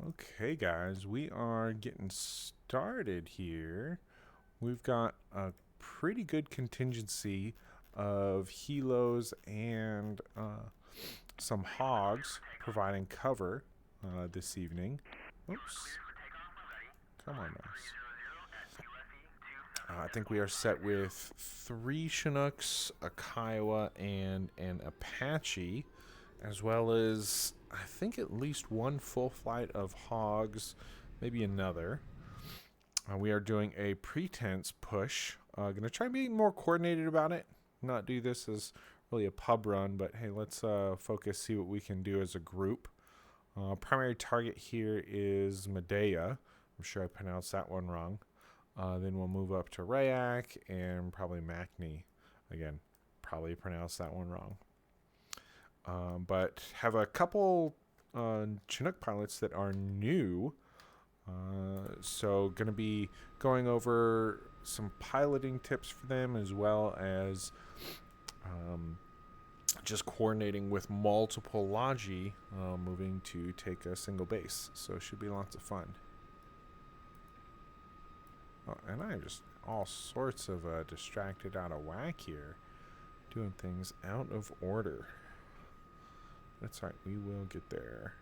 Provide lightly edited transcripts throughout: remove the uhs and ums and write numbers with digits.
Okay, guys, we are getting started here. We've got a pretty good contingency of Helos and some Hogs providing cover this evening. Oops. Come on, mouse. I think we are set with 3 Chinooks, a Kiowa, and an Apache, as well as, I think, at least one full flight of Hogs, maybe another. We are doing a pretense push. Going to try and be more coordinated about it. Not do this as really a pub run, but hey, let's focus, see what we can do as a group. Primary target here is Medea. I'm sure I pronounced that one wrong. Then we'll move up to Rayak and probably Macni. Again, probably pronounced that one wrong. But have a couple Chinook pilots that are new. So going to be going over some piloting tips for them, as well as just coordinating with multiple Logi moving to take a single base. So it should be lots of fun. Oh, and I'm just all sorts of distracted out of whack here, doing things out of order. That's right, we will get there.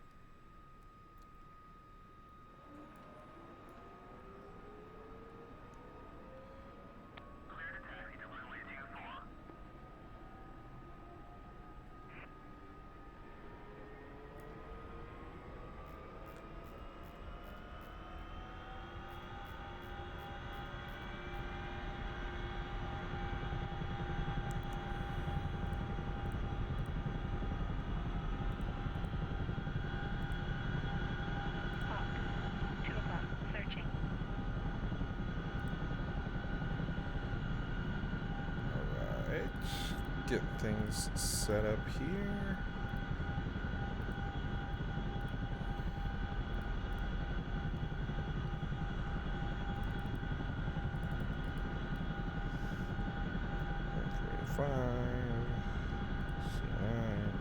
Get things set up here.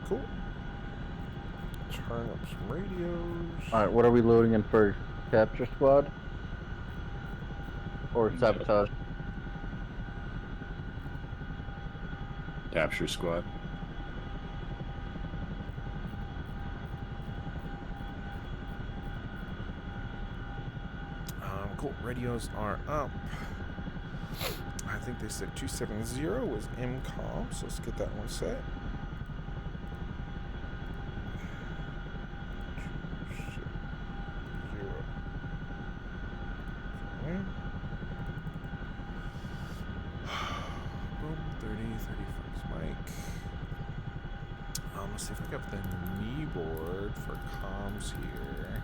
Cool. Turn up some radios. Alright, what are we loading in for capture squad? Or sabotage? Capture squad. Cool. Radios are up. I think they said 270 was MCOM, so let's get that one set. Boom, 30, 31's mic. Let's see if I got the kneeboard for comms here.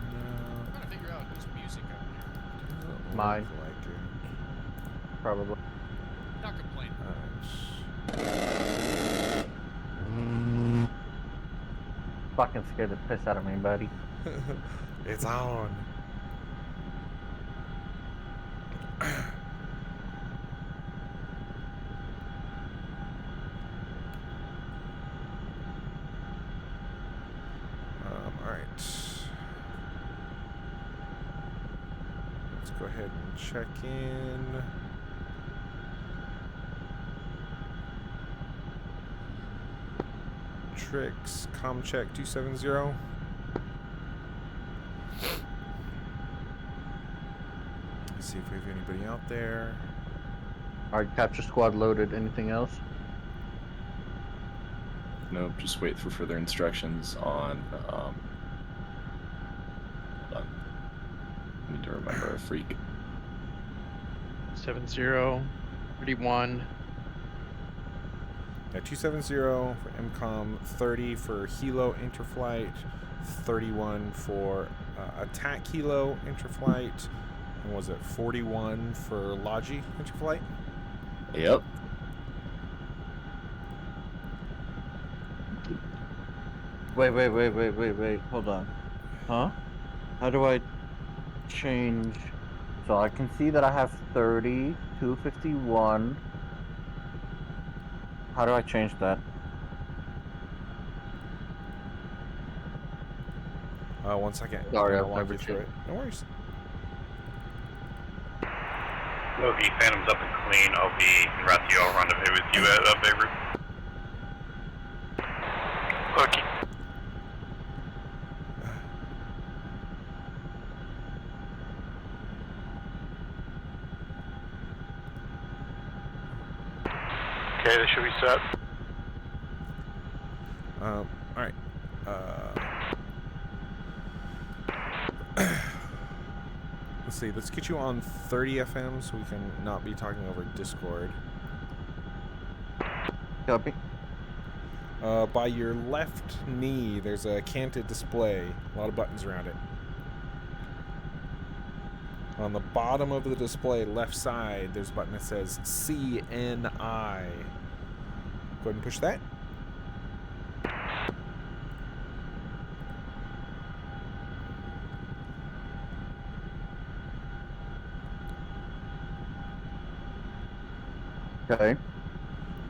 I'm trying to figure out whose music up here. Mine. Like it. Probably. Not complaining. Fucking scared the piss out of me, buddy. It's on. Alright. Let's go ahead and check in. Tricks, com check 270. Let's see if we have anybody out there. Alright, capture squad loaded. Anything else? Nope, just wait for further instructions on, hold on. I need to remember a freak. 70, 31. Yeah, 270 for MCOM, 30 for Helo Interflight, 31 for Attack Helo Interflight, and was it 41 for Logi Interflight? Yep. Wait. Hold on. Huh? How do I change? So I can see that I have 30, 251. How do I change that? 1 second. Sorry, I'll I've walk never you through seen it. No worries. Loki, Phantom's up and clean. I'll be en route to y'all. Rendezvous with you at Beirut. Loki. Okay, they should be set. All right. Let's see. Let's get you on 30 FM so we can not be talking over Discord. Copy. By your left knee, there's a canted display. A lot of buttons around it. On the bottom of the display, left side, there's a button that says CNI. Go ahead and push that. Okay.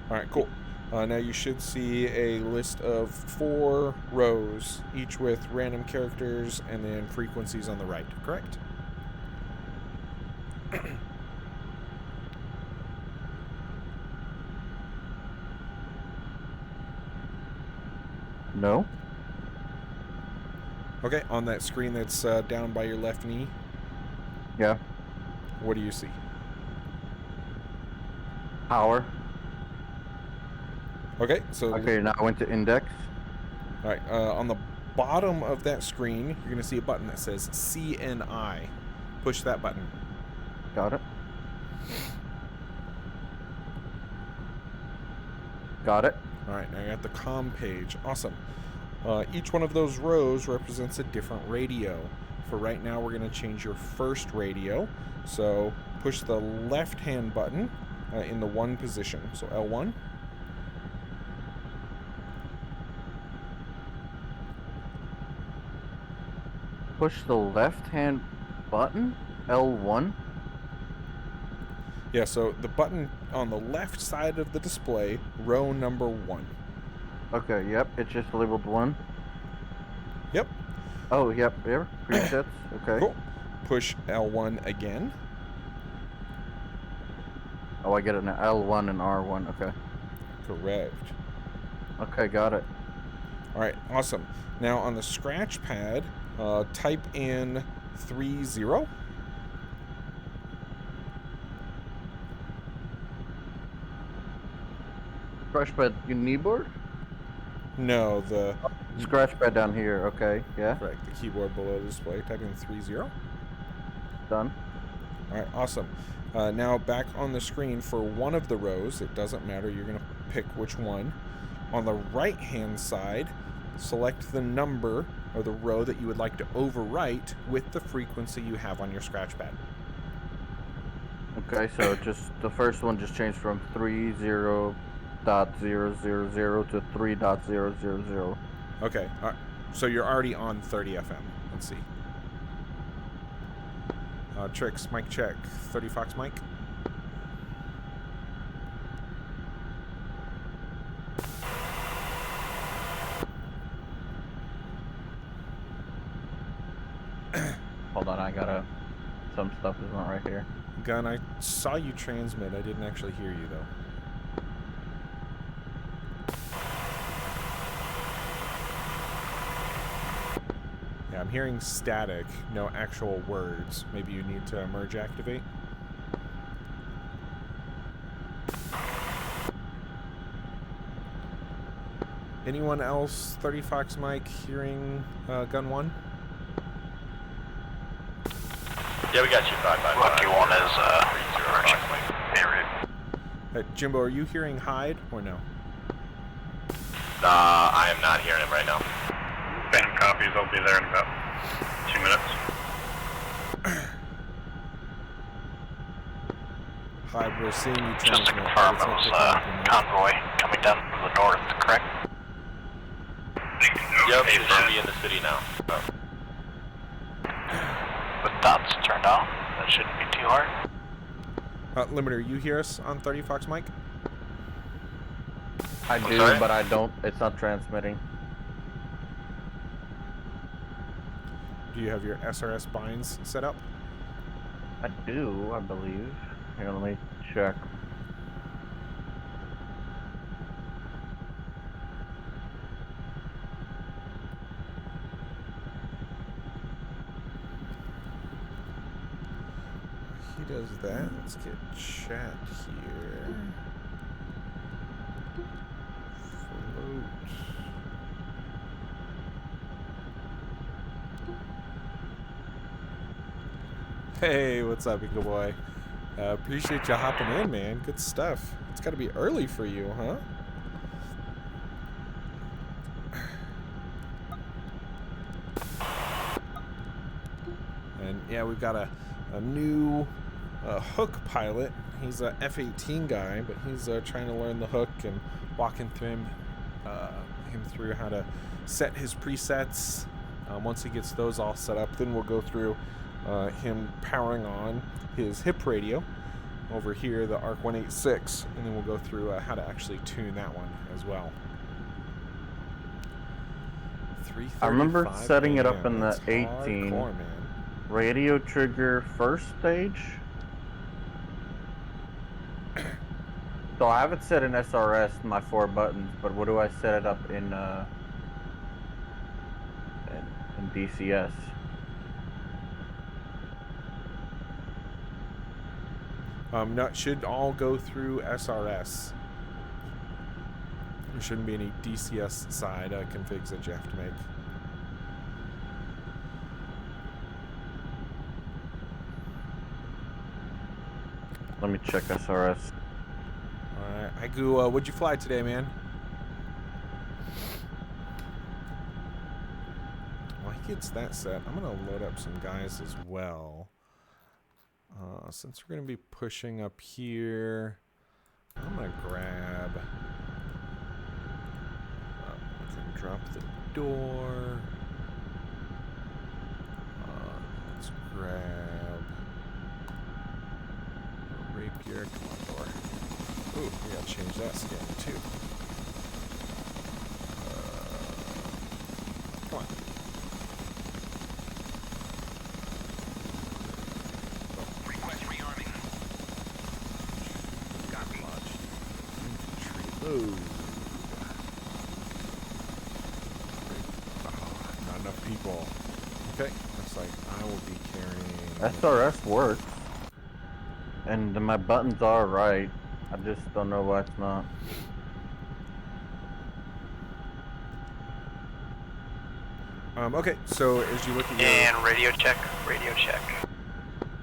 All right, cool. Now you should see a list of 4 rows, each with random characters and then frequencies on the right, correct? No. Okay, on that screen that's down by your left knee, Yeah. what do you see? Power. Okay, so Okay, now I went to index. all right, on the bottom of that screen, you're going to see a button that says CNI. Push that button. Got it. Got it. All right, now you got the comm page. Awesome. Each one of those rows represents a different radio. For right now, we're going to change your first radio. So push the left-hand button in the 1 position. So L1. Push the left-hand button. L1. Yeah, so the button on the left side of the display, row number 1. Okay. Yep. It's just labeled 1. Yep. Oh. Yep. There. Presets. Okay. Cool. Push L1 again. Oh, I get it now. L1 and R1. Okay. Correct. Okay. Got it. All right, awesome. Now on the scratch pad, type in 30. Scratch pad. You keyboard? No, the Scratch pad down here. Okay. Yeah. correct. The keyboard below the display. Type in 30. Done. All right, awesome. Now back on the screen for one of the rows. It doesn't matter. You're gonna pick which one. On the right-hand side, select the number or the row that you would like to overwrite with the frequency you have on your scratch pad. Okay. So just the first one just changed from 30.000 to 3.000. Okay. All right. So you're already on 30 FM. Let's see. Tricks, mic check. 30 Fox mic. Hold on, I gotta. Some stuff is not right here. Gun, I saw you transmit. I didn't actually hear you, though. Yeah, I'm hearing static, no actual words. Maybe you need to merge activate. Anyone else, 30 Fox mic, hearing Gun 1? Yeah, we got you. 555. Lucky one is Beirut. Jimbo, are you hearing Hyde or no? I am not hearing him right now. Phantom copies. I'll be there in about 2 minutes. Hyde, we're seeing you Just to transmit. confirm, but it it's was not picking up your convoy coming down from the north, correct? Yep, it should be in the city now. With dots turned off, that shouldn't be too hard. Limiter, you hear us on 30 Fox mic? I do, sorry? but I don't. It's not transmitting. Do you have your SRS binds set up? I do, I believe. Here, let me check. He does that. Let's get chat here. Float. Hey, what's up, Eagle Boy? Appreciate you hopping in, man. Good stuff. It's got to be early for you, huh? And yeah, we've got a new hook pilot. He's a F-18 guy, but he's trying to learn the hook and walking through him through how to set his presets. Once he gets those all set up, then we'll go through him powering on his hip radio over here, the ARC 186, and then we'll go through how to actually tune that one as well. I remember setting it up in the That's 18. hardcore, man. Radio trigger first stage. So I have it set in SRS, my 4 buttons, but what do I set it up in DCS? No, it should all go through SRS. There shouldn't be any DCS side configs that you have to make. Let me check SRS. Alright, Aigu, what'd you fly today, man? While he gets that set, I'm going to load up some guys as well. Since we're going to be pushing up here, I'm going to grab... I can drop the door. Let's grab a rapier. Come on, door. Ooh, we gotta change that skin too. Come on. Request rearming. Got launched. Infantry load. Oh, not enough people. Okay, looks like I will be carrying. SRS works. And my buttons are right. I just don't know why it's not. Okay, so as you look at your... And radio check, radio check.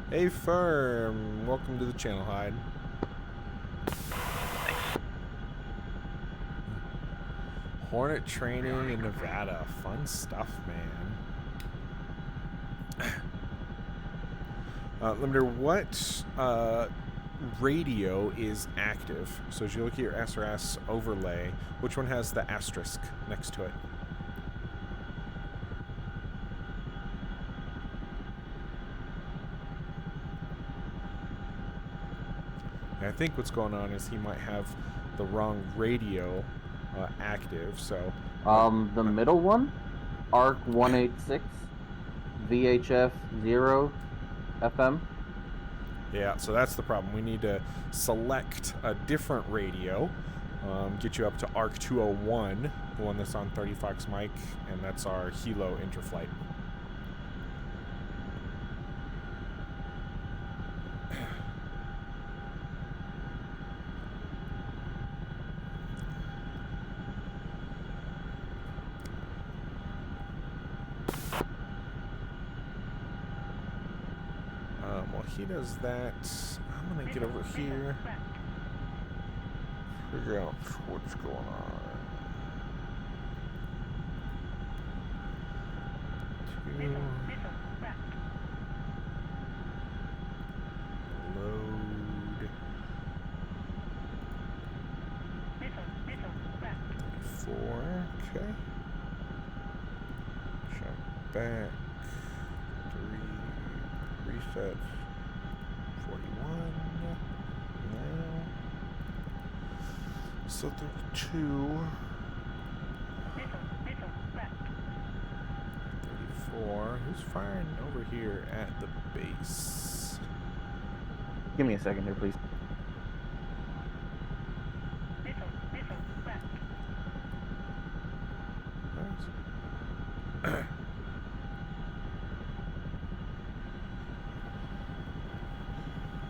Hey, Firm. Welcome to the channel, Hyde. Thanks. Hornet training in Nevada. Fun stuff, man. Limiter, what radio is active? So as you look at your SRS overlay, which one has the asterisk next to it? And I think what's going on is he might have the wrong radio active, so... The middle one? ARC 186 VHF 0 FM. Yeah, so that's the problem. We need to select a different radio, get you up to ARC 201, the one that's on 30 Fox mic, and that's our Helo interflight. While he does that, I'm gonna get over here, figure out what's going on. Load. 4, okay. Jump back. 3 resets. 41 now. So 32. 34. Or who's firing over here at the base? Give me a second here, please. What?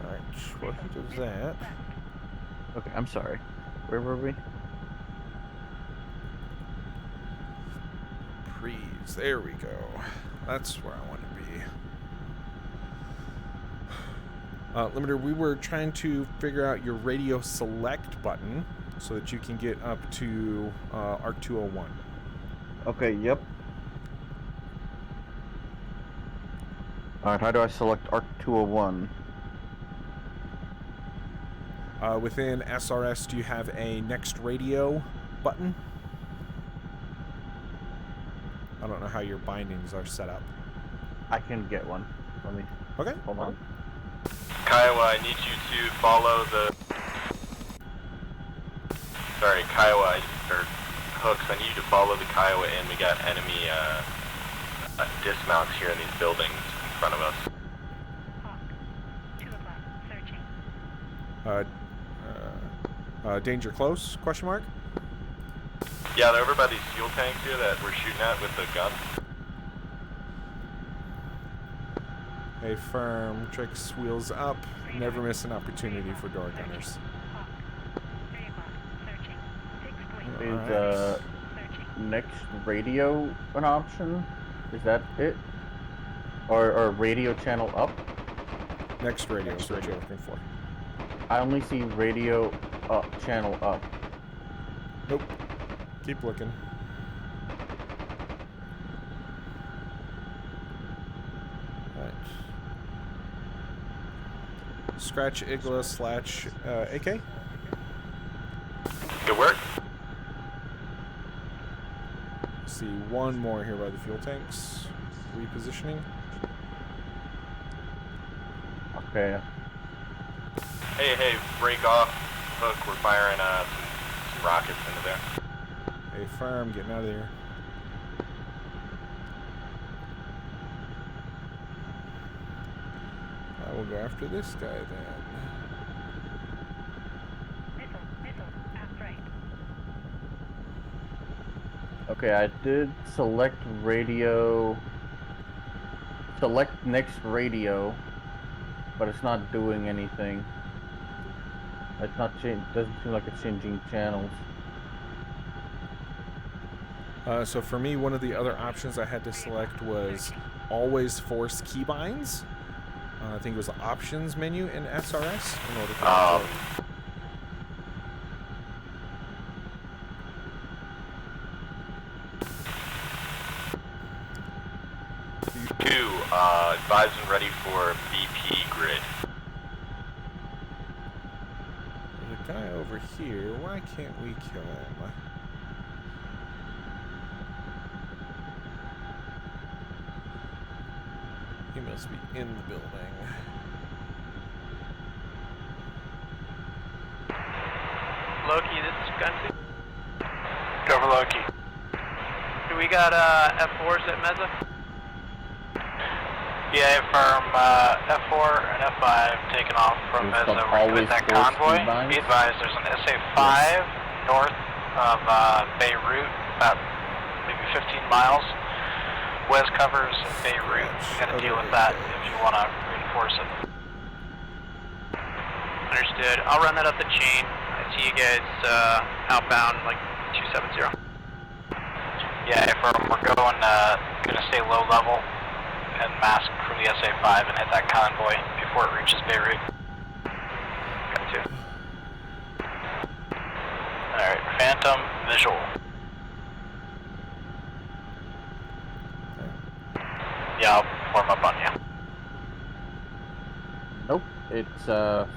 Alright, well he does that. Okay, I'm sorry. Where were we? Prees, there we go. That's where I want to be. Limiter, we were trying to figure out your radio select button so that you can get up to ARC 201. Okay, yep. Alright, how do I select ARC 201? Within SRS, do you have a next radio button? I don't know how your bindings are set up. I can get one. Let me... Okay. Hold on. Kiowa, I need you to follow the... Sorry, Kiowa, or Hooks, I need you to follow the Kiowa in. We got enemy dismounts here in these buildings in front of us. Hawk, 2 o'clock, searching. Danger close? Question mark? Yeah, they're over by these fuel tanks here that we're shooting at with the gun. A firm, tricks wheels up. Never miss an opportunity for door gunners. Hawk, 3 o'clock, searching. 6 Is Alright. searching. next radio an option? Is that it? Or radio channel up? Next radio is what you're looking for. I only see radio up, channel up. Nope. Keep looking. Right. Scratch Igla slash AK. Good work. See one more here by the fuel tanks. Repositioning. Okay. Hey, break off. Hook, we're firing some rockets into there. A firm, getting out of there. I will go after this guy then. Missile, aft right. Okay, I did select radio. Select next radio, but it's not doing anything. It's not doesn't seem like it's changing channels. So for me, one of the other options I had to select was always force keybinds. I think it was the options menu in SRS in order for that to work. Advise and ready for BP grid. There's a guy over here. Why can't we kill him? He must be in the building. Loki, this is Gunty. Go for Loki. Do we got F4s at Mesa? Yeah, from F4 and F5 taking off from There's Mesa. some We're always with that force convoy. keybinds? Be advised, there's an SA-5 north of Beirut, about maybe 15 miles. Wes covers Beirut. You gotta deal with that if you want to reinforce it. Understood. I'll run that up the chain. I see you guys outbound like 270. Yeah, we're going, gonna stay low level and mask from the SA-5 and hit that convoy before it reaches Beirut. Got to. Alright, Phantom, visual. Yeah, I'll form up on you. Nope. It's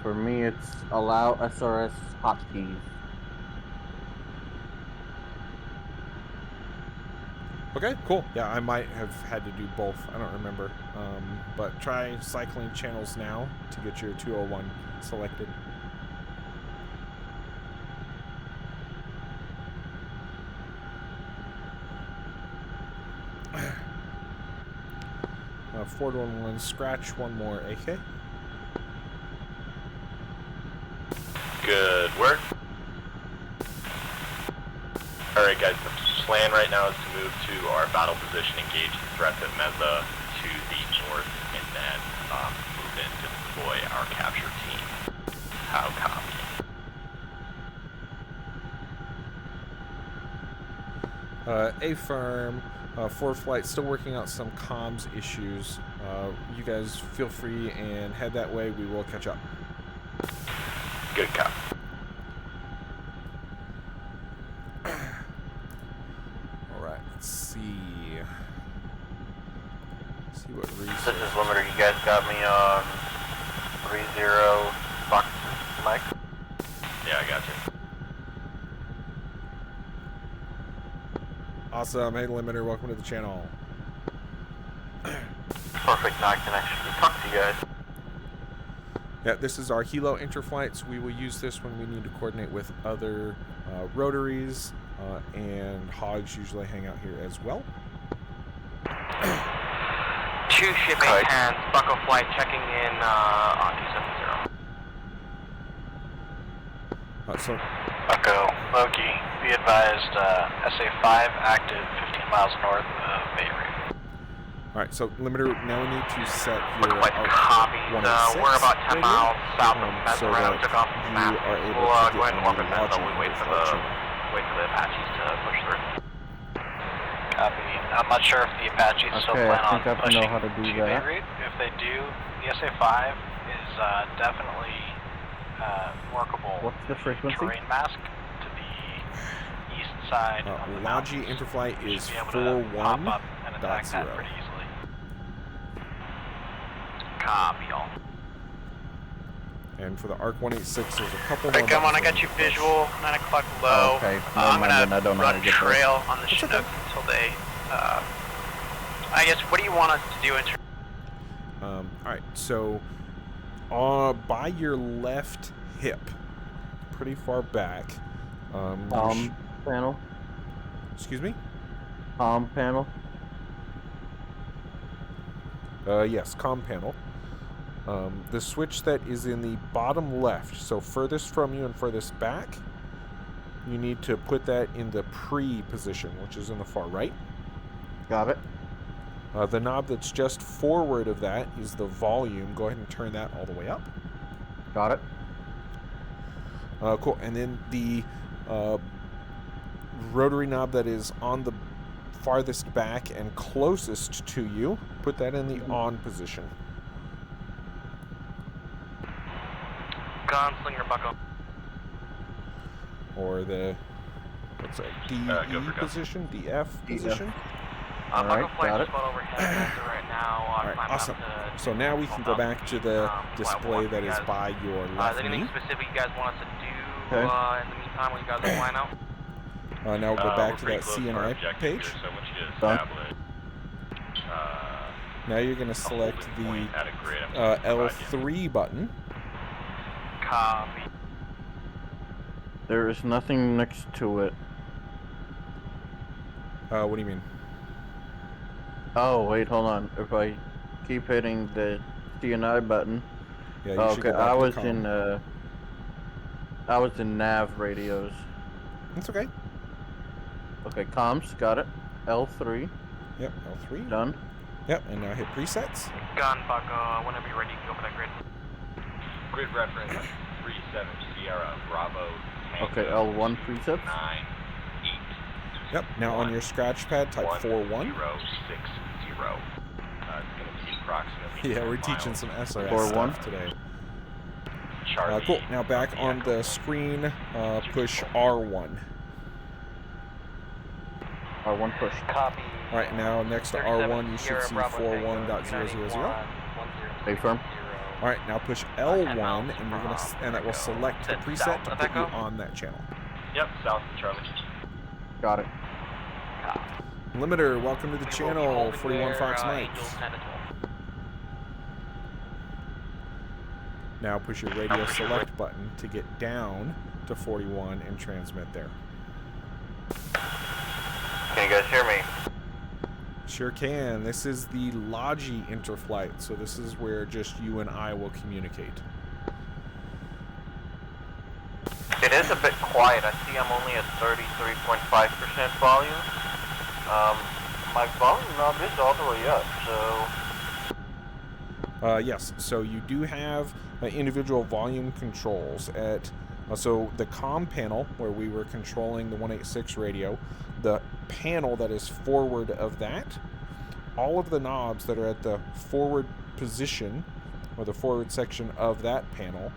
for me it's allow SRS hotkeys. Okay, cool. Yeah, I might have had to do both. I don't remember. But try cycling channels now to get your 201 selected. 411, scratch one more AK. Good work. Alright guys, the plan right now is to move to our battle position, engage the threats at Meza to the north, and then move in to deploy our capture team. How copy? A-Firm, Forward Flight, still working out some comms issues. You guys feel free and head that way. We will catch up. Good cop. Alright, let's see. See what research. This is Limiter. You guys got me on 30 Fox Mike? Yeah, I got you. Awesome. Hey, Limiter, welcome to the channel. Perfect, not connection. Talk to you guys. Yeah, this is our Helo interflights. We will use this when we need to coordinate with other rotaries, and Hogs usually hang out here as well. 2 shipping hands, Bucko Flight checking in on 270. So, Bucko, Loki, be advised, SA-5 active 15 miles north of Bay Area. alright, so Limiter, now we need to set your Quite copied. 106 We're about 10 radio, miles south of Mesa. so Right, that we took off the you map. are able We'll to go get ahead and on warp the at Mesa. lodging We wait for infrastructure. the Apaches to push through. Copy. I'm not sure if the Apaches still Okay, plan I on think I pushing know how to do that. Beirut. If they do, the SA-5 is definitely workable. What's the frequency? Terrain mask to the east side of the Logi mountains. interflight You is should be able to pop up and attack that 41.0. pretty easily. Copy all. And for the ARC 186, there's a couple more. Alright, come on, I buttons got you we need to push. visual, 9 o'clock low. Okay, I'm never mind, then I gonna don't know how to run get there. trail on the That's Chinook okay. until they, I guess, what do you want us to do in terms? Alright, so by your left hip, pretty far back, Panel. excuse me? Panel. Yes, comm panel. The switch that is in the bottom left, so furthest from you and furthest back, you need to put that in the pre position, which is in the far right. Got it. The knob that's just forward of that is the volume. Go ahead and turn that all the way up. Got it. Cool. And then the rotary knob that is on the farthest back and closest to you, put that in the on position. Gunslinger Bucko. Or the, what's that, Go DE for go. position? DF position? Alright, Bucko Flight got just it. about overhead right now. Alright, Climb awesome. up to So now we can go back to the Flight display one, that you is guys. by your Is left there anything knee. specific you guys want us to do Okay. in the meantime when you guys are flying out? Now we'll go back We're to pretty that close to our CNI objective page. Here, so I want you to Done. establish Now you're going to a select holding the point at a grid. I'm gonna provide you. L3 button. Copy. There is nothing next to it. What do you mean? Oh, wait, hold on. If I keep hitting the CNI button. Yeah, you should Okay, go back I to was comm. I was in nav radios. It's okay. Okay, comms, got it. L3, Yep, L3. done. Yep, and now hit presets. Gun Bucko, whenever you're ready, go for that grid. Grid reference 37 Sierra Bravo. Okay, L1 presets. 9 Yep, now on your scratch pad, type 41. 1060. It's going to be approximately. Yeah, we're 10 teaching miles. some SRS 41. stuff today. Charlie. Cool. Now back on the screen, push R1. R1 push. Copy. All right, now next to R1, you should see 41.000. A-firm. All right, now push L1, and you're gonna and that will select the preset to put you on that channel. Yep, south of Charlie. Got it. Limiter, welcome to the channel. 41 Fox Mike. Now push your radio select button to get down to 41 and transmit there. Can you guys hear me? Sure can. This is the Logi interflight, so this is where just you and I will communicate. It is a bit quiet. I see I'm only at 33.5% volume. My volume knob is all the way up, so... Yes, so you do have individual volume controls at... so the comm panel, where we were controlling the 186 radio, the panel that is forward of that, all of the knobs that are at the forward position, or the forward section of that panel,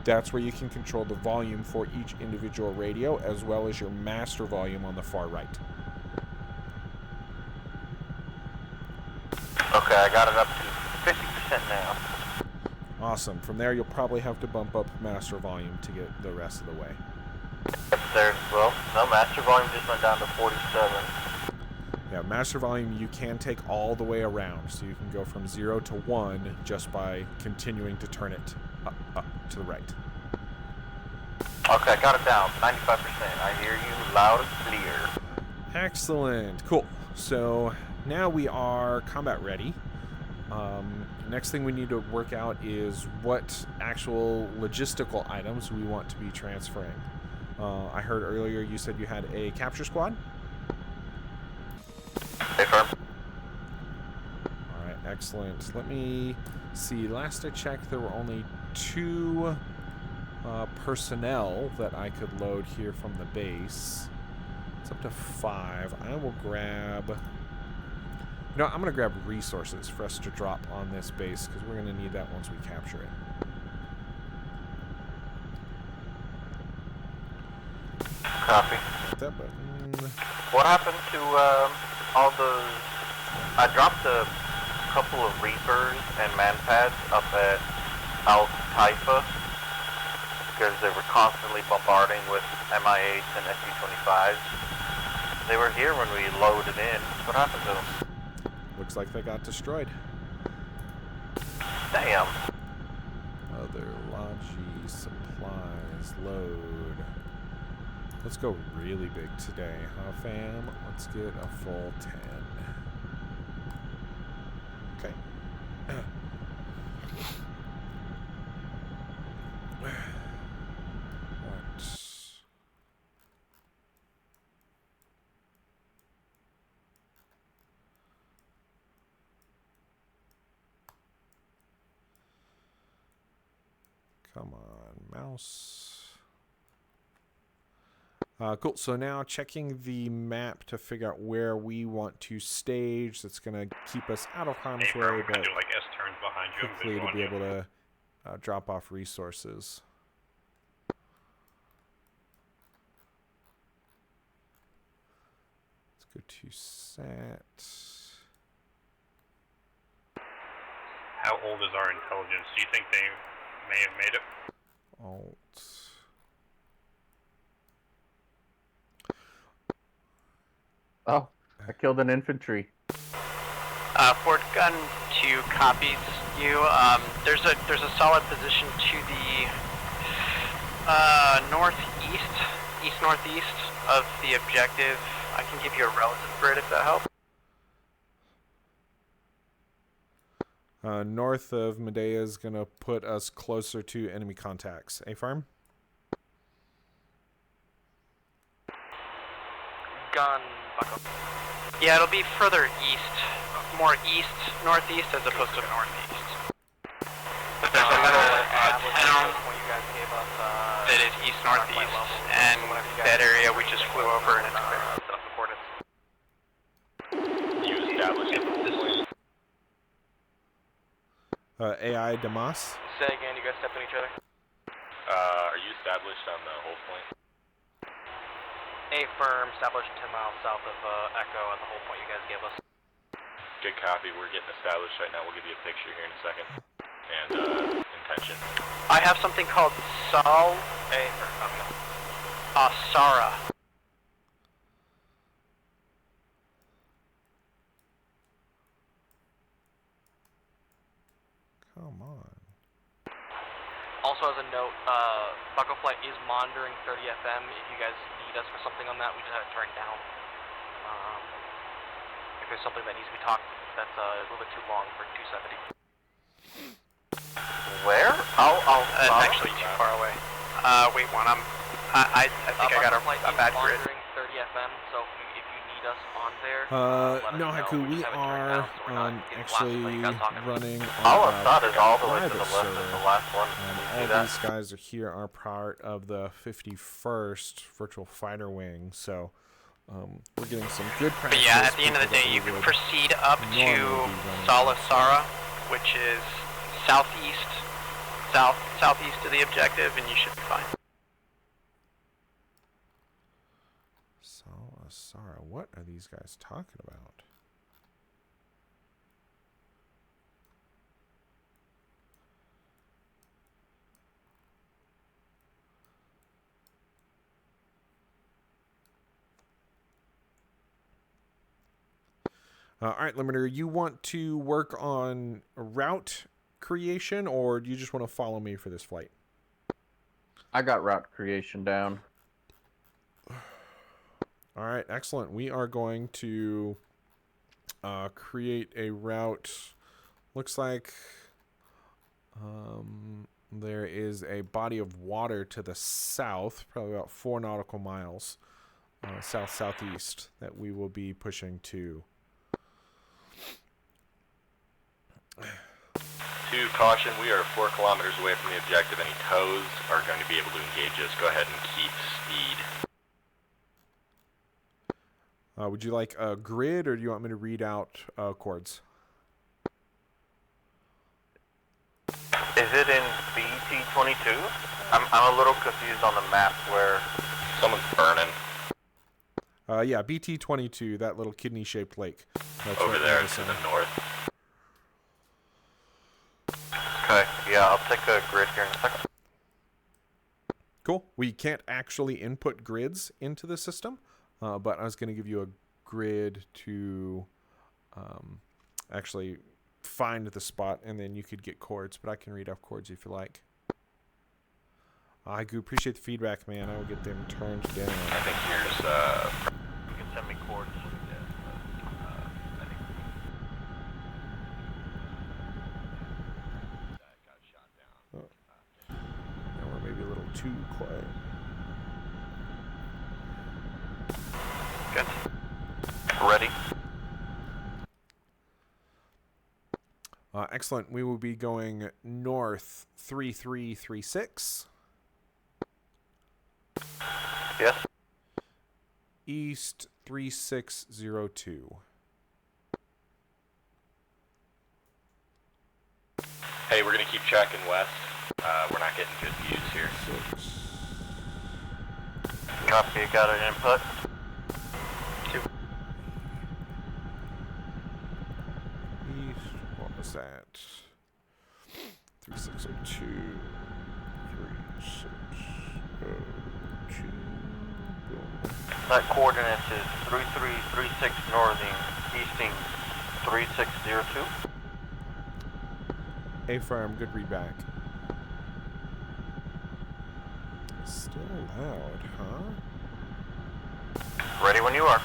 that's where you can control the volume for each individual radio, as well as your master volume on the far right. Okay, I got it up to 50% now. Awesome. From there, you'll probably have to bump up master volume to get the rest of the way. Well, no, master volume just went down to 47. Yeah, master volume you can take all the way around, so you can go from 0 to 1 just by continuing to turn it up to the right. Okay, I got it down, 95%. I hear you loud and clear. Excellent. Cool. So now we are combat ready. Next thing we need to work out is what actual logistical items we want to be transferring. I heard earlier you said you had a capture squad? Hey, firm. Alright, excellent. Let me see. Last I checked, there were only 2 personnel that I could load here from the base. It's up to 5. I will grab... You know, I'm going to grab resources for us to drop on this base, because we're going to need that once we capture it. Copy. Hit that button. What happened to all those... I dropped a couple of Reapers and Manpads up at Al-Taifa because they were constantly bombarding with MI8s and SU-25s. They were here when we loaded in. What happened to them? Looks like they got destroyed. Damn. Other Logi supplies load. Let's go really big today, huh, fam? Let's get a full 10. Okay. What? Come on, mouse. Cool. So now checking the map to figure out where we want to stage. That's going to keep us out of harm's Hey, way, we're but gonna do like S turns behind you. quickly to be able to drop off resources. Let's go to set. How old is our intelligence? Do you think they may have made it? Alt. Oh, I killed an infantry. Ford Gun 2 copies you. There's a solid position to the east-northeast of the objective. I can give you a relative grid if that helps. North of Medea is going to put us closer to enemy contacts. A-Farm? Gun buckle. Yeah, it'll be further east. More east, northeast as opposed to northeast. There's a little town that is east-northeast, and that area we just flew over and it's clear. You established a full point. AI Damas? Say again, you guys stepping each other? Are you established on the whole point? A firm established 10 miles south of Echo at the whole point you guys gave us. Good copy. We're getting established right now. We'll give you a picture here in a second. And intention. I have something called Sal... Sara. Come on. Also as a note, Bucko Flight is monitoring 30 FM. If you guys need us for something on that, we just have it turned down. there's something that needs to be talked that's a little bit too long for 270. Where? I'll That's actually too far away. Wait one, I think I got a bad grid. 30 FM, so if you need us on there, No, Haiku, we are actually running all on I've thought is all the way to private the left server. is the last one. All these guys are here are part of the 51st Virtual Fighter Wing, so we're getting some good practice. But yeah, at the end of the day, you can proceed up to Salasara, which is southeast of the objective, and you should be fine. Salasara, what are these guys talking about? All right, Limiter, you want to work on route creation, or do you just want to follow me for this flight? I got route creation down. All right, excellent. We are going to create a route. Looks like there is a body of water to the south, probably about 4 nautical miles south-southeast, that we will be pushing to. To caution, we are 4 kilometers away from the objective. Any tows are going to be able to engage us. Go ahead and keep speed. Would you like a grid, or do you want me to read out chords? Is it in BT22? I'm a little confused on the map where Someone's burning. Yeah, BT22, that little kidney-shaped lake. That's Over right there the to center. the north. Okay, yeah, I'll take a grid here in a second. Cool. We can't actually input grids into the system, but I was going to give you a grid to actually find the spot, and then you could get chords, but I can read off chords if you like. I do appreciate the feedback, man. I will get them turned down. I think here's, You can send me chords. Now we're maybe a little too quiet. Good. Ready? Excellent. We will be going north 3336. Yes. East 3602. hey, we're going to keep tracking west. We're not getting good views here. Copy, got an input. 2. East, what was that? 3602. 3602. Boom. That coordinates is 3336 northing, easting 3602. A firm, good read back. Still loud, huh? Ready when you are.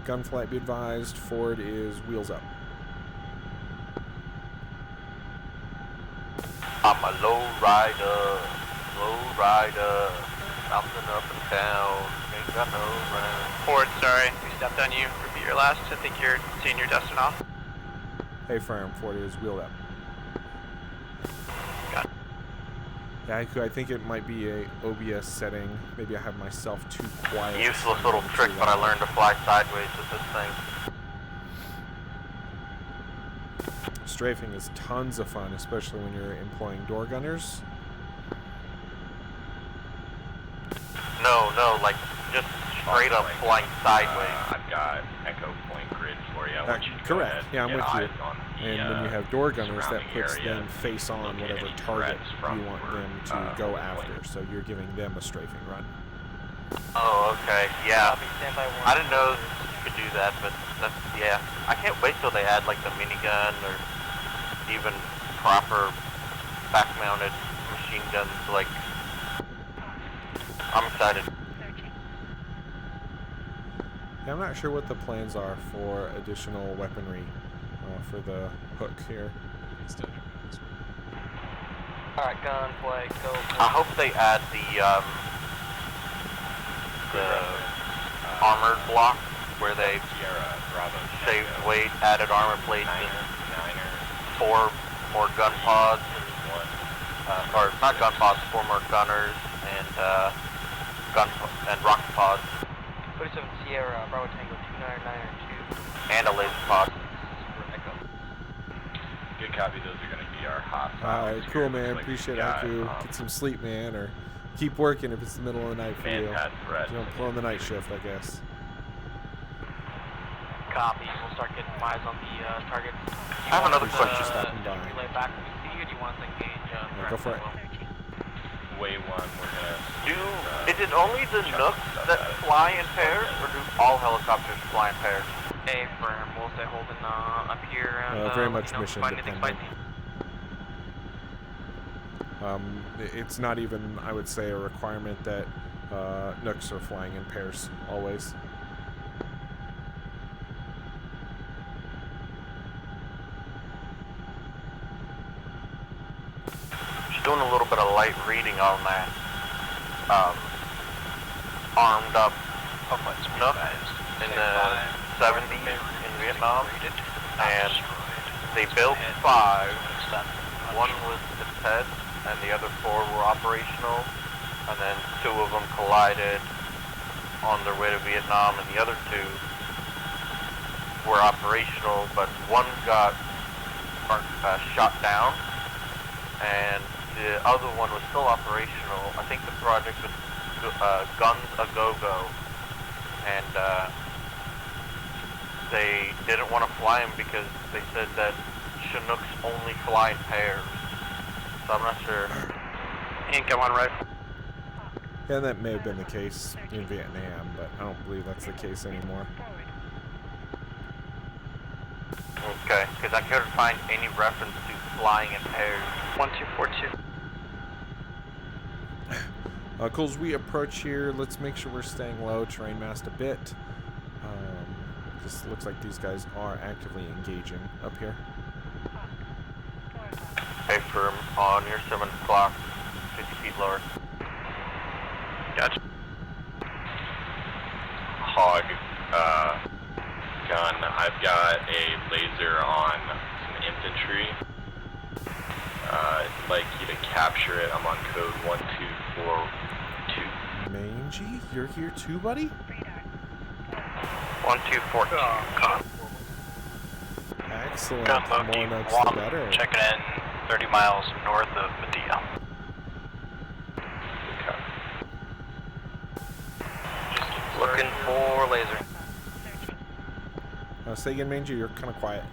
Gunflight, be advised, Ford is wheels up. I'm a low rider, bouncing up and down, ain't got no run. Ford, sorry, we stepped on you. Repeat your last. I think you're seeing your Dustin off. Hey, firm, Ford is wheeled up. Got it. Yeah, I think it might be a OBS setting. Maybe I have myself too quiet. Useless little trick, but I learned to fly sideways with this thing. Strafing is tons of fun, especially when you're employing door gunners. No, like just straight up flying sideways. I've got echo point grid for you. I want you to go Correct. ahead Yeah, I'm and with get you. eyes on the, And when you have door gunners, that surrounding puts area, them face on locate whatever any target threats from you want your, them to go after. So you're giving them a strafing run. Oh, okay, yeah. I didn't know could do that, but that's, yeah. I can't wait till they add like the minigun or even proper back-mounted machine guns. Like, I'm excited. Yeah, I'm not sure what the plans are for additional weaponry for the hook here. Alright, gunplay, go. I hope they add the armored block where they shaved weight, added armor plates, and 4 more gun pods, or not gun pods, 4 more gunners, and rocket pods. 47 Sierra, Bravo Tango 29992. And a laser pod. Good copy. Those are going to be our hot. Alright, cool, man. Appreciate it. I hope you get some sleep, man, or keep working if it's the middle of the night for you. Pull on the night shift, I guess. Copy. We'll start getting eyes on the target. I have another question. Relay back to me, or do you want us to engage? Yeah, go for it. Way 1, we're gonna. Is it only the Nooks that fly in pairs, or do all helicopters fly in pairs? Hey, firm. We'll stay holding up here and Very much mission dependent. It's not even, I would say, a requirement that Nooks are flying in pairs always. Just doing a little bit of light reading on that. Armed up Nook in the 70s in Vietnam, and they built 5. 1 was dead, and the other 4 were operational, and then 2 of them collided on their way to Vietnam, and the other 2 were operational, but 1 got shot down, and the other one was still operational. I think the project was Guns A Go-Go, and they didn't want to fly him because they said that Chinooks only fly in pairs. So I'm not sure. Ain't got one right. Yeah, that may have been the case in Vietnam, but I don't believe that's the case anymore. Okay, because I couldn't find any reference to flying in pairs. 1242. Cool, as we approach here, let's make sure we're staying low, terrain masked a bit. Just looks like these guys are actively engaging up here. Hey, firm, on your 7 o'clock, 50 feet lower. Gotcha. Hog gun. I've got a laser on some infantry. I'd like you to capture it. I'm on code 1242. Mangy, you're here too, buddy? 1242. Excellent. Gun More Loki nuts, 1, the better. checking in 30 miles north of Medea. Looking for laser. Say again, Mangy, you're kind of quiet.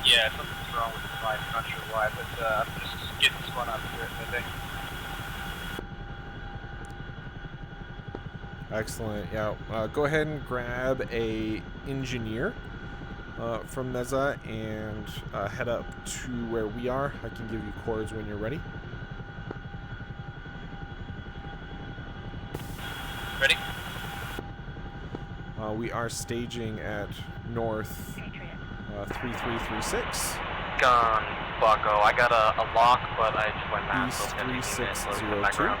Yeah, something's wrong with the mic. I'm not sure why, but I'm just getting spun up here, I think. Excellent. Yeah. Go ahead and grab a engineer from Meza and head up to where we are. I can give you cords when you're ready. Ready? We are staging at north 3336. Gun Bucko. I got a lock, but I just went back. East So it's gonna be 3602.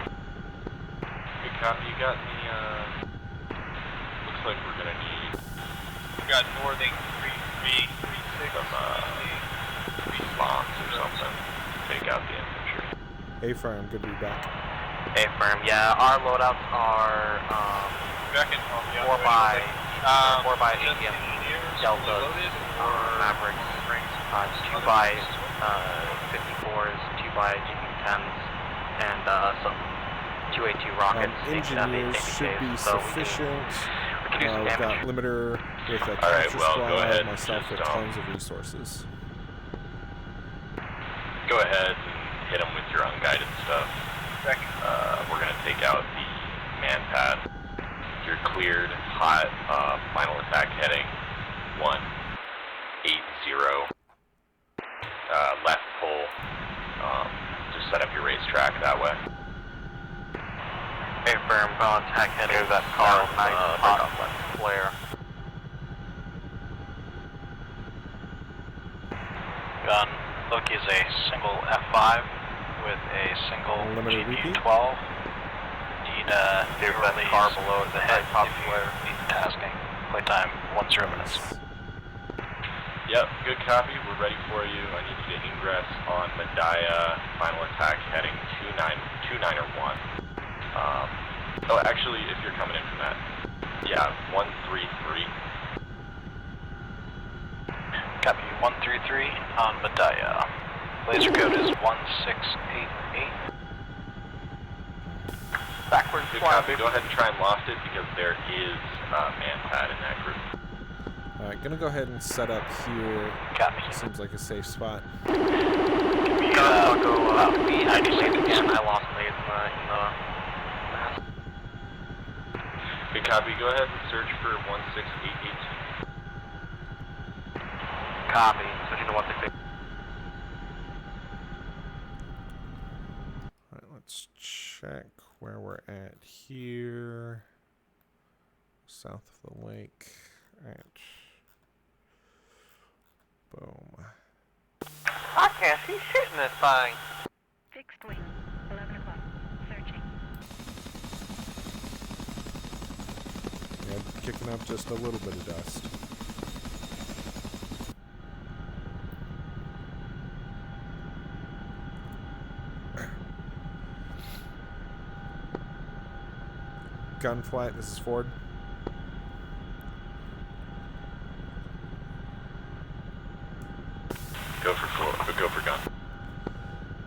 Good copy. You got me, looks like we're gonna need We got northing 3336. some, bombs or something. Take out the infantry. Hey, Firm, good to be back. Hey, firm. Yeah, our loadouts are Back in 4 by 8 Deltas, Mavericks, 2 by 54s, 2 by GP10s, and some 2A2 rockets. Engineers should be sufficient. We've got limiter with a Alright, capture well, go squad, ahead. myself with Just, tons of resources. Go ahead and hit them with your unguided stuff. We're gonna take out the man pad. You're cleared, hot, final attack heading 180. Left pole, just set up your racetrack that way. Hey, firm, final attack heading. Here's that car, nice, hot, flare. Gun, Loki is a single F5 with a single Unlimited repeat? GP12. Need Here's that car below it, the the head high top if you flare. need tasking. Playtime 10 minutes. Yep, good copy. We're ready for you. I need you to ingress on Medaya, final attack heading 291. Oh, actually, if you're coming in from that, yeah, 133. Copy 133 on Medaya. Laser code is 1688. Backwards Good fly, copy. Go ahead and try and loft it because there is man-pad in that group. Alright, gonna go ahead and set up here. Copy. Seems like a safe spot. Give me, I'll go, I just again, I lost leads in the mass. Good copy. Go ahead and search for 1688. Copy, switching to 168. Alright, let's check where we're at here. South of the lake. Alright. Boom. I can't see shit in this thing. Fixed wing. 11 o'clock. Searching. Yeah, kicking up just a little bit of dust. Gunflight, this is Ford. Go for gun.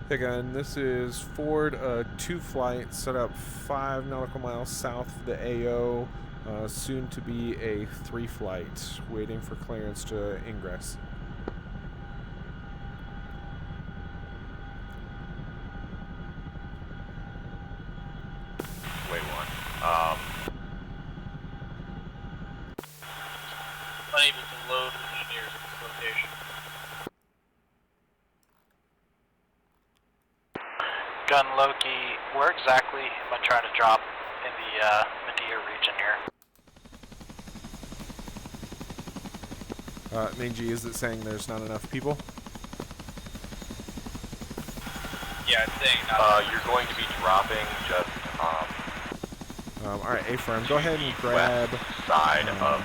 Hey gun, this is Ford, 2 flight, set up 5 nautical miles south of the AO, soon to be a 3 flight, waiting for clearance to ingress. Wait one. Unable to load engineers at this location. Gun Loki, where exactly am I trying to drop in the Medea region here? Mangy, is it saying there's not enough people? Yeah, it's saying not. You're going to be dropping just Alright, A-Firm, go ahead and grab... west side of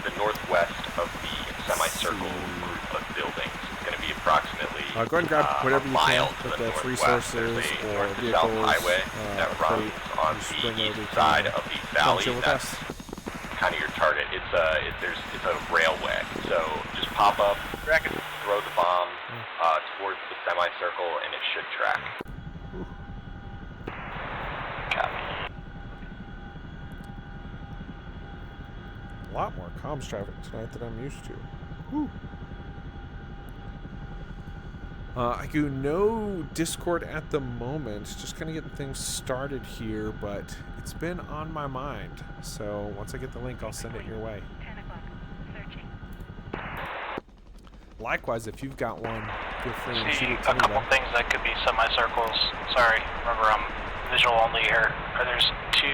the northwest of the semicircle group of buildings. It's going to be approximately go ahead and grab whatever you can, to if the that's northwest. resources There's a or north to vehicles, south highway that runs on just the bring over east to side the- of the come valley. chill with That's us. kind of your target. It's a railway. So just pop up, throw the bomb towards the semicircle, and it should track. Copy. A lot more comms traffic tonight than I'm used to. Whew. I do no Discord at the moment, just kind of getting things started here, but it's been on my mind. So once I get the link, I'll send it your way. 10 o'clock. Searching. Likewise, if you've got one, feel free and shoot See it to a me. couple Then. things that could be semicircles. Sorry, remember I'm visual only here. There's 2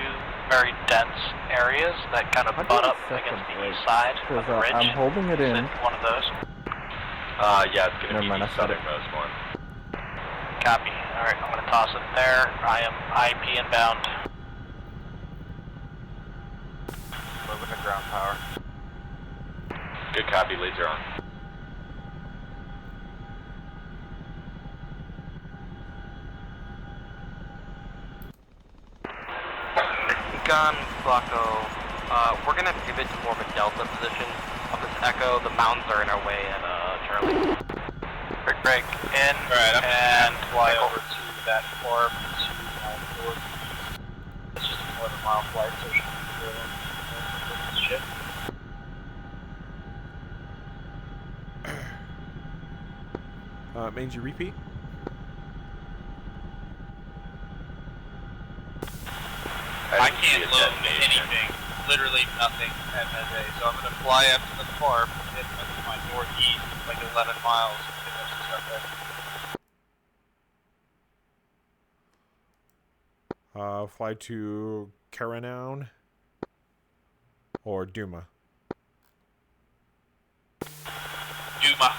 very dense areas that kind of How do butt you up set against the the brake? east side of Because the ridge. I'm holding it Is in. it one of those? Yeah, it's going to Never be mind, the I said it. southernmost one. Copy. Alright, I'm going to toss it there. I am IP inbound. Moving to ground power. Good copy, laser on. Gun, Flacco, we're gonna pivot to more of a delta position of this Echo. The mountains are in our way at Charlie. Break in Alright, I'm and fly over to that farm to my north. It's just a 11-mile flight, so it should be shit. Mangy, repeat. I can't load anything. literally nothing at midday. So I'm going to fly up to the farm, hit my northeast, like 11 miles, and there's some stuff there. Fly to Karanown or Duma. Duma.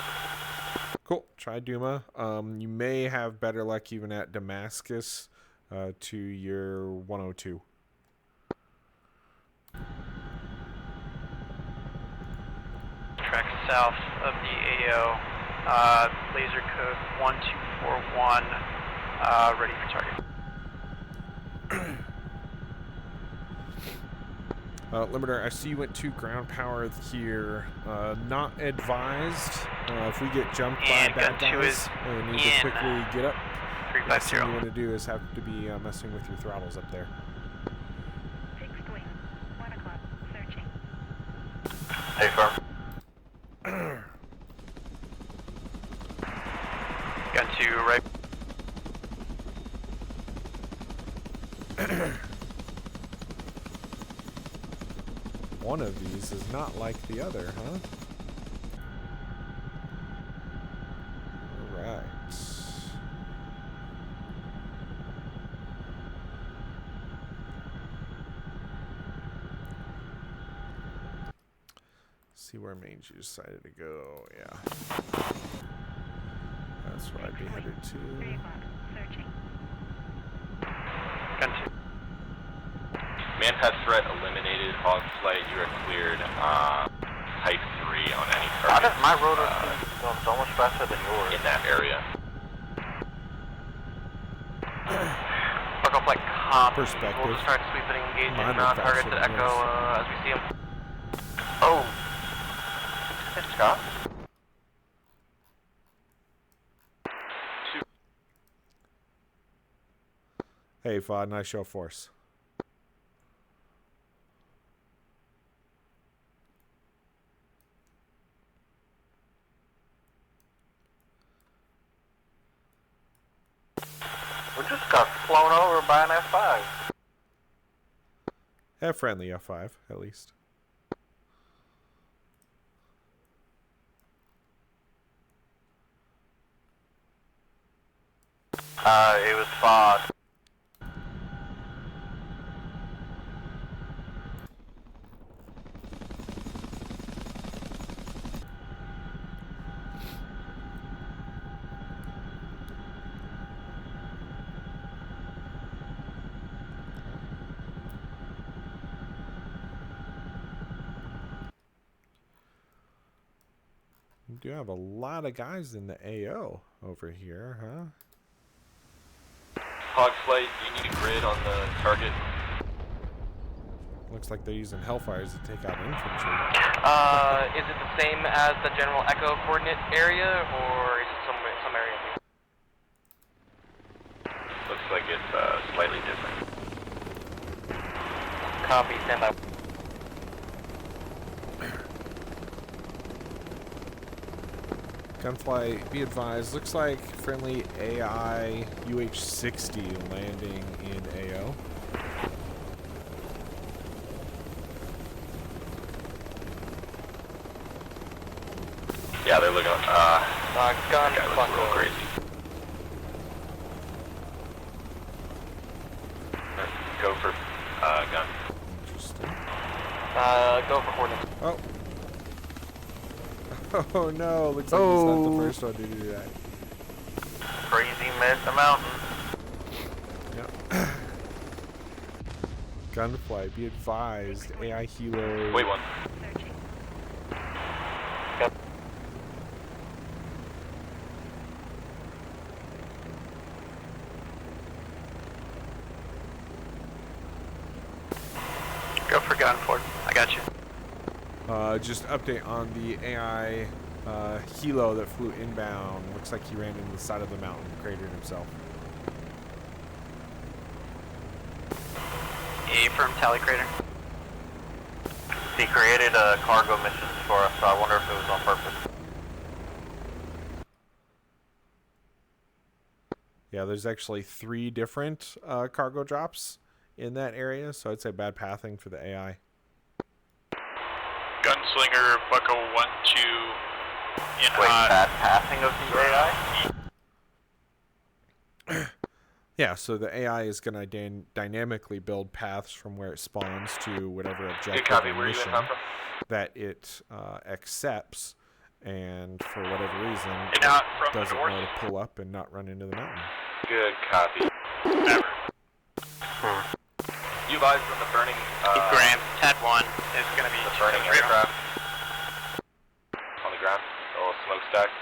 Cool. Try Duma. You may have better luck even at Damascus to your 102. Track south of the AO. Laser code 1241. Ready for target. Limiter, I see you went to ground power here. Not advised. If we get jumped by bad guys, we need to quickly get up. Last thing you want to do is have to be messing with your throttles up there. Fixed wing. 1 o'clock. Searching. Hey, firm. Got to right. One of these is not like the other, huh? Alright. See where Mange decided to go, yeah. That's where I'd be headed to. 3 o'clock. Searching. Gun 2. Manpad threat eliminated. Hog flight, you are cleared. Type 3 on any target. Why does my rotor go so much faster than yours? In that area. Buckle flight copy. Perspective. We'll start sweeping engaging Mine ground are targets faster at than Echo yours. as we see them. Oh. Hey, Scott. Hey, Fod, nice show of force. We just got flown over by an F5. Have friendly F5, at least. It was FOD. You do have a lot of guys in the AO over here, huh? Hog flight, do you need a grid on the target? Looks like they're using Hellfires to take out infantry. Is it the same as the general Echo coordinate area, or is it some area? Looks like it's slightly different. Copy, stand by. Gunfly, be advised, looks like friendly AI UH-60 landing in AO. Yeah, they're looking, Gun guy looks a little crazy. Go for, gun. Interesting. Go for coordinates. Oh. Oh no, looks like he's not the first one to do that. Crazy mid the mountain. Yep. Gunfly, be advised, AI Helo. Wait one. Searching. Go for gun, Ford. I got you. Just update on the AI Helo that flew inbound. Looks like he ran into the side of the mountain, cratered himself. A firm tally crater. He created cargo missions for us, so I wonder if it was on purpose. Yeah, there's actually 3 different cargo drops in that area, so I'd say bad pathing for the AI. Gunslinger, Bucko 1-2 in Wait, hot. that passing of the AI? Yeah, so the AI is going to dynamically build paths from where it spawns to whatever objective copy. or Where are you mission gonna come from? that it accepts, and for whatever reason, And out from the doesn't north. know to pull up and not run into the mountain. Good copy. Never. You guys on the burning, Graham, Ted 1 is going to be the burning aircraft on the ground, a little smokestack.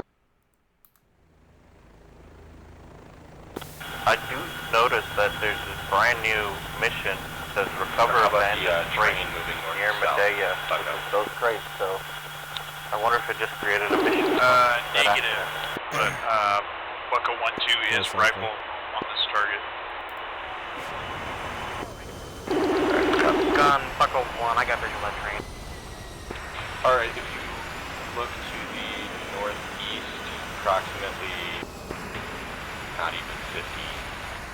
I do notice that there's this brand new mission that says recover How about abandoned the freight train moving north near to south? Medea, which is those crates, so I wonder if it just created a mission. Negative. But, Bucko 1-2 is Most rifle likely. on this target. Gun, Bucko 1, I got visual on train. Alright, if you look to the northeast, approximately not even 50,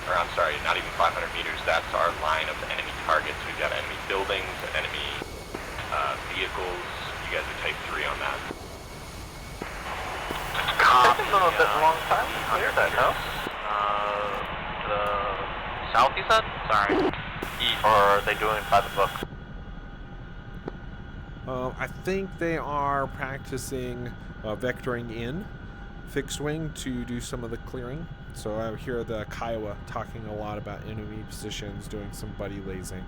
or I'm sorry, not even 500 meters, that's our line of enemy targets. We've got enemy buildings, enemy vehicles. You guys are type 3 on that. It's been a bit long time to clear that, no? The south, you said? Sorry. Or are they doing it by the book? I think they are practicing vectoring in fixed wing to do some of the clearing. So I hear the Kiowa talking a lot about enemy positions, doing some buddy lasing.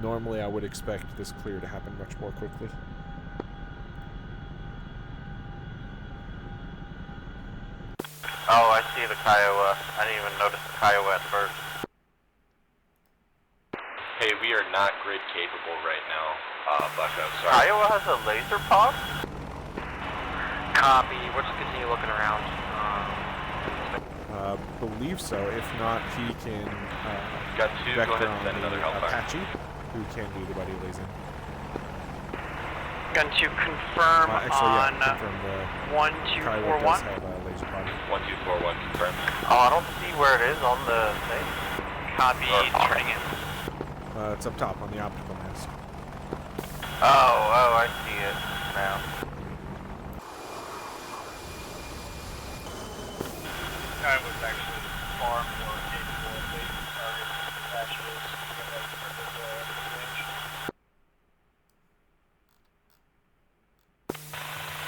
Normally I would expect this clear to happen much more quickly. Oh, I see the Kiowa. I didn't even notice the Kiowa at first. Hey, we are not grid capable right now, Bucko, sorry. Kiowa has a laser pod? Copy. We'll just continue looking around. Believe so. If not, he can Got two, go vector ahead and on send the another Hellfire. Apache, who can do the buddy lasing. Gun 2, confirm Actually, on yeah, confirm the Kiowa does 1241. have a laser pod. 1241, confirm. Oh, I don't see where it is on the thing. Copy, turning in. It's up top on the optical mast. Oh, I see it now. I was actually far more capable of lasing targets than Apache is.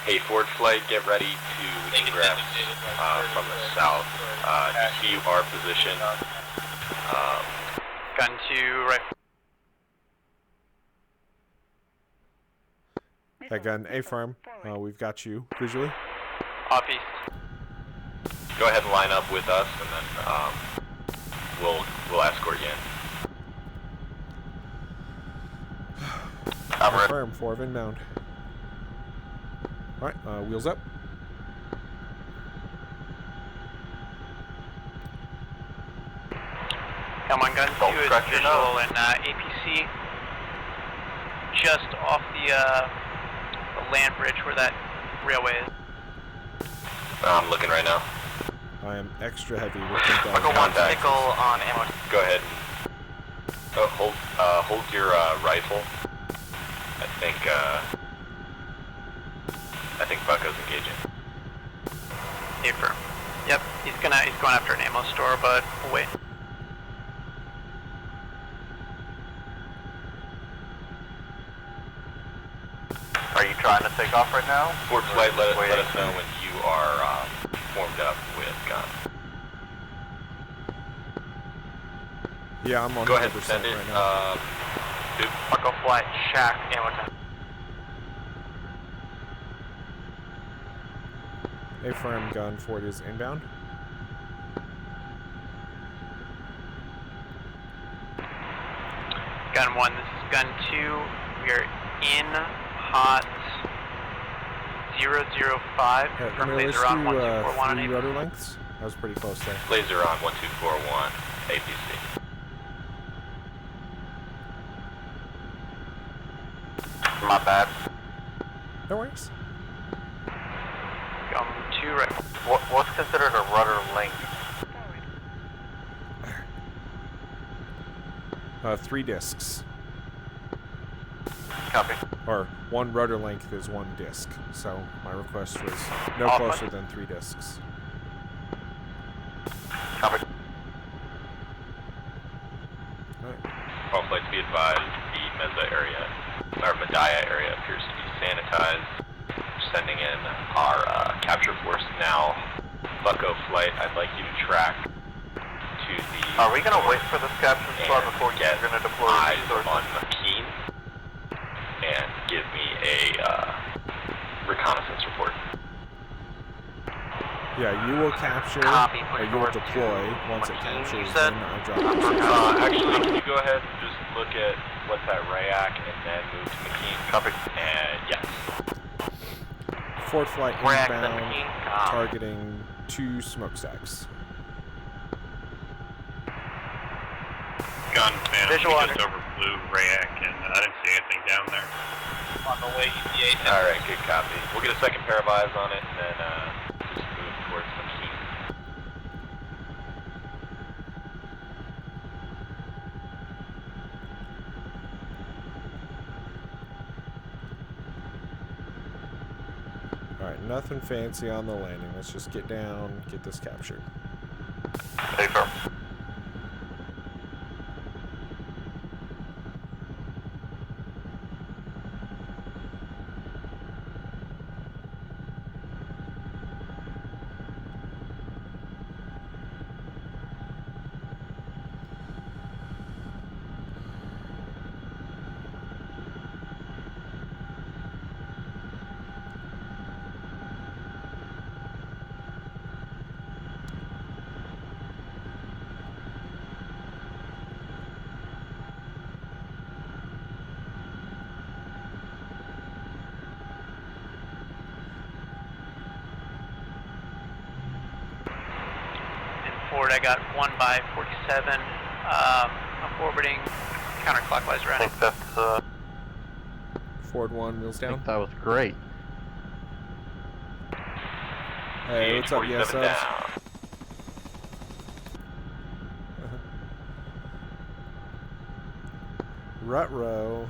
Hey, Forge Flight, get ready to ingress from the south. You see our position. Gun 2, right. That gun, A-Farm, we've got you visually. Off east. Go ahead and line up with us, and then we'll escort you in. Confirm, 4 of inbound. Alright, wheels up. Come on, Gun 2 is visual and APC. Just off the land bridge where that railway is. I'm looking right now. I am extra heavy with the I'll go one back. Nickel on ammo. Go ahead. Hold your rifle. I think Bucko's engaging. Affirm. Yep, he's going after an ammo store, but we'll wait. Are you trying to take off right now? Forge Flight, let us know when you are formed up with gun. Yeah, I'm on Go ahead, 100% send it. right now. Bucko Flight, Shack, ammo time. A-Farm gun, Ford is inbound. Gun 1, this is Gun 2. We are in hot 005. Confirm Let's laser on do 1241 on 3 APC. rotor lengths. That was pretty close there. Laser on 1241 APC. My bad. No worries. Gun 2 right. What's considered a rudder length? 3 discs. Copy. Or one rudder length is one disc. So my request was no All closer flight. than 3 discs. Copy. All flights be advised, the Mesa area, or Medaya area appears to be sanitized. Sending in our capture force now. Bucko flight, I'd like you to track to the... Are we going to wait for this capture squad before get you're going to deploy eyes resources? on McKean and give me a reconnaissance report. Yeah, you will capture, Copy, or you will deploy once it captures, you said? then I drop it. Actually, can you go ahead and just look at what's at Rayak and then move to McKean? Copy. And yes. Forward flight Rayak, then inbound, McKean. targeting 2 smokestacks. Gun Phantom, Visual we under. just overflew Rayak, and I didn't see anything down there. On the way, EPA. Alright, good copy. We'll get a second pair of eyes on it and then just move towards McKean. Alright, nothing fancy on the landing. Let's just get down, get this captured. Hey, firm. Forward, I got 1 by 47. I'm orbiting counterclockwise I right. think that's, Forward 1, wheels I down. think that was great. Hey, what's up, yes, CH-47 down. Rut-row.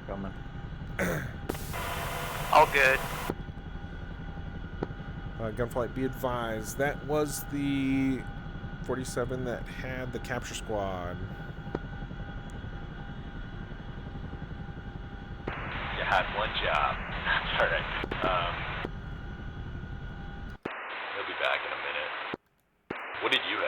Coming. All good. Gunflight, be advised. That was the 47 that had the capture squad. You had one job. That's alright. He'll be back in a minute. What did you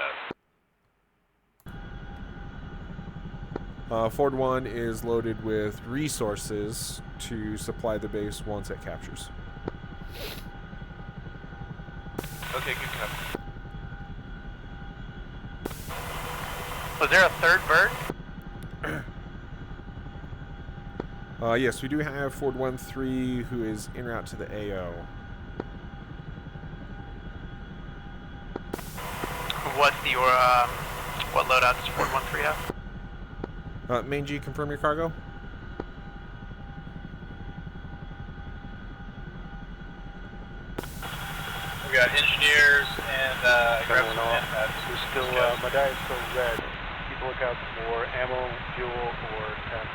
have? Forward 1 is loaded with resources to supply the base once it captures. Okay, good copy. Was there a third bird? Yes, we do have Forward 1-3 who is en route to the AO. What's the what loadout does 413 have? Main G, confirm your cargo. We got engineers and grab some manpads. We're still, my diet's still red. Keep a lookout for ammo, fuel, or temp.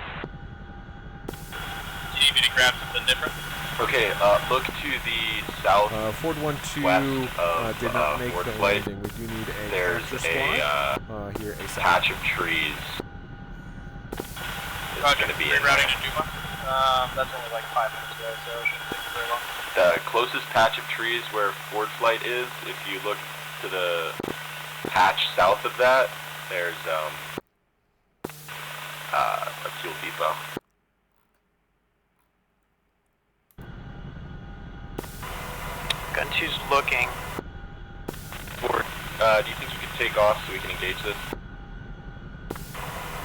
Do you need me to grab something different? Okay, look to the south. Forward 1-2 west did not make Forward the flight. landing. We do need a There's capture a squad. Here, ASAP. patch of trees. It's Roger, going to be in rerouting to Duma. That's only like 5 minutes away, so it shouldn't take very long. the closest patch of trees where Forward Flight is. If you look to the patch south of that, there's a fuel depot. Gun 2's looking. Forward, do you think you could take off so we can engage this?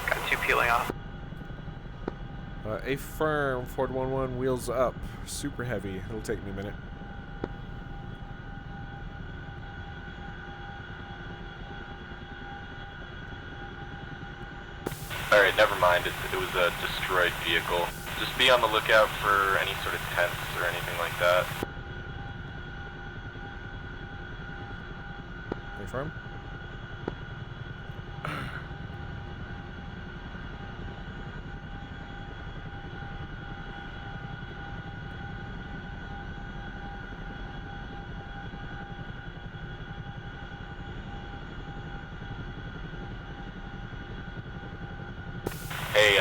Gun 2 peeling off. A firm, Forward 1-1, wheels up. Super heavy. It'll take me a minute. Alright, never mind. It was a destroyed vehicle. Just be on the lookout for any sort of tents or anything like that. A firm. Hey,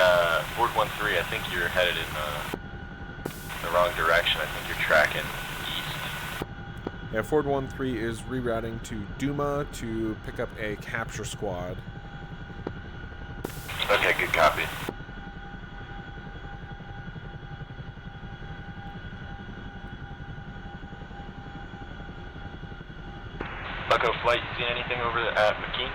Ford 13, I think you're headed in the wrong direction. I think you're tracking east. Yeah, Ford 13 is rerouting to Duma to pick up a capture squad. Okay, good copy. Bucko Flight, you seen anything over at McKean?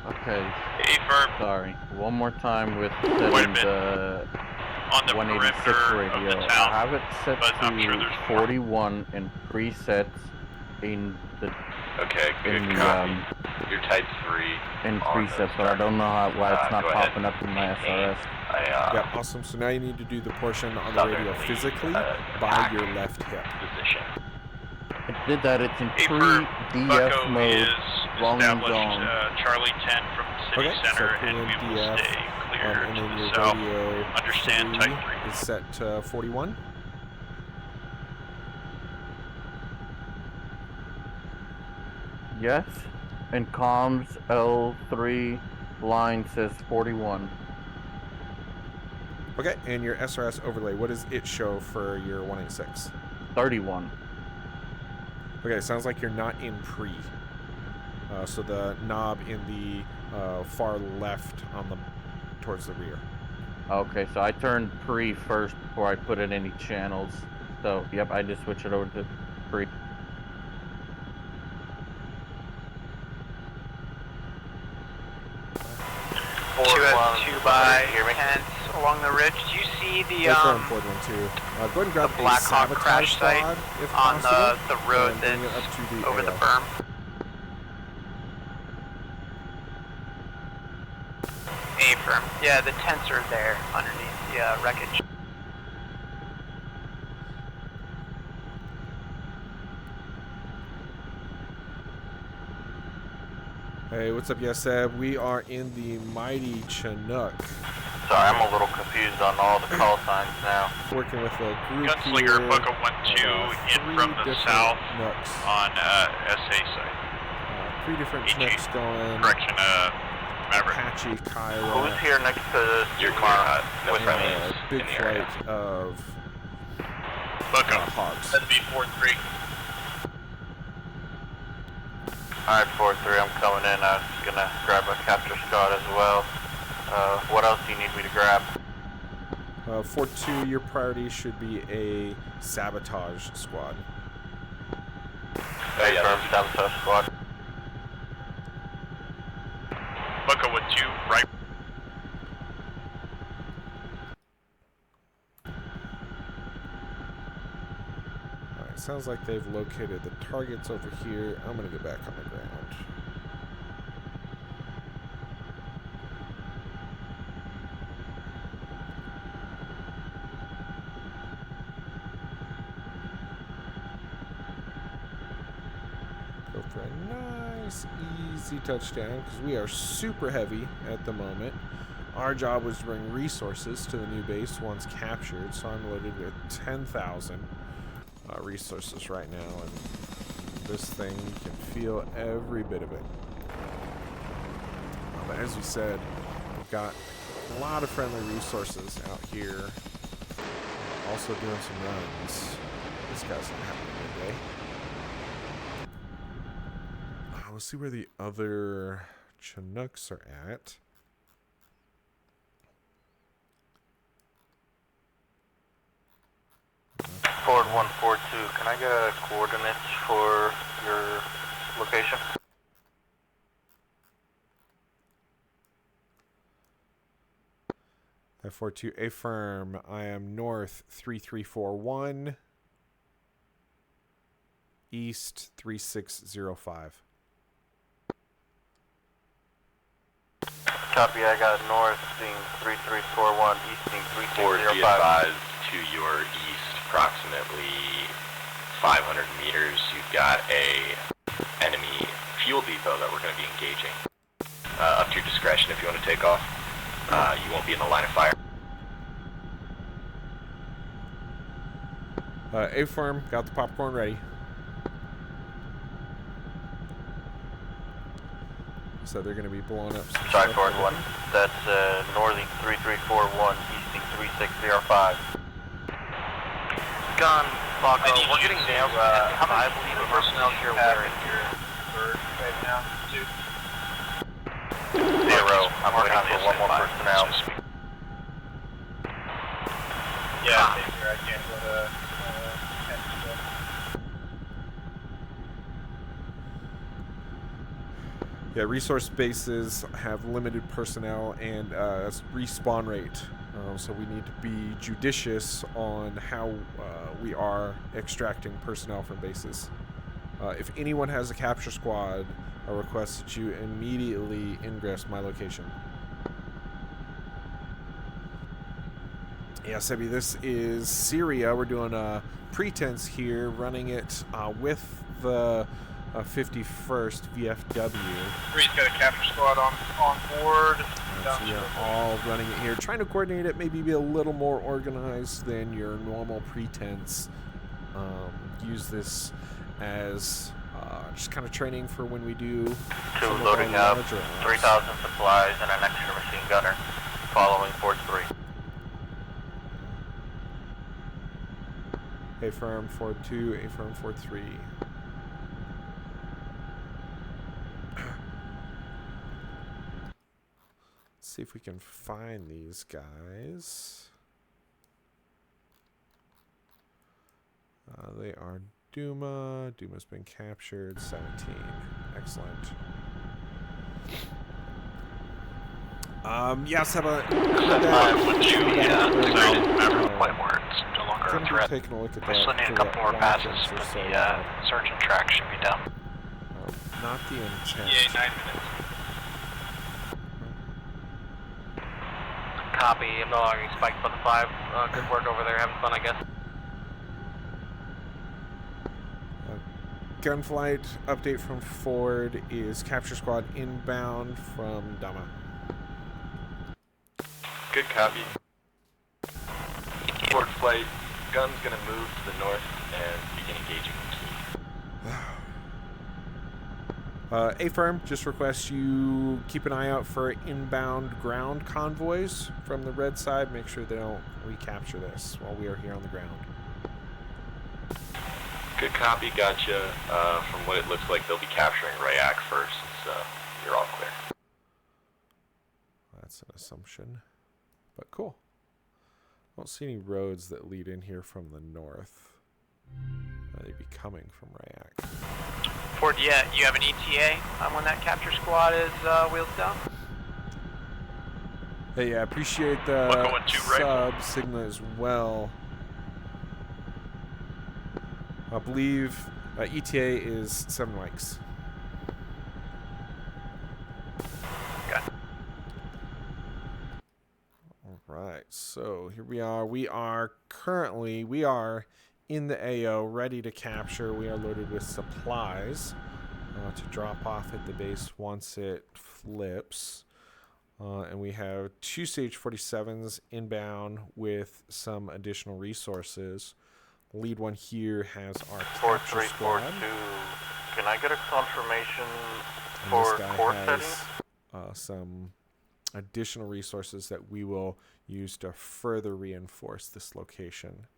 Okay. Affirm. Sorry. One more time with setting the On the 186 perimeter radio. of the town, I have it set but I'm sure to there's more. 41 in presets in the Okay, good in the copy. Your type 3. in on presets, those but I don't know why it's not go ahead. popping up in my SRS. Yep, awesome. So now you need to do the portion on the radio southerly, physically by attack your left hip. position. I did that. It's in Affirm. pre-DF Bucko mode. is Volume established zone. Charlie 10 from the city Okay, so center, pull and in we will DF, stay clear and to then the your south. radio Understand 3 type 3. is set to 41. Yes. And comms L3 line says 41. Okay, and your SRS overlay, what does it show for your 186? 31. Okay, sounds like you're not in pre. So the knob in the far left on the towards the rear. Okay, so I turned pre first before I put in any channels. So, yep, I just switched it over to pre. Two by Kent along the ridge. Do you see the Ford 1 too. Go ahead and grab the a Black Hawk sabotage crash site squad, if on possible, the road and bring it up that's to the over the AO. berm? Affirm. Yeah, the tents are there underneath the wreckage. Hey, what's up, yes, Seb? We are in the mighty Chinook. Sorry, I'm a little confused on all the call signs now. Working with a group Gunslinger here. Bucko 1-2 in from the south Nooks. on SA site. 3 different Chinooks going. Correction, Maverick. Apache, Kiowa. Who's here next to You're Yumar? no With me? friendlies Big in the area. flight of Bucko. Hogs. That'd be 4-3. Alright, 4-3, I'm coming in. I was gonna grab a capture squad as well. What else do you need me to grab? 4-2, your priority should be a sabotage squad. Hey, firm sabotage squad. Bucko 1-2, right. Alright, sounds like they've located the targets over here. I'm gonna get back on the ground. Go for a nice, easy touchdown because we are super heavy at the moment. Our job was to bring resources to the new base once captured, so I'm loaded with 10,000 resources right now, and this thing can feel every bit of it. But as we said, we've got a lot of friendly resources out here, also doing some runs. This guy's not having a good day. Let's see where the other Chinooks are at. Ford 142, can I get coordinates for your location? F42 affirm. I am north 3341, east 3605. Copy, I got north being 3341, east being Ford, be 3605. advised to your east, approximately 500 meters, you've got a enemy fuel depot that we're going to be engaging. Up to your discretion if you want to take off. You won't be in the line of fire. A-firm, got the popcorn ready. so they're going to be blowing up some Sorry, stuff Ford over 1. here. That's northing 3341, easting 3605. Gun, Baco, I need we're you getting to, nails. how I many believe a personnel personnel you here have wearing in your bird right now? 2. 0. I'm waiting for one more personnel. Yeah, same here. I can't go to Yeah, resource bases have limited personnel and respawn rate. So we need to be judicious on how we are extracting personnel from bases. If anyone has a capture squad, I request that you immediately ingress my location. Yeah, Sebi, this is Syria. We're doing a pretense here, running it with the 51st VFW. 3's got a capture squad on board. So we are all running it here, trying to coordinate it, maybe be a little more organized than your normal pretense. Use this as just kind of training for when we do 2 loading up, 3,000 supplies and an extra machine gunner, following Ford 3. Affirm Ford 2, affirm Ford 3. See if we can find these guys. They are Duma. Duma's been captured. 17. Excellent. Yeah, Seba. Would you, sorry, remember the point where it's no longer a threat. Taking a look at I still that. need a couple more passes, but the search and track should be done. Not the intent. Yeah, 9 minutes. Copy. I'm no longer spiked by the 5. Good work over there. Having fun, I guess. Gunflight update from Ford is capture squad inbound from Dama. Good copy. Ford flight, gun's gonna move to the north and begin engaging the key. A-Firm just requests you keep an eye out for inbound ground convoys from the red side. Make sure they don't recapture this while we are here on the ground. Good copy, gotcha. From what it looks like, they'll be capturing Rayak first, so you're all clear. That's an assumption, but cool. I don't see any roads that lead in here from the north. They'd be coming from Rayak. Ford, yeah, you have an ETA on when that capture squad is wheels down? Hey, I appreciate the sub Sigma as well. I believe ETA is 7 mics. Okay. All right, so here we are. We are in the AO, ready to capture. We are loaded with supplies to drop off at the base once it flips. And we have 2 Stage 47s inbound with some additional resources. Lead one here has our capture squad. 4342. Can I get a confirmation And for this guy core has settings? some additional resources that we will use to further reinforce this location.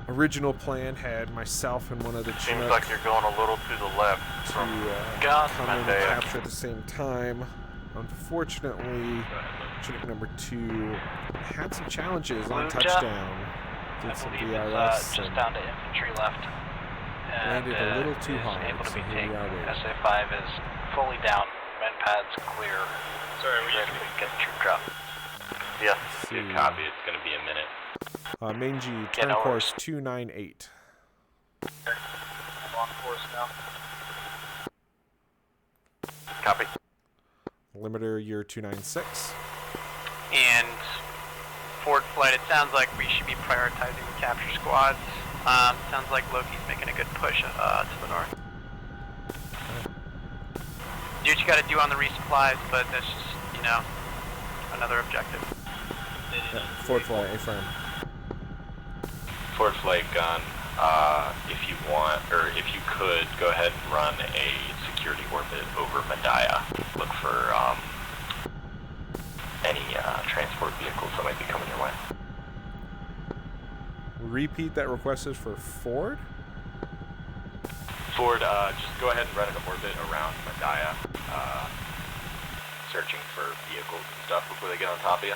Original plan had myself and one of the Seems Chinooks like you're going a little to the left to from come in and capture at the same time. Unfortunately, Chinook number 2 had some challenges on touchdown. Did some VRS just down to infantry left. landed a little too hard. Able to So be here we are taken. waiting. SA5 is fully down. Men pads clear. Sorry, we ready to get troop drop. Yes. Good copy, it's gonna be a minute. Main G, Yeah, turn no course 298. I'm on course now. Copy. Limiter, year 296. And Ford flight, it sounds like we should be prioritizing the capture squads. Sounds like Loki's making a good push to the north. Do what you gotta do on the resupplies, but that's just, you know, another objective. Yeah, Ford flight, A-firm. Ford flight gun, if you want, or if you could, go ahead and run a security orbit over Medaya. Look for any transport vehicles that might be coming your way. Repeat that request is for Ford? Ford, just go ahead and run an orbit around Medaya, searching for vehicles and stuff before they get on top of you.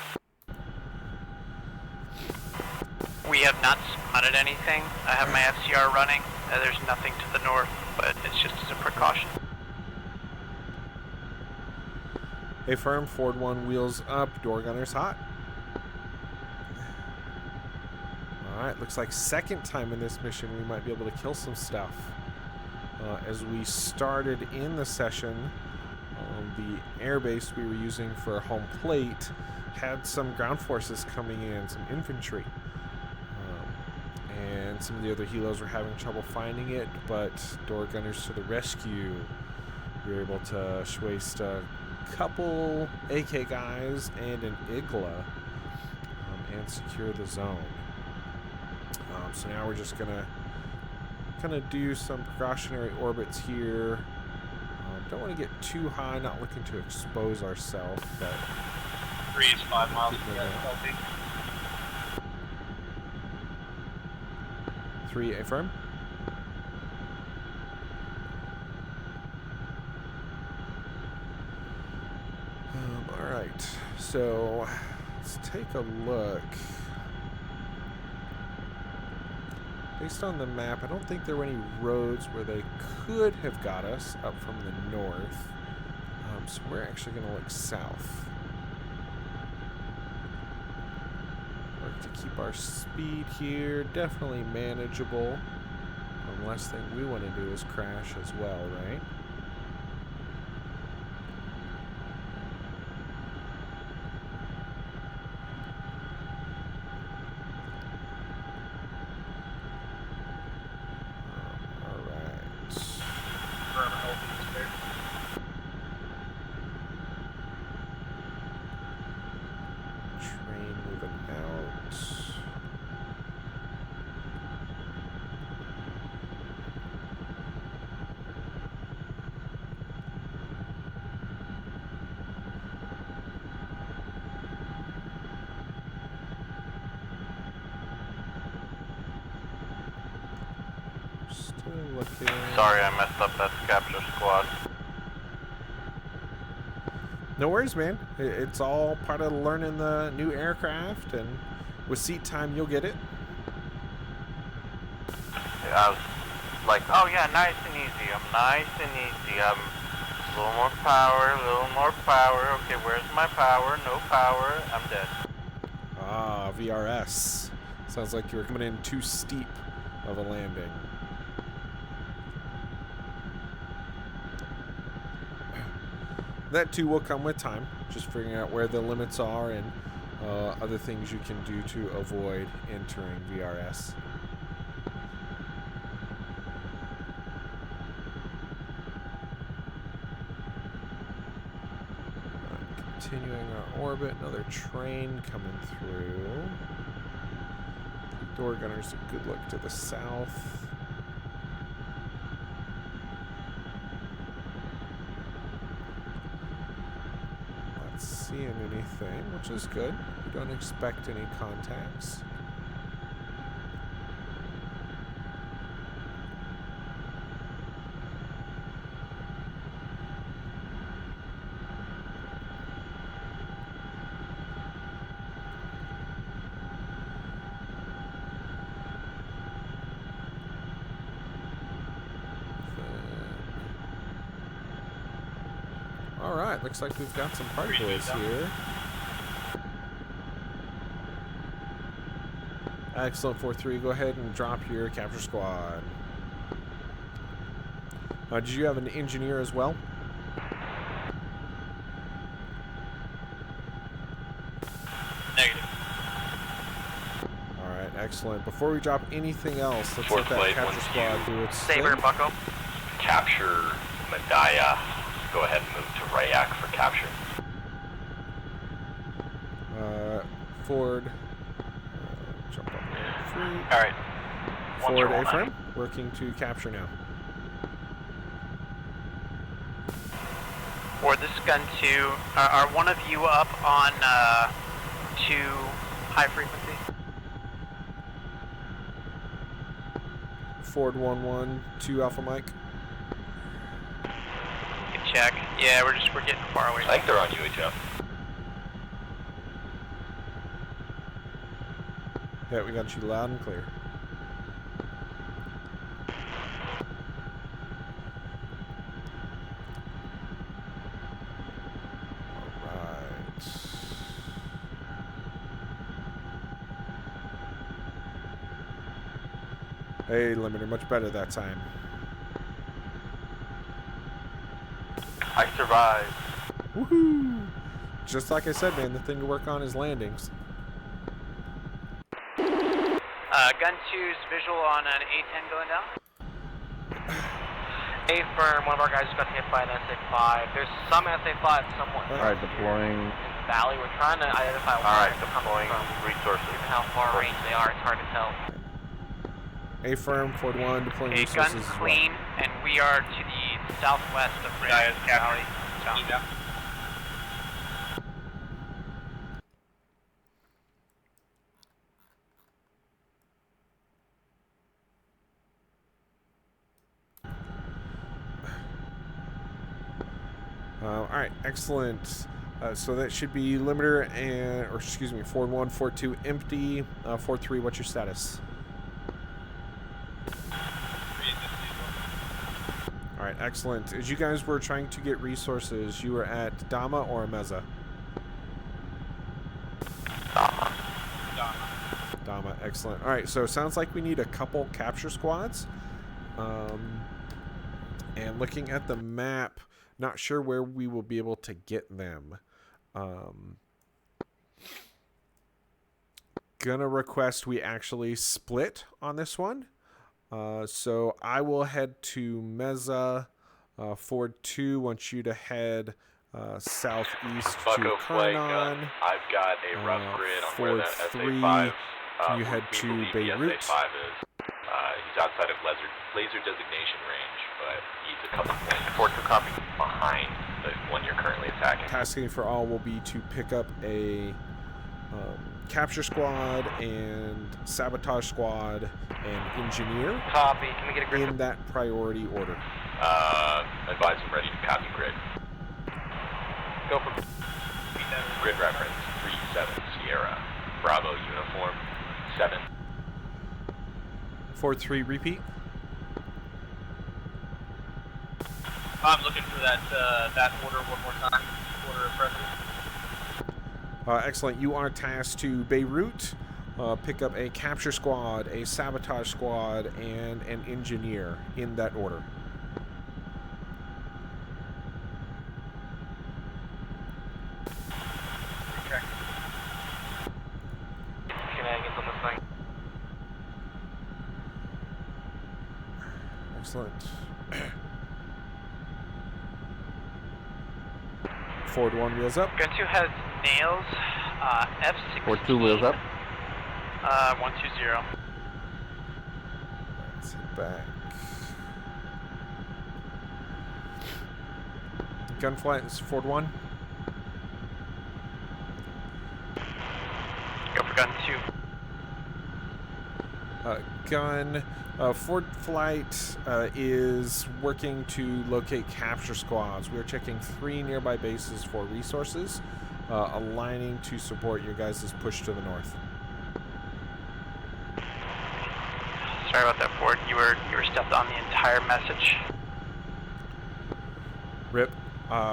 We have not spotted anything. I have my FCR running. There's nothing to the north, but it's just as a precaution. Affirm, Ford 1 wheels up, door gunner's hot. Alright, looks like second time in this mission we might be able to kill some stuff. As we started in the session, the airbase we were using for home plate had some ground forces coming in, some infantry. And some of the other helos were having trouble finding it, but door gunners to the rescue. We were able to waste a couple AK guys and an Igla and secure the zone. So now we're just gonna kind of do some precautionary orbits here. Don't want to get too high, not looking to expose ourselves, but 3 is 5 miles from LP. 3 affirm. All right, so let's take a look. Based on the map, I don't think there were any roads where they could have got us up from the north. So we're actually going to look south. Work to keep our speed here. Definitely manageable. The last thing we want to do is crash as well, right? Sorry, I messed up that capture squad. No worries, man. It's all part of learning the new aircraft, and with seat time, you'll get it. Yeah, I was like, oh yeah, nice and easy. I'm nice and easy. I'm a little more power, a little more power. Okay, where's my power? No power. I'm dead. Ah, VRS. Sounds like you were coming in too steep of a landing. That too will come with time, just figuring out where the limits are and other things you can do to avoid entering VRS. Continuing our orbit, another train coming through. Door gunner's a good look to the south. Seeing anything, which is good. We don't expect any contacts. Alright, looks like we've got some party boys here. Excellent, 4-3. Go ahead and drop your capture squad. Did you have an engineer as well? Negative. Alright, excellent. Before we drop anything else, let's let that capture squad do its thing. Saber, bucko. Capture Medaya. Go ahead and move to Rayak for capture. Ford. Jump up there. Alright. Ford A-frame, working to capture now. Or this is gun 2. Are one of you up on 2 high frequency? Ford 1-1, 2 Alpha Mike. Good check. Yeah, we're getting far away. I think they're on UHF. Yeah, we got you loud and clear. Hey, limiter, much better that time. I survived. Woohoo! Just like I said, man, the thing to work on is landings. Gun 2's visual on an A10 going down. A firm, one of our guys just got hit by an SA-5. There's some SA-5 somewhere. Alright, deploying. In the valley, we're trying to identify Alright, where deploying resources. and how far range they are. It's hard to tell. A firm, Ford 1, deploying Okay, resources gun's as well. clean, and we are to the southwest of Guy is Valley. captured. South. Alright, excellent. So that should be limiter and, or excuse me, Ford 1, Ford 2 empty. Ford 3, what's your status? Alright, excellent. As you guys were trying to get resources, you were at Dama or Meza? Dama, excellent. Alright, so it sounds like we need a couple capture squads. And looking at the map, not sure where we will be able to get them. Gonna request we actually split on this one. So I will head to Meza. Ford 2 wants you to head southeast Bucko to Flight Karnan. Gun. I've got a rough grid on where Ford that 3, SA-5 can you head we to believe Beirut? The SA-5 is. He's outside of laser designation range, but he's a couple points. Ford 2 copy behind the one you're currently attacking. Tasking for all will be to pick up a capture squad and sabotage squad and engineer. Copy. Can we get a grid? In that priority order. Advise him ready to copy grid. Go for grid reference 37 Sierra. Bravo uniform 7. Ford 3 repeat. I'm looking for that order one more time. Order of President. Excellent. You are tasked to Beirut. Pick up a capture squad, a sabotage squad, and an engineer in that order. Shenanigans on this thing. Excellent. Ford 1 wheels up. Gun 2 has nails. F16. Ford 2 wheels up. 120. Let's head back. Gunflight is Ford 1. Go for gun 2. Ford Flight is working to locate capture squads. We are checking 3 nearby bases for resources, aligning to support your guys' push to the north. Sorry about that, Ford. You were stepped on the entire message. Rip.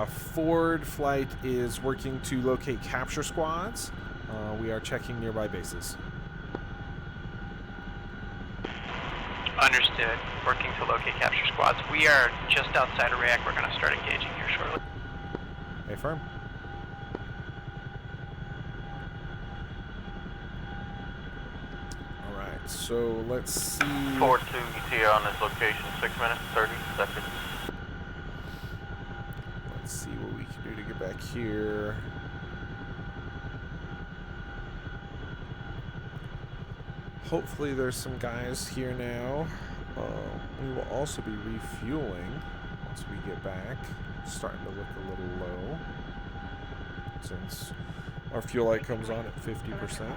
Ford Flight is working to locate capture squads. We are checking nearby bases. Understood. Working to locate capture squads. We are just outside of React. We're going to start engaging here shortly. Hey, firm. Alright, so let's see. Ford 2 ETA on this location, 6 minutes, 30 seconds. Let's see what we can do to get back here. Hopefully there's some guys here now. We will also be refueling once we get back. It's starting to look a little low since our fuel light comes on at 50%.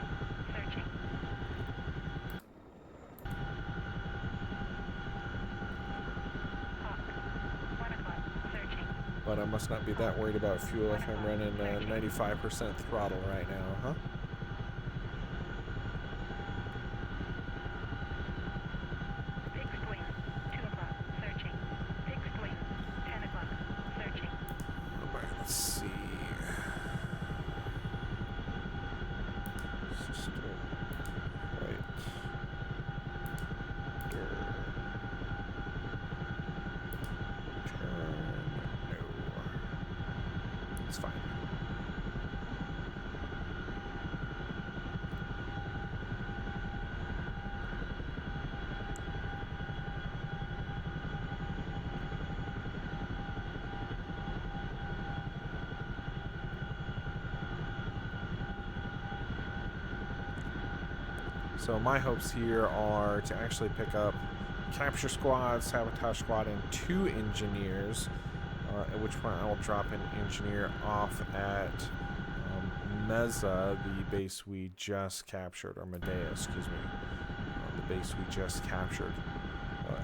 But I must not be that worried about fuel if I'm running 95% throttle right now, huh? Fixed wing, 2 o'clock, searching. Fixed wing, 10 o'clock, searching. Alright, let's see. System light. Turn. No. It's fine. So my hopes here are to actually pick up capture squad, sabotage squad, and 2 engineers, at which point I will drop an engineer off at Meza, the base we just captured, or Medea, excuse me, the base we just captured.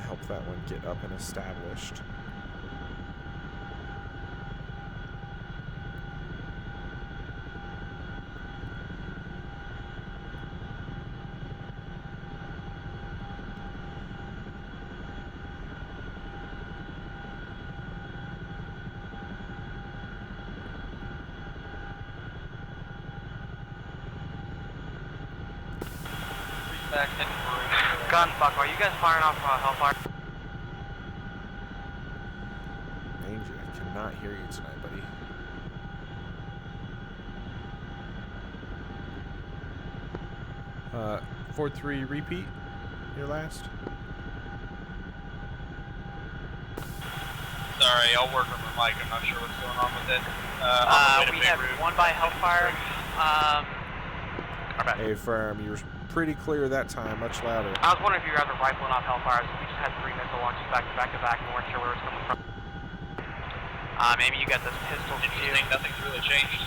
Help that one get up and established. Gunfuck, are you guys firing off Hellfire? Ranger, I cannot hear you tonight, buddy. Ford 3, repeat your last. Sorry, I'll work on the mic. I'm not sure what's going on with it. We have one by Hellfire. Hey, firm, you were pretty clear that time, much louder. I was wondering if you guys were rifling off Hellfires. We just had 3 missile launches back to back to back and weren't sure where it was coming from. Maybe you got this pistol view. Nothing's really changed.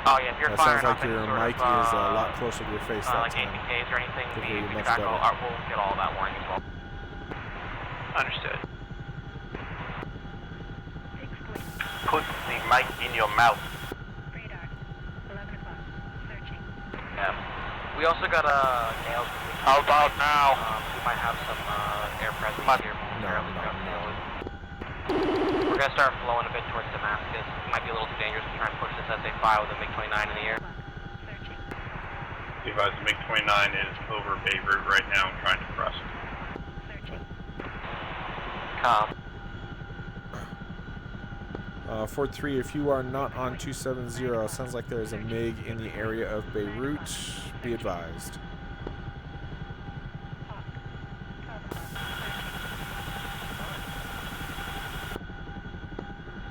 Oh yeah, if you're That firing sounds like off any your sort mic of, is a lot closer to your face that like time. APKs or anything, Could hear you we much track better. we'll get all that warning as well. Understood. Put the mic in your mouth. Radar, 11 o'clock, searching. Yeah. We also got nails. How about now? We might have some air presence here. No. We're gonna start flowing a bit towards Damascus. It might be a little too dangerous to try and push this SA-5 with a MiG-29 in the air. The advised MiG-29 is over Beirut right now and trying to cross. Ford 3, if you are not on 270, sounds like there's a MiG in the area of Beirut. Be advised.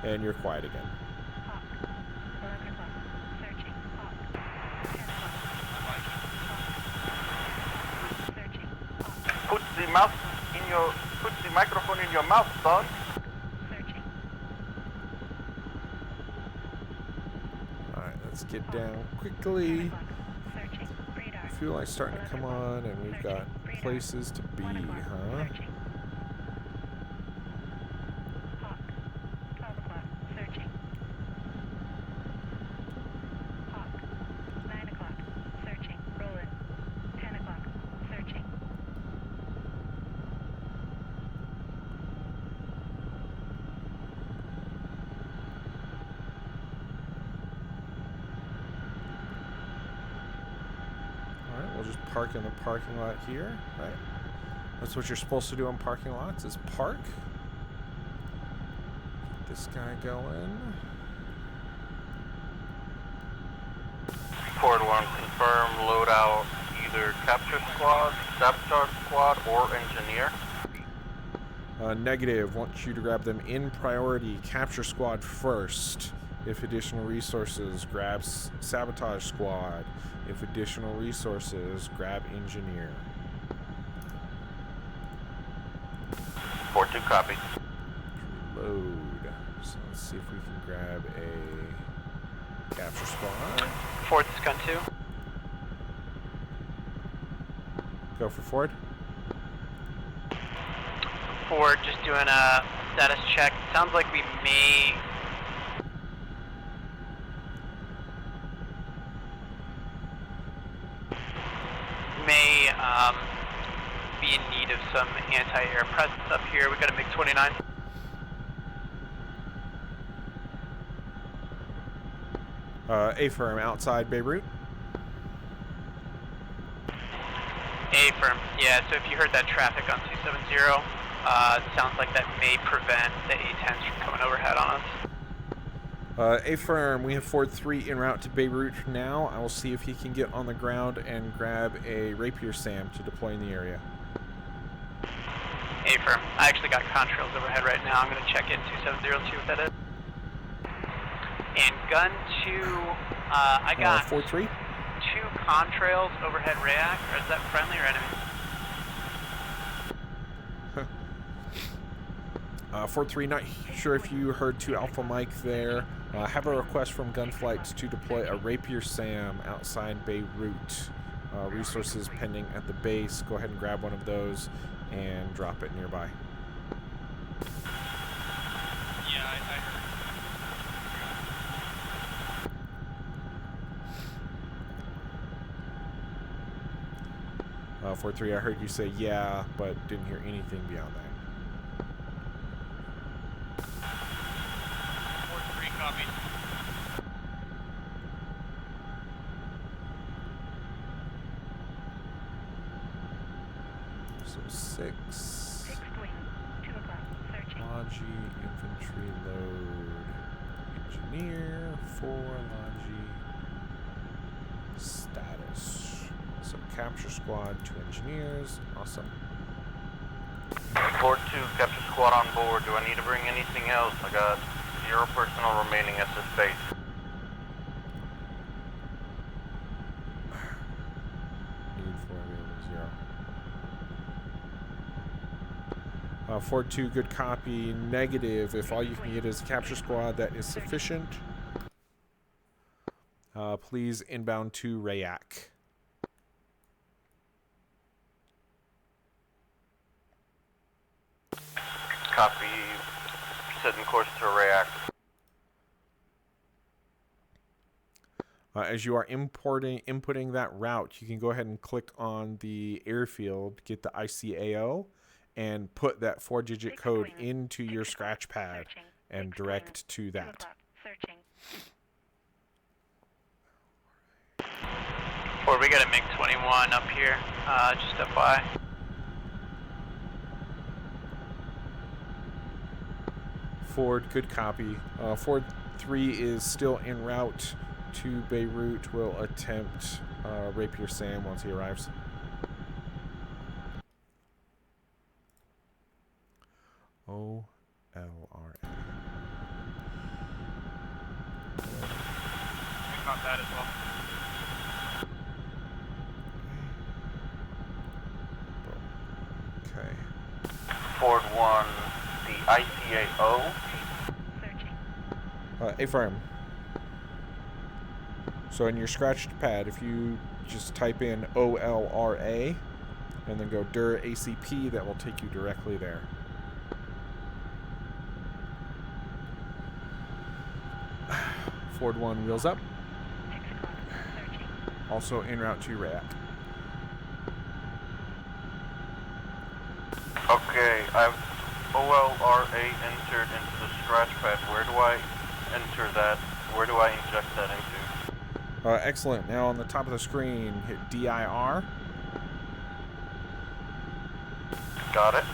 And you're quiet again. Put the microphone in your mouth, son. Alright, let's get down quickly. Fuel light's starting to come on, and we've got places to be, huh? We'll just park in the parking lot here, right? That's what you're supposed to do in parking lots, is park. Get this guy going. Ford 1, confirm loadout either capture squad, sabotage squad, or engineer. Negative. Want you to grab them in priority. Capture squad first. If additional resources, grab sabotage squad. If additional resources, grab engineer. Ford 2, copy. load. So let's see if we can grab a capture squad. Ford's gun 2. Go for Ford. Ford, just doing a status check. Sounds like we may be in need of some anti-air presence up here. We got a MiG-29. A-firm outside Beirut. A-firm. Yeah, so if you heard that traffic on 270, it sounds like that may prevent the A-10s from coming overhead on us. A-firm, we have Ford 3 en route to Beirut now. I will see if he can get on the ground and grab a Rapier SAM to deploy in the area. A-firm. I actually got contrails overhead right now. I'm going to check in 2702 see what that is. And gun 2, I got Ford 3? 2 contrails overhead rayak. Or is that friendly or enemy? Ford 3, not sure if you heard 2 Alpha Mike there. Have a request from Gunflight to deploy a Rapier SAM outside Beirut. Resources pending at the base. Go ahead and grab one of those and drop it nearby. Yeah, I heard. Ford 3, I heard you say yeah, but didn't hear anything beyond that. Ford 3, copy. So 6. Fixed wing, 2 o'clock, searching. Logi, infantry load, engineer, 4 Logi, status. So capture squad, 2 engineers, awesome. Ford 2, capture squad on board. Do I need to bring anything else? I got 0 personnel remaining at this base. Need 4 available, 0. Ford 2, good copy. Negative. If all you can get is a capture squad, that is sufficient. Please inbound to Rayak. Copy. Setting course to Rayak. As you are inputting that route, you can go ahead and click on the airfield, get the ICAO, and put that 4-digit code into your scratch pad and direct to that. Ford, we got a MiG-21 up here, just FYI. Ford, good copy. Ford 3 is still en route to Beirut. Will attempt Rapier SAM once he arrives. O-L-R-A. We caught that as well. Okay. Ford 1, the ICAO. A-firm. So in your scratched pad, if you just type in O-L-R-A and then go dir ACP, that will take you directly there. Ford 1 wheels up. Also en route to Rayak. Okay, I've OLRA entered into the scratch pad. Where do I enter that? Where do I inject that into? Excellent. Now on the top of the screen, hit DIR. Got it.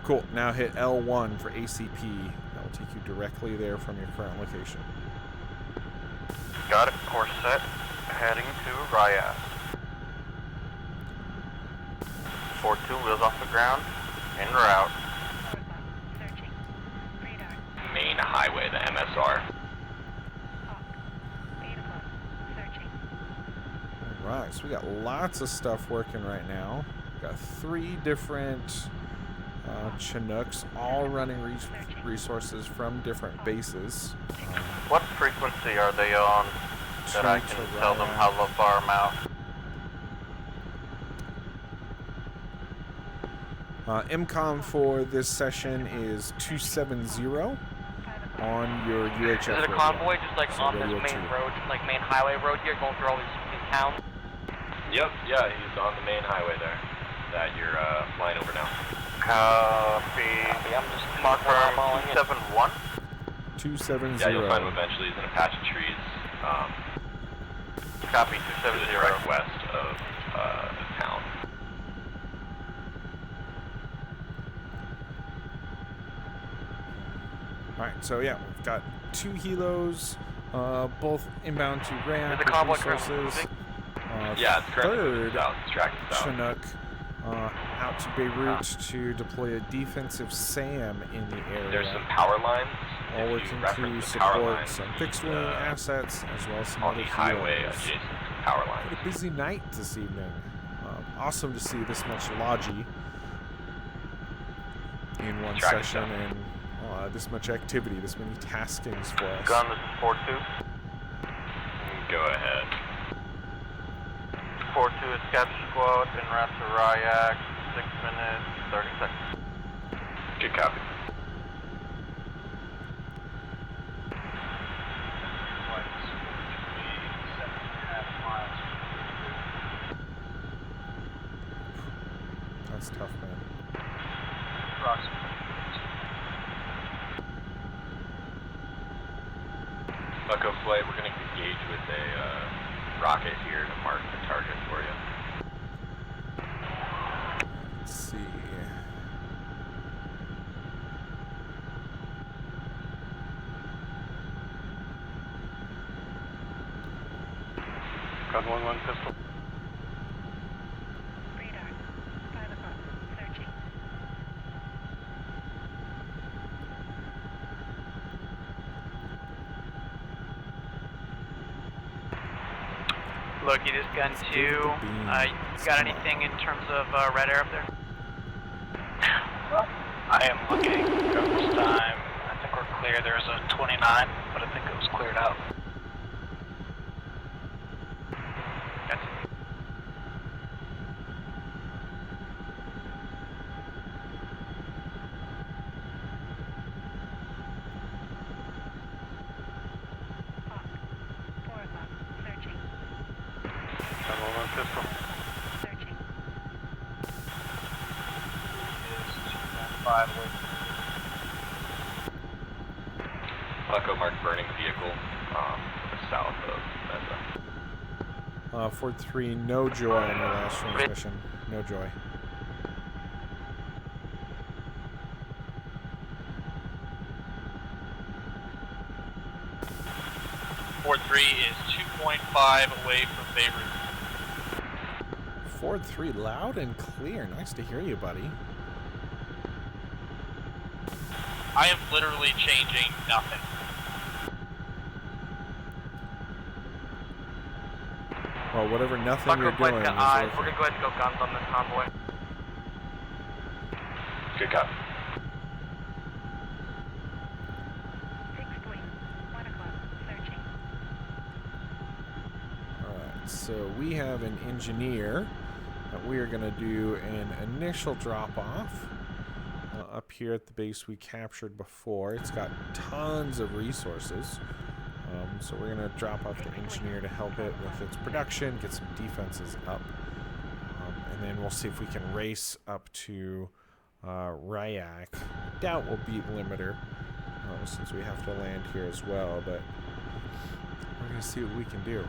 Cool. Now hit L1 for ACP. That will take you directly there from your current location. Got it. Course set. Heading to Riyadh. Ford 2 wheels off the ground. En route. Main highway, the MSR. Alright, so we got lots of stuff working right now. Got 3 different Chinooks, all running resources from different bases. What frequency are they on that I can tell them how far I'm out? MCOM for this session is 270 on your UHF. Is it a radio. convoy just like So on this radio main 2. road, like main highway road here, going through all these towns? Yep, yeah, he's on the main highway there that you're flying over now. Copy. I'm just Confirm following it. 271. 270. Yeah, you'll find him eventually. He's in a patch of trees. Copy, To 270. the direct west of the town. Alright, so yeah, we've got 2 helos, both inbound to Rayak the convoy resources. currently Yeah, it's currently Third south. It's tracking south. Chinook out to Beirut to deploy a defensive SAM in the area. There's some power lines. all If you working to reference the power support lines, some fixed wing assets as well as some on other the highway helos. adjacent to power lines. What a busy night this evening. Awesome to see this much logi in one Tracking session stuff. and this much activity, this many taskings for us. Gun, this is 4-2. Go ahead. 4-2 is capture squad, en route to Ryak, 6 minutes, 30 seconds. Good copy. That's tough, man. Bucko flight, we're going to engage with a rocket here to mark the target for you. Let's see. Gun 1-1 pistol. Radar. 5 o'clock. Searching. Loki, this gun 2. You got anything in terms of red air up there? I am looking at this time. I think we're clear. There's a 29, but I think it was cleared out. That's Hawk. 4 o'clock. Searching. Gun 1-1 pistol. Searching. Is 295 away. Bucko mark burning vehicle south of Mesa. Ford 3, no joy on your last transmission. No joy. Ford 3 is 2.5 away from Beirut. Ford 3, loud and clear. Nice to hear you, buddy. I am literally changing nothing. Well, whatever nothing Bucko you're flight's doing got is eyes. working. We're gonna go ahead and go guns on this convoy. Good copy. Fixed wing. 1 o'clock. Searching. Alright, so we have an engineer that we are going to do an initial drop-off up here at the base we captured before. It's got tons of resources, so we're going to drop off the engineer to help it with its production, get some defenses up, and then we'll see if we can race up to Ryak. I doubt we'll beat Limiter, since we have to land here as well, but we're going to see what we can do.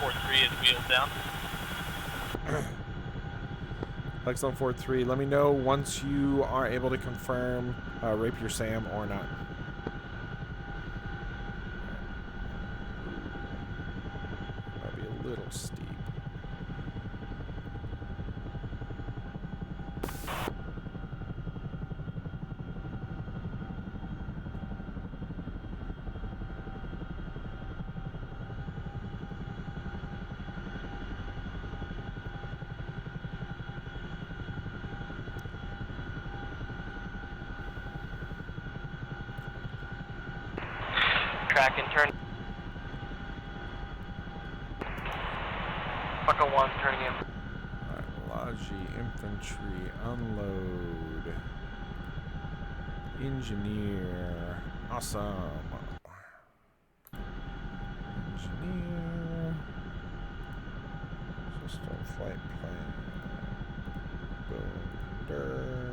Ford 3 is wheeled down. Flex on 4-3. Let me know once you are able to confirm Rapier Sam or not. Might be a little steep. Track and turn. Bucko 1, turning in. Alright, Logi, infantry, unload. Engineer. Awesome. Engineer. System flight plan. Builder.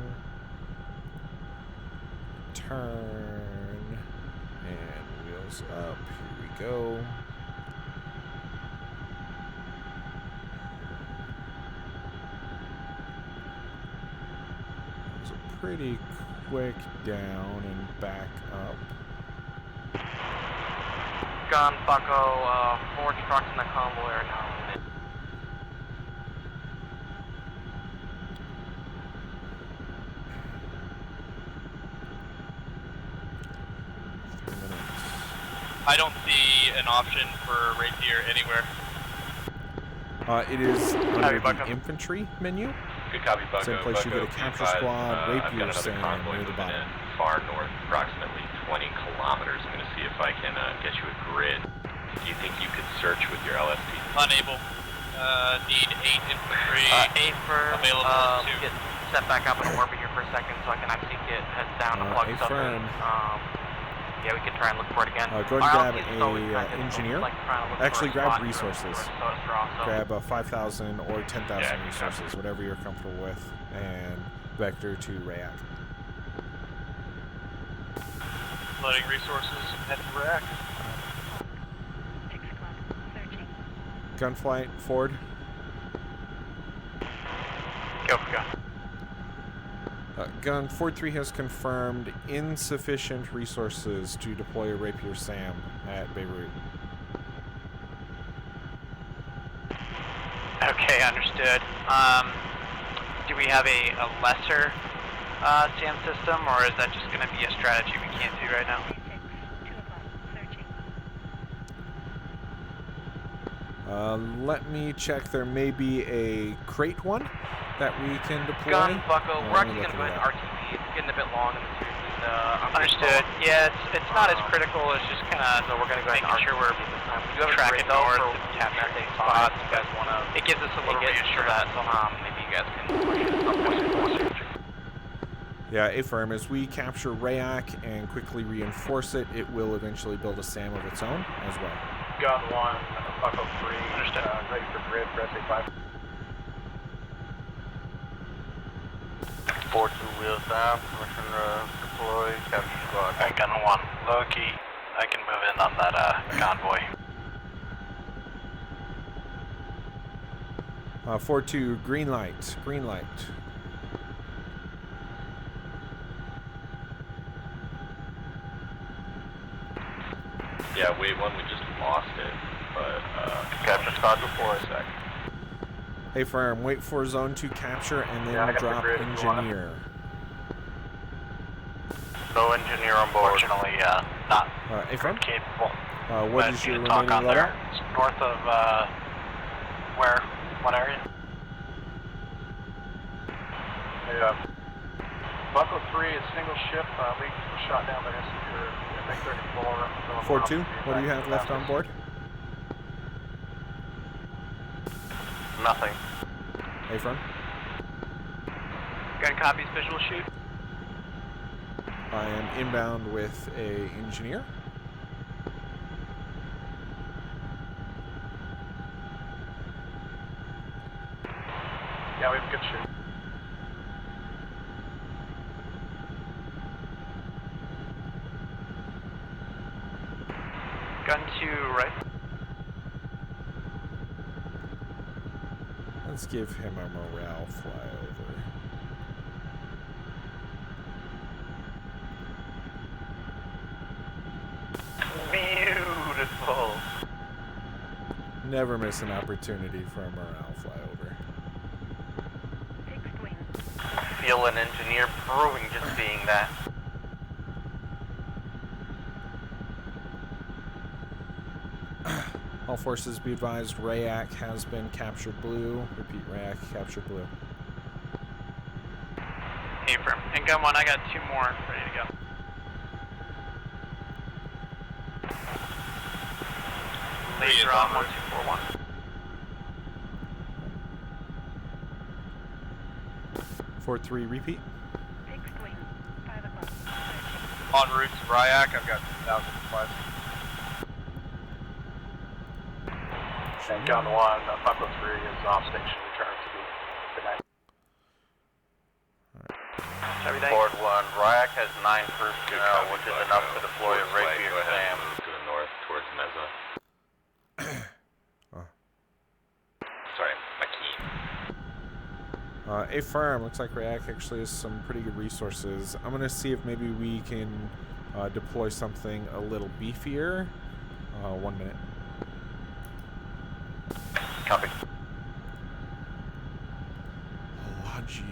Turn. And wheels up. Here we go. It's a pretty quick down and back up. Gun, Bucko, 4 trucks in the convoy are now. I don't see an option for Rapier anywhere. It is under Bucko. the infantry menu. Good copy, Bucko. Same place you Bucko, get a capture P5, squad, I've got Rapier another Sam convoy near the moving bottom. in far north, approximately 20 kilometers. I'm going to see if I can get you a grid. Do you think you could search with your LST? Unable. Need 8 infantry. 8 for available to get set back up in orbit here for a second so I can actually get heads down and plug stuff in. Yeah, we can try and look for it again. Go ahead and grab RLT is always a kind of engineer. like trying to look Actually, for a grab spot resources. so it's draw, so. Grab 5,000 or 10,000 Yeah, resources, whatever you're comfortable with, and vector to Rayak. loading resources at the rack. 6 o'clock. Searching. Gunflight, forward. Go. Gun 4-3 has confirmed insufficient resources to deploy a Rapier Sam at Beirut. Okay, understood. Do we have a lesser SAM system, or is that just going to be a strategy we can't do right now? 6, 2 o'clock. Searching. Let me check. There may be a crate one that we can deploy. Gun, Bucko, we're let me actually going to go look ahead into and RTB. It's getting a bit long in the tooth. Understood. Yeah, it's not as critical. It's just kind of so we're going to go ahead and sure we're tracking north to capture safe spots. You guys want to? It gives us a little reassurance that maybe you guys can push it some point. Yeah, affirm. As we capture Rayak and quickly reinforce it, it will eventually build a SAM of its own as well. Gun 1, Bucko 3, ready for grid for SA5. 4-2 wheels down, permission to deploy, capture squad. Alright, Gun 1, Loki, I can move in on that convoy. 4-2, green light, green light. Yeah, wait one, we just lost it, but Capture squad before a sec. Affirm, wait for zone 2 capture and then Yeah, I got the drop grid if you want it. engineer. No engineer on board. Fortunately, not Affirm, capable. what But is you your can talk remaining on there. loadout? It's north of, where? What area? Yeah. Bucko 3 is single ship, lead was shot down by MiG-34. 4-2, what do you have left on board? Nothing. Affirm. Gun copies, visual shoot. I am inbound with a engineer. Yeah, we have a good shoot. Gun 2 right. Let's Let's give him a morale flyover. Beautiful. Never miss an opportunity for a morale flyover. Fixed wing. Feel an engineer proving just being that. All forces be advised, Rayak has been captured blue. Repeat, Rayak captured blue. Affirm. And gun 1, I got 2 more ready to go. Laser on 1241. 4-3, repeat. Fixed wing. 5 o'clock. En route to Ryak, I've got 2,000 supplies. And gun 1, Bucko 3 is off station, return to the good night. Everything. Board 1, Ryak has 9 personnel, which is enough to deploy a rapier Go ahead SAM. and move to the north towards Meza. Sorry, McKean. Affirm. Looks like Rayak actually has some pretty good resources. I'm going to see if maybe we can deploy something a little beefier. 1 minute. Copy. Logi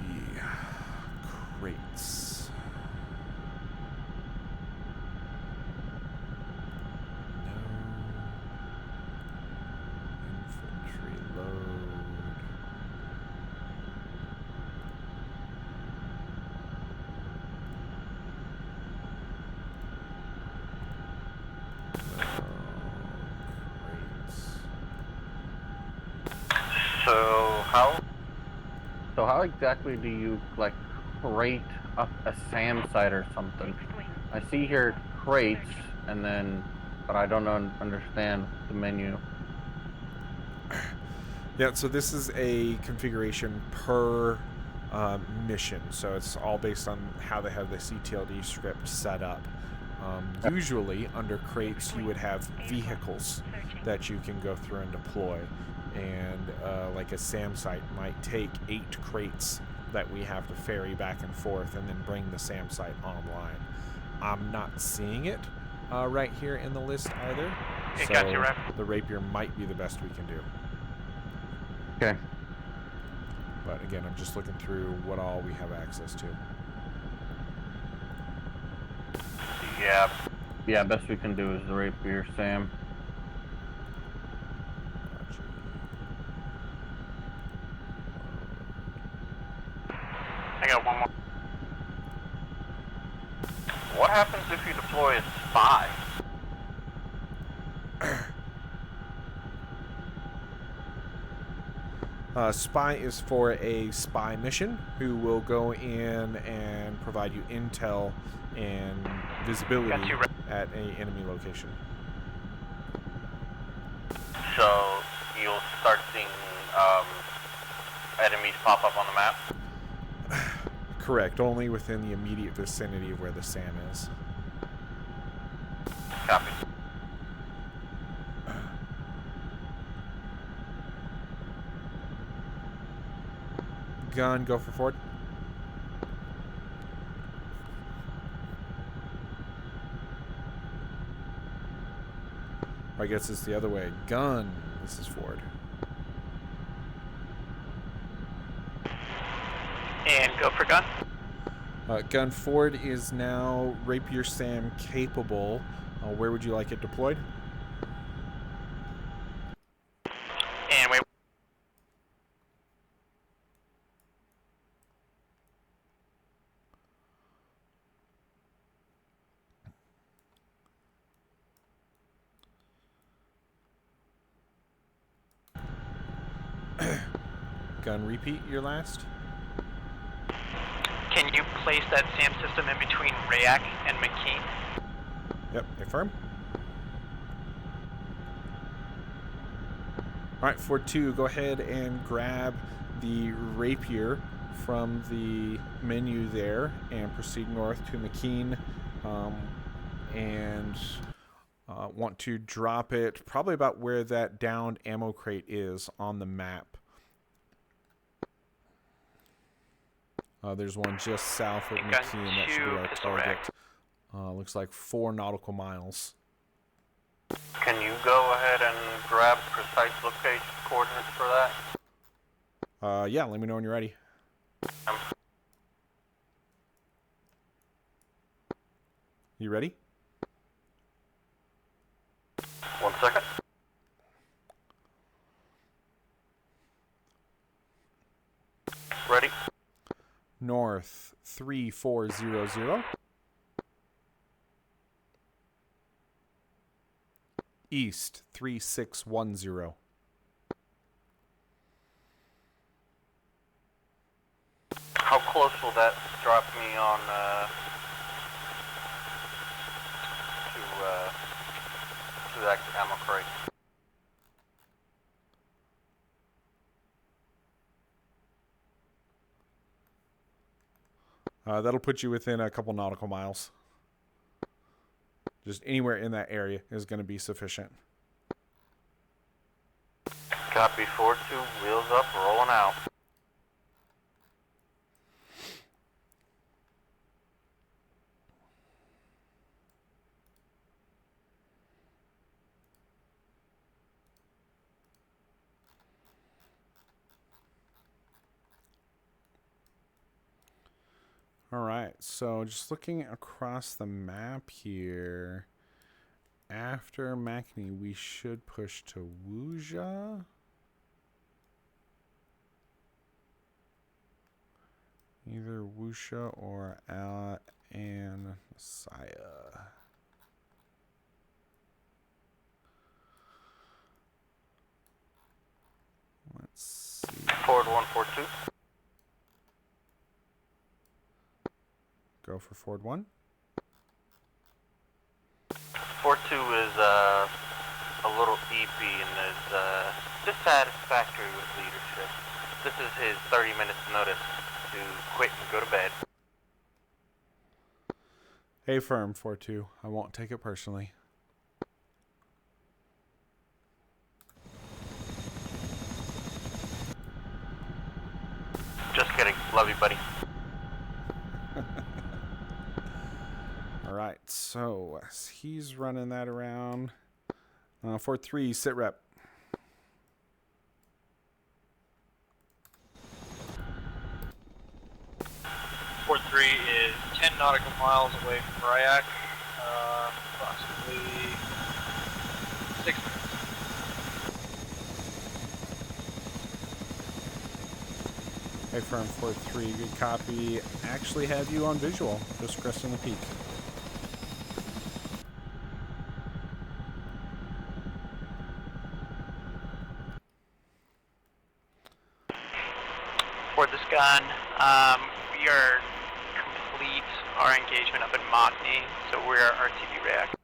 crates. No. Infantry load. So how exactly do you like crate up a SAM site or something? I see here crates, and then, but I don't understand the menu. Yeah, so this is a configuration per mission, so it's all based on how they have the CTLD script set up. Usually, under crates, you would have vehicles that you can go through and deploy, and like a SAM site might take 8 crates that we have to ferry back and forth and then bring the SAM site online. I'm not seeing it right here in the list either, so got you, Rep. the Rapier might be the best we can do. Okay. But again, I'm just looking through what all we have access to. Yeah, best we can do is the rapier SAM. I got 1 more. What happens if you deploy a spy? Spy is for a spy mission who will go in and provide you intel and visibility at an enemy location. So you'll start seeing enemies pop up on the map? Correct, only within the immediate vicinity of where the SAM is. Copy. Gun, go for forward. Or I guess it's the other way. Gun, this is forward. And go for gun. Gun forward is now Rapier SAM capable. Where would you like it deployed? And wait. Gun, repeat your last. Can you place that SAM system in between Rayak and McKean? Yep, affirm. Alright, for 2, go ahead and grab the Rapier from the menu there and proceed north to McKean, and want to drop it probably about where that downed ammo crate is on the map. There's one just south of McKee, and that should be our target. Looks like 4 nautical miles. Can you go ahead and grab precise location coordinates for that? Yeah, let me know when you're ready. You ready? 1 second. Ready? North 3400. East 3610. How close will that drop me on to that ammo crate? That'll put you within a couple nautical miles. Just anywhere in that area is going to be sufficient. Copy 4-2, wheels up, rolling out. All right, so just looking across the map here, after Makni, we should push to Wuja. Either Wusha or Al and Messiah. Let's see. Forward 142. Go for Ford 1. 4-2 is a little EP and is dissatisfactory with leadership. This is his 30 minutes notice to quit and go to bed. Hey, firm 4-2. I won't take it personally. Just kidding. Love you, buddy. All right, so he's running that around. 4-3, sit rep. 4-3 is 10 nautical miles away from Ryak, approximately 6 minutes. Hey, firm 4-3, good copy. Actually have you on visual, just cresting the peak. For this gun, we are complete our engagement up in Makni, so we're RTB react.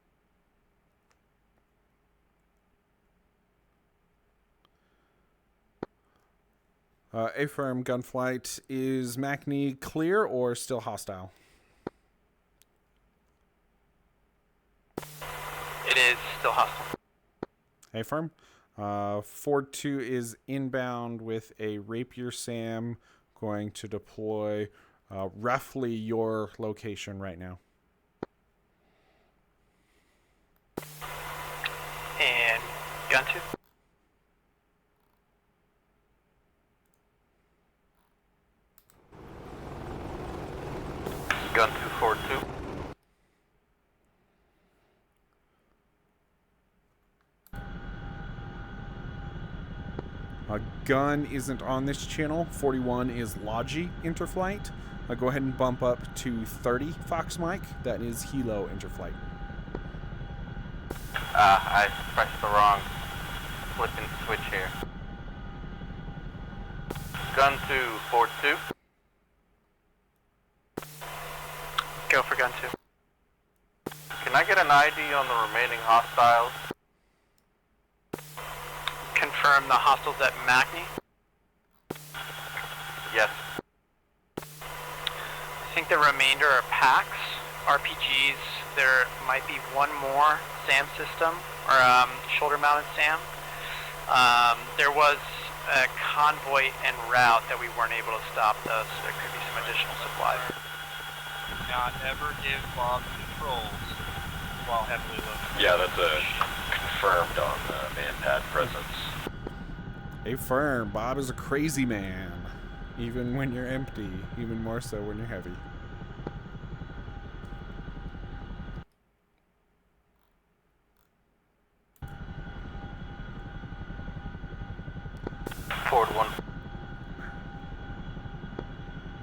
A-firm gunflight, is Makni clear or still hostile? It is still hostile. A-firm. 4-2 is inbound with a Rapier SAM, going to deploy roughly your location right now. And gun 2. Gun 2-4-2. Gun isn't on this channel. 41 is Logi Interflight. Go ahead and bump up to 30 Fox Mike. That is Helo Interflight. I pressed the wrong flipping switch here. Gun 2-4-2. Go for gun 2. Can I get an ID on the remaining hostiles? Confirm the hostiles at Makni. Yes. I think the remainder are packs, RPGs. There might be one more SAM system, or shoulder-mounted SAM. There was a convoy en route that we weren't able to stop, though, so there could be some some additional supplies. Not ever give Bob controls while heavily loaded. Yeah, that's confirmed on the man-pad presence. Affirm, Bob is a crazy man. Even when you're empty. Even more so when you're heavy. Ford 1.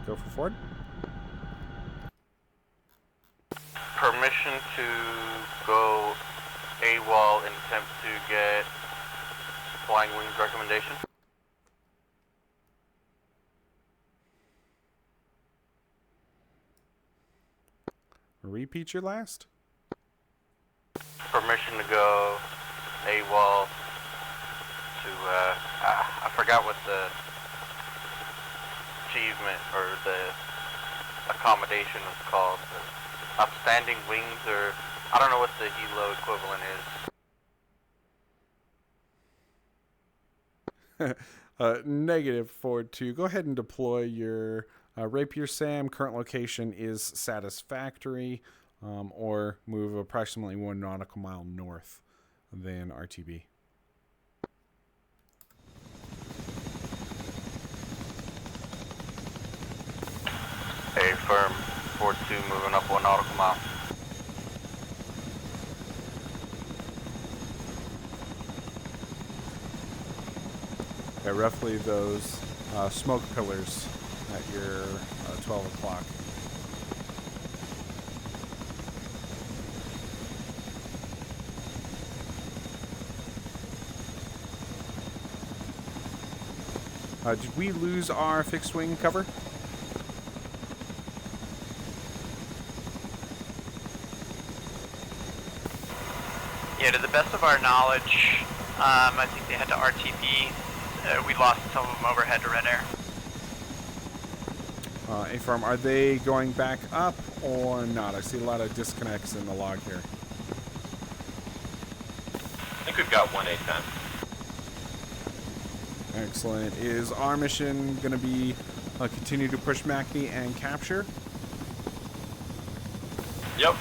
Go for Ford. Permission to go AWOL and attempt to get Flying Wings recommendation. Repeat your last. Permission to go AWOL to, I forgot what the achievement or the accommodation was called. The outstanding wings, or I don't know what the Helo equivalent is. Negative Ford 2. Go ahead and deploy your Rapier Sam. Current location is satisfactory, or move approximately 1 nautical mile north than RTB. A firm 4-2 moving up 1 nautical mile. Yeah, roughly those smoke pillars at your 12 o'clock. Did we lose our fixed wing cover? Yeah, to the best of our knowledge, I think they had to RTB. We lost some of them overhead to red air. A-Firm, are they going back up or not? I see a lot of disconnects in the log here. I think we've got 1A10. Excellent. Is our mission going to be continue to push MACD and capture? Yep.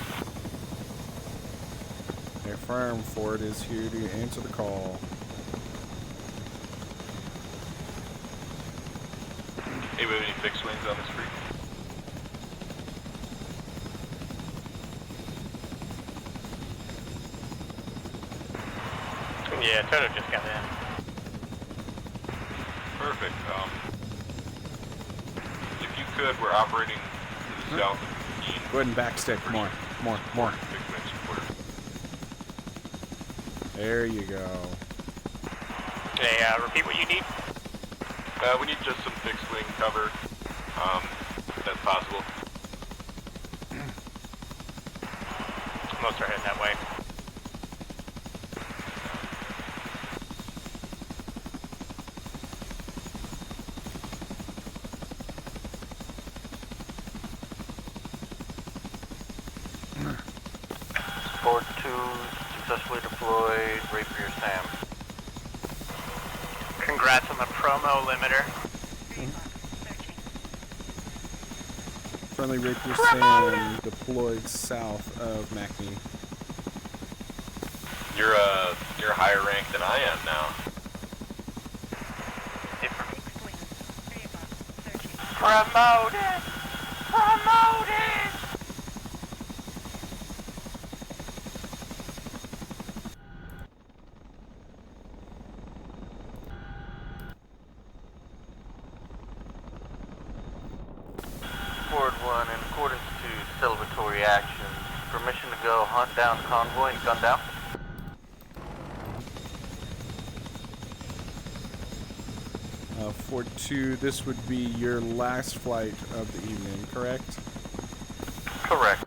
Affirm. Ford is here to answer the call. Hey, we have any fixed wings on this creek? Yeah, Toto just got in. Perfect. If you could, we're operating to the south of 15. Go ahead and backstick. More. Fixed wing support. There you go. Hey, repeat what you need. We need just some fixed wing cover, if that's possible. Most are heading that way. Ford 2 successfully deployed Rapier Sam. Congrats on the promo limiter. Friendly Rapier Sam deployed south of MACD. You're higher ranked than I am now. Promoted! Promoted! Ford 1, in accordance to celebratory actions, permission to go hunt down convoy and gun down. Ford 2, this would be your last flight of the evening, correct? Correct.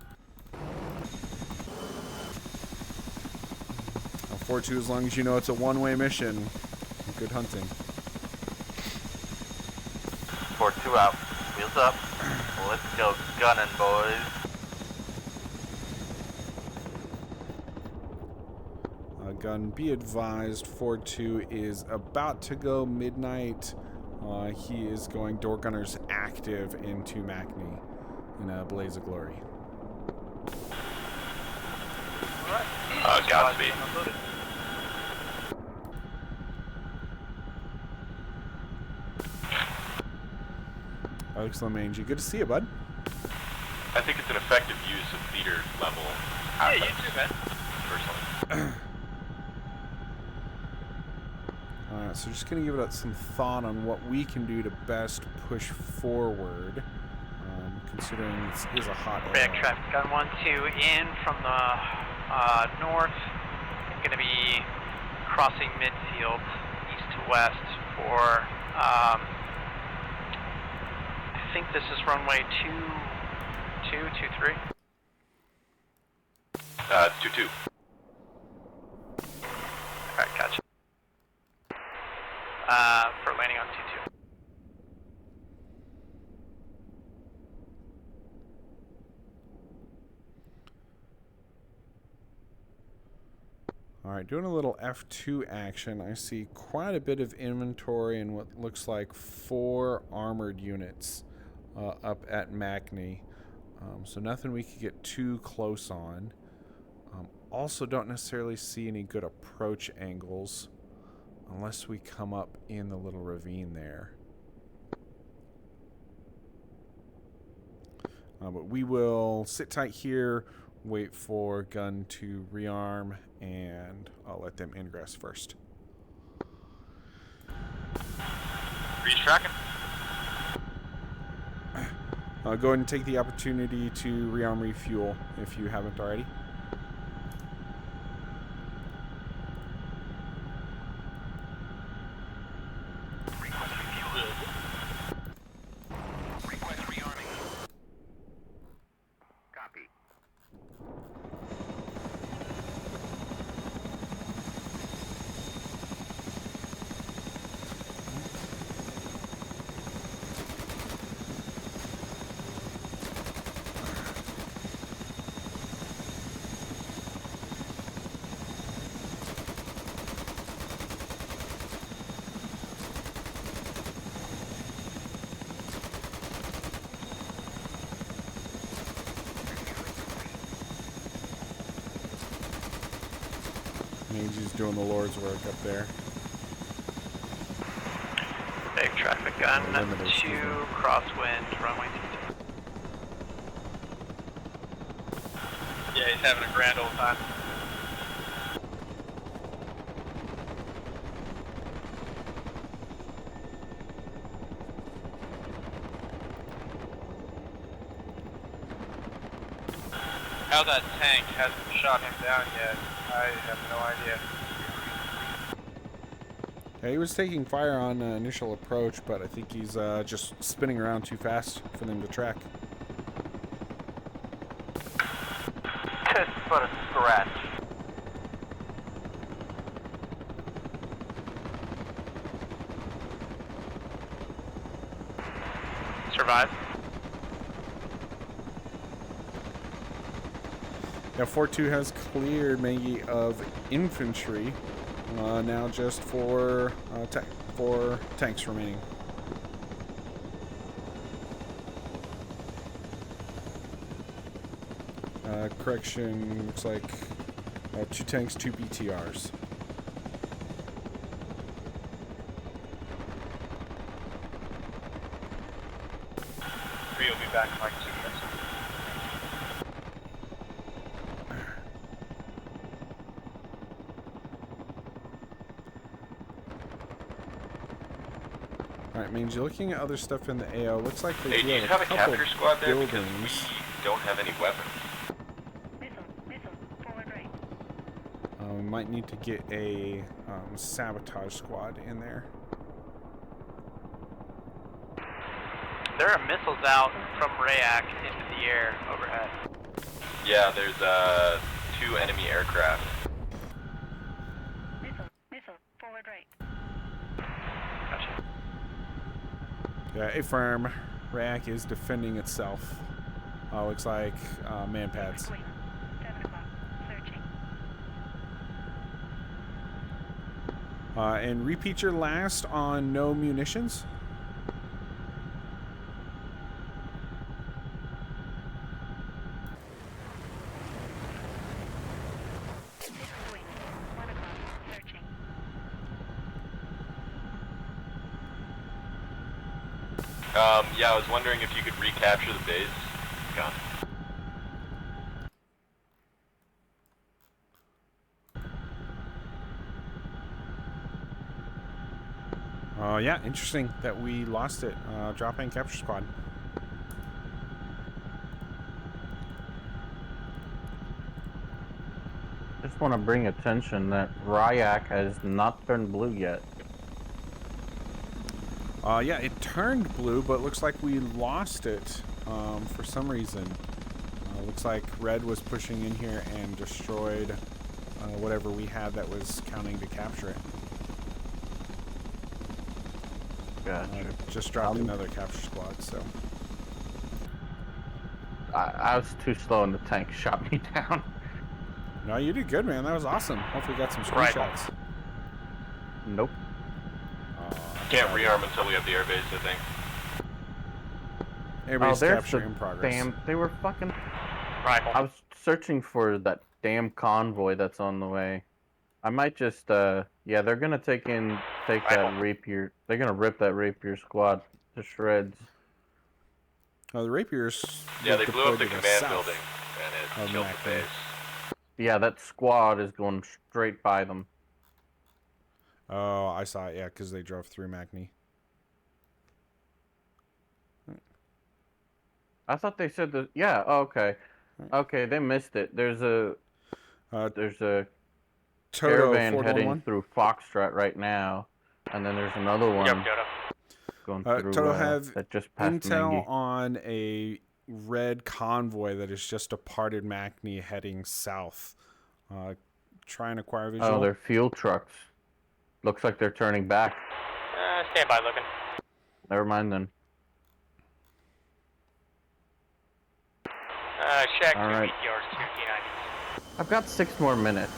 Ford 2, as long as you know it's a one-way mission, good hunting. Ford 2 out. Wheels up. Let's go gunning, boys. Gun, be advised, Ford 2 is about to go midnight He is going door gunners active into Macne in a blaze of glory. Alright. Godspeed. Alex Lemangy, good to see you, bud. I think it's an effective use of theater level Yeah, you assets, too, man. personally. Alright, so just going to give it some thought on what we can do to best push forward, considering this is a hot area. React traffic gun 1-2 in from the north. Going to be crossing midfield east to west for, I think this is runway 23. 2-2. Alright, gotcha. For landing on 2-2. Alright, doing a little F2 action. I see quite a bit of inventory and what looks like 4 armored units up at Macne. So nothing we could get too close on. Also don't necessarily see any good approach angles unless we come up in the little ravine there. But we will sit tight here, wait for gun to rearm, and I'll let them ingress first. Breeze tracking. Go ahead and take the opportunity to rearm refuel if you haven't already. Mangy's doing the Lord's work up there. Big traffic gun, Limited, 2 crosswind, runway 22. Yeah, he's having a grand old time. How that tank hasn't shot him down yet, I have no idea. Yeah, he was taking fire on initial approach, but I think he's just spinning around too fast for them to track. Just but a scratch. Survive. Now 4-2 has cleared Mangy of infantry. Now just for tanks remaining. Correction, looks like 2 tanks, 2 BTRs. 3 will be back in like 2 minutes. Alright, Mangy, looking at other stuff in the AO, looks like they Hey, do do you have have a a couple capture squad there? Because buildings. we don't have any weapons. Missile, forward right. We might need to get a sabotage squad in there. There are missiles out from Rayak into the air overhead. Yeah, there's 2 enemy aircraft. Missile, forward right. Gotcha. Yeah, affirm. Rayak is defending itself. Looks like man pads. 7 o'clock, searching. And repeat your last on no munitions. Yeah, I was wondering if you could recapture the base. Gun. Yeah, interesting that we lost it. Drop in capture squad. Just want to bring attention that Ryak has not turned blue yet. Yeah, it turned blue, but looks like we lost it for some reason. Looks like red was pushing in here and destroyed whatever we had that was counting to capture it. Gotcha. Just dropped another capture squad, so. I was too slow and the tank shot me down. No, you did good, man. That was awesome. Hopefully we got some screenshots. Nope. Can't rearm until we have the airbase, I think. Airbase there's capture the in progress. Damn, they were fucking... Rifle. I was searching for that damn convoy that's on the way. I might just, yeah, they're gonna take that Rapier. They're gonna rip that Rapier squad to shreds. The Rapiers. Yeah, they blew up the deployed to command south building, and it killed the base. Yeah, that squad is going straight by them. Oh, I saw it, yeah, because they drove through Magny. I thought they said that. Yeah, oh, okay. Okay, they missed it. There's a caravan heading through Foxtrot right now, and then there's another one going through Toto have that just passed intel Maggie. on a red convoy that is just departed Magny heading south. Try and acquire visual. Oh, they're fuel trucks. Looks like they're turning back. Stand by looking. Never mind then. Shack All right. yours, 2T90. I've got 6 more minutes.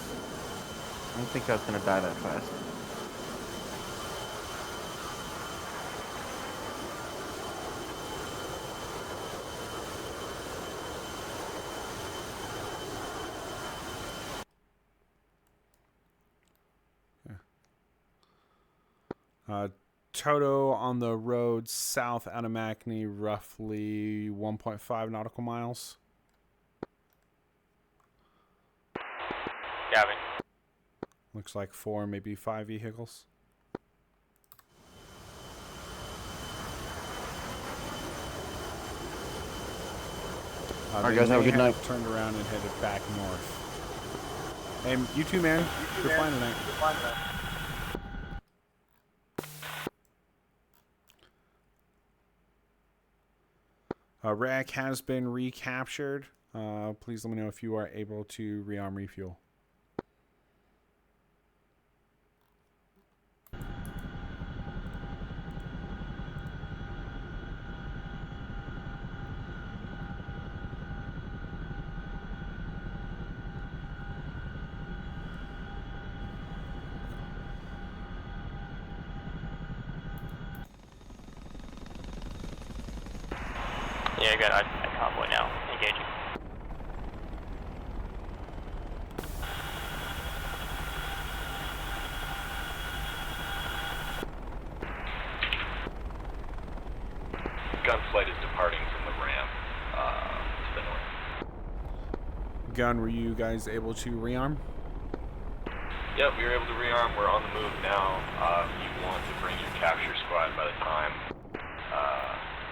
I didn't think I was gonna die that fast. Toto on the road south out of Magny, roughly 1.5 nautical miles. Gavin. Looks like 4, maybe 5 vehicles. Alright, guys, have a good night. Turned around and headed back north. Hey, you too, man. You're fine tonight. Rack has been recaptured. Please let me know if you are able to rearm refuel. Yeah, you got a convoy now. Engaging. Gunflight is departing from the ramp to the north. Gun, were you guys able to rearm? Yep, we were able to rearm. We're on the move now. If you want to bring your capture squad by the time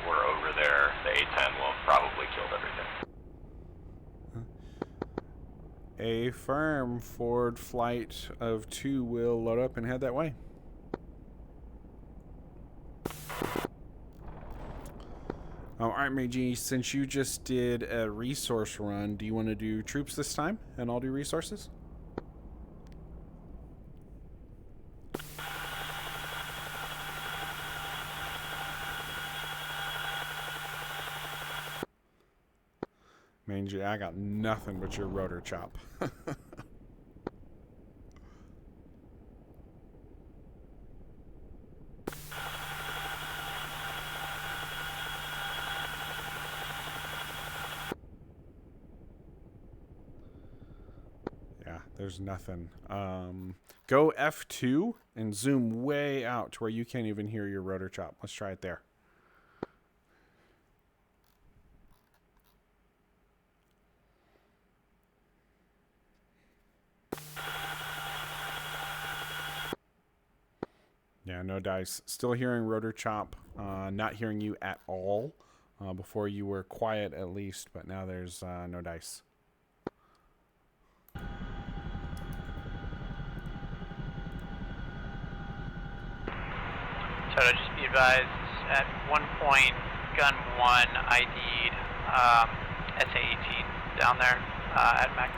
we're over there, the A-10 will have probably killed everything. A firm forward flight of 2 will load up and head that way. Alright, Meiji, since you just did a resource run, do you want to do troops this time? And I'll do resources? Mangy, I got nothing but your rotor chop. Yeah, there's nothing. Go F2 and zoom way out to where you can't even hear your rotor chop. Let's try it there. Yeah, no dice. Still hearing rotor chop. Not hearing you at all. Before you were quiet at least, but now there's no dice. So to just be advised, at one point, gun 1 ID'd SA-18 down there at Mac.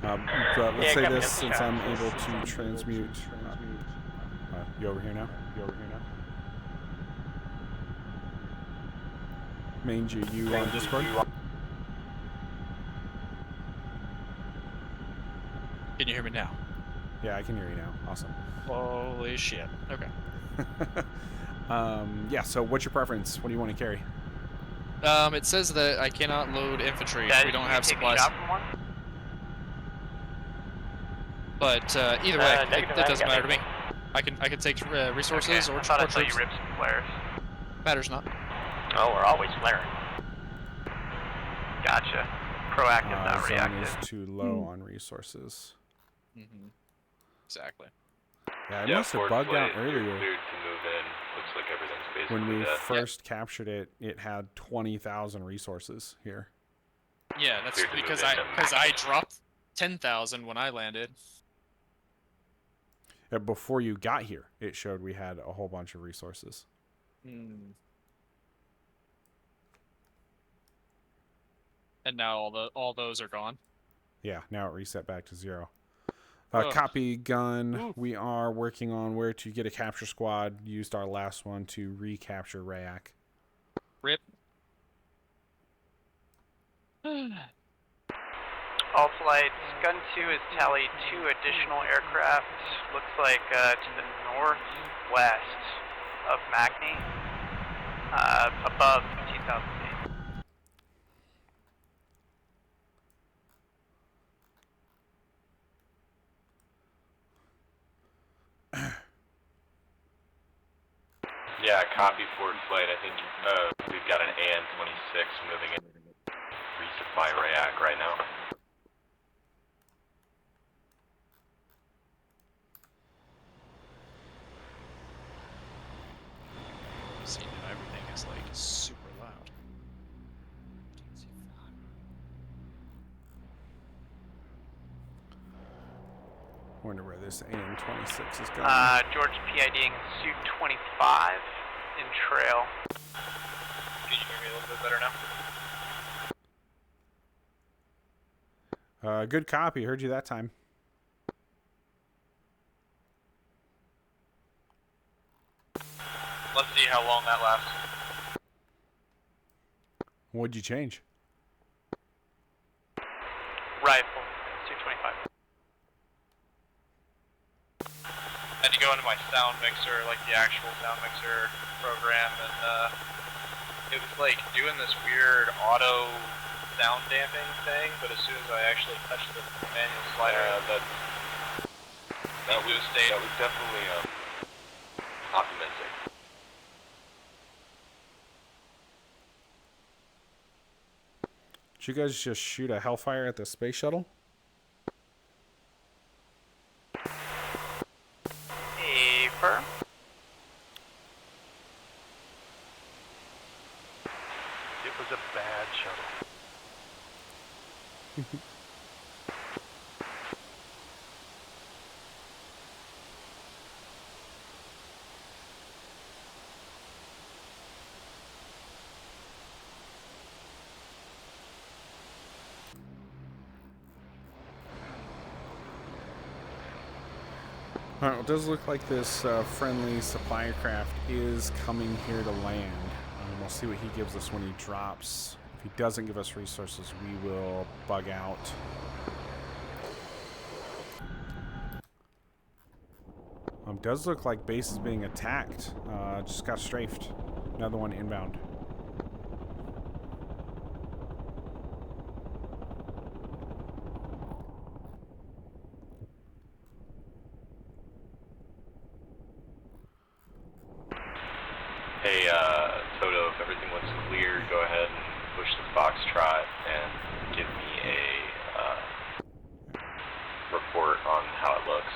But let's say this, since I'm able to transmute. You over here now? Mange, you on Discord? Can you hear me now? Yeah, I can hear you now. Awesome. Holy shit. Okay. Yeah, so what's your preference? What do you want to carry? It says that I cannot load infantry. We don't have supplies. But either way, it doesn't matter to me. I can take resources or I thought I saw troops. you rip some flares. Matters not. Oh, we're always flaring. Gotcha. Proactive, not Zone reactive. is too low on resources. Mm-hmm. Exactly. Yeah, it must have bugged out earlier. Cleared to move in. Looks like everything's basically When we dead. first captured it, it had 20,000 resources here. Yeah, that's Cleared to because move in. I dropped 10,000 when I landed. Before you got here, it showed we had a whole bunch of resources. Mm. And now all those are gone. Yeah, now it reset back to 0. Ugh. Copy gun. Oof. We are working on where to get a capture squad. Used our last one to recapture Rayak. Rip. All flights, gun 2 has tallied 2 additional aircraft. Looks like to the northwest of Magny, above 15,000 feet. Yeah, copy forward flight. I think we've got an AN-26 moving in. Resupply Rayak right now. See, now everything is like super loud. Wonder where this AN-26 is going. George PIDing Suit 25 in trail. Can you hear me a little bit better now? Good copy. Heard you that time. Let's see how long that lasts. What'd you change? Rifle, Suit 25. I had to go into my sound mixer, like the actual sound mixer program, and it was like doing this weird auto sound damping thing, but as soon as I actually touched the manual slider, that was definitely optimistic. Did you guys just shoot a Hellfire at the space shuttle? Affirm. It was a bad shuttle. Alright, well, it does look like this friendly supply craft is coming here to land. We'll see what he gives us when he drops. If he doesn't give us resources, we will bug out. Does look like base is being attacked. Just got strafed. Another one inbound. Hey, Toto, if everything looks clear, go ahead and push the Foxtrot and give me a report on how it looks,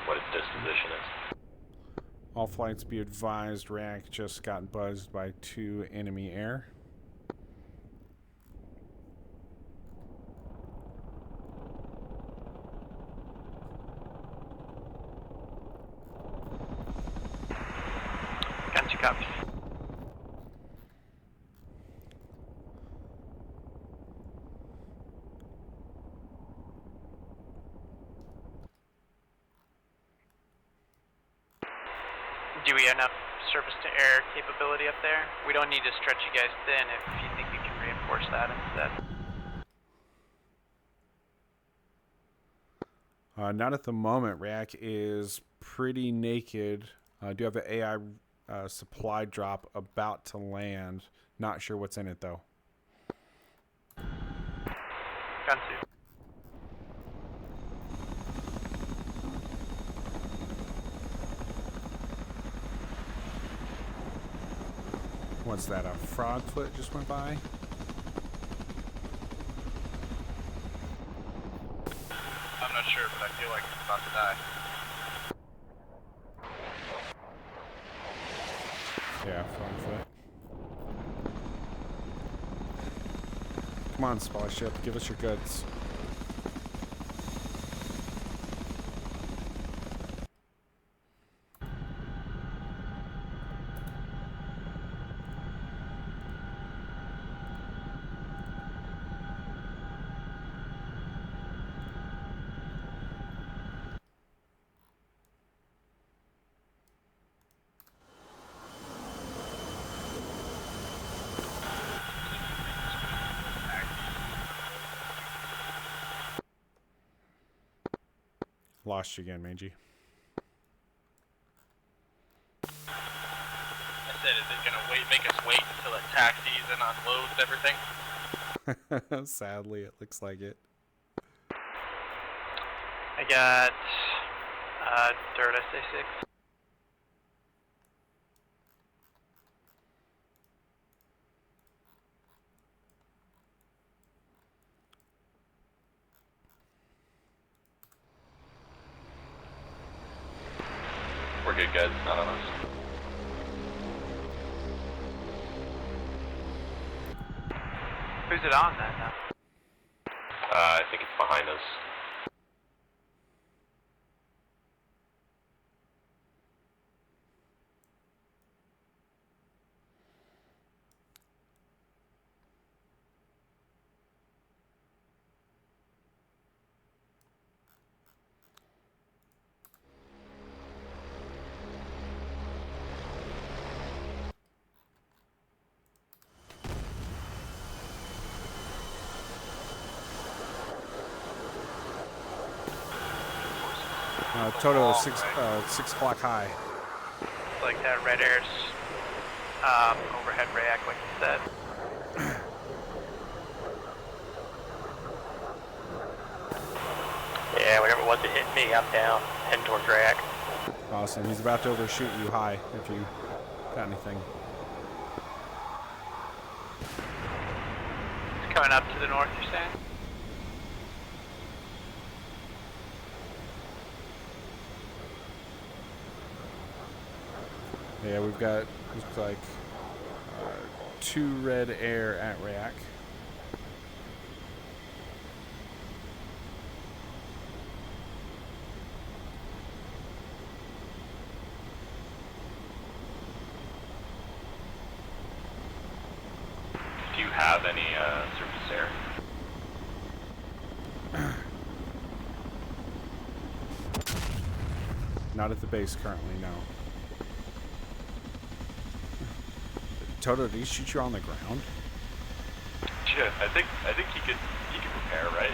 what its distance position is. All flights be advised, Rack just got buzzed by 2 enemy air. Gun 2 copies. Do we have enough surface-to-air capability up there? We don't need to stretch you guys thin if you think we can reinforce that instead. Not at the moment. Rack is pretty naked. Do have the AI supply drop about to land. Not sure what's in it, though. Gun 2. What's that, a frog foot just went by? I'm not sure, but I feel like it's about to die. Yeah, frog foot. Come on, spy ship, give us your goods. Lost you again, Mangy. I said, is it gonna make us wait until it taxis and unloads everything? Sadly, it looks like it. I got dirt SA6. We're good, guys. Not on us. Who's it on then? I think it's behind us. Total 6 o'clock high. Like that red air's overhead react, like you said. Yeah, whatever it was that hit me, I'm down, heading towards rack. Awesome. He's about to overshoot you high if you got anything. It's coming up to the north, you're saying? Yeah, we've got, looks like, 2 red air at rack. Do you have any surface air? Not at the base currently, no. Toto, did he shoot you on the ground? Yeah, I think he could prepare, right?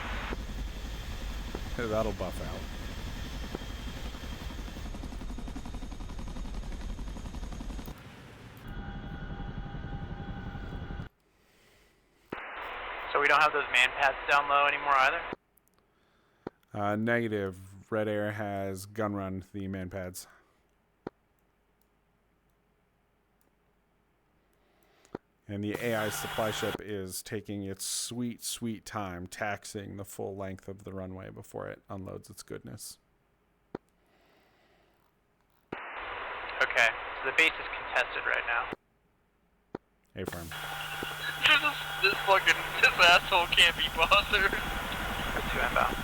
That'll buff out. So we don't have those man pads down low anymore either? Negative. Red Air has gun run the man pads. And the AI supply ship is taking its sweet, sweet time taxiing the full length of the runway before it unloads its goodness. Okay, so the base is contested right now. A-firm. This asshole can't be bothered. Got 2 inbound.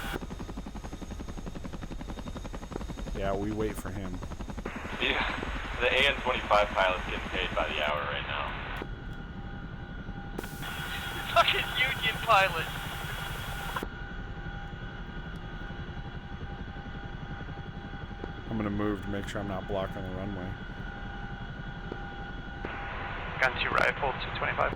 Yeah, we wait for him. Yeah, the AN-25 pilot's getting paid by the hour right now. Fucking Union pilot. I'm gonna move to make sure I'm not blocking the runway. Gun 2 rifle, 225.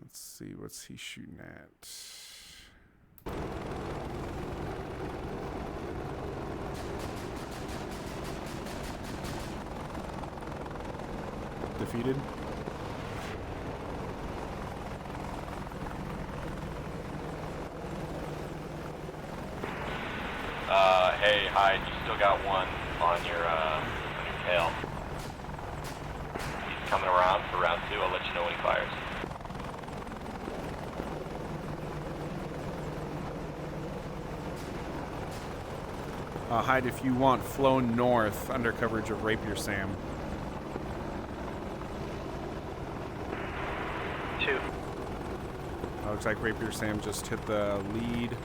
Let's see, what's he shooting at? Defeated? Hey, Hyde, you still got one on your tail. He's coming around for round 2. I'll let you know when he fires. Hyde, if you want, flown north under coverage of Rapier Sam. 2. Looks like Rapier Sam just hit the lead.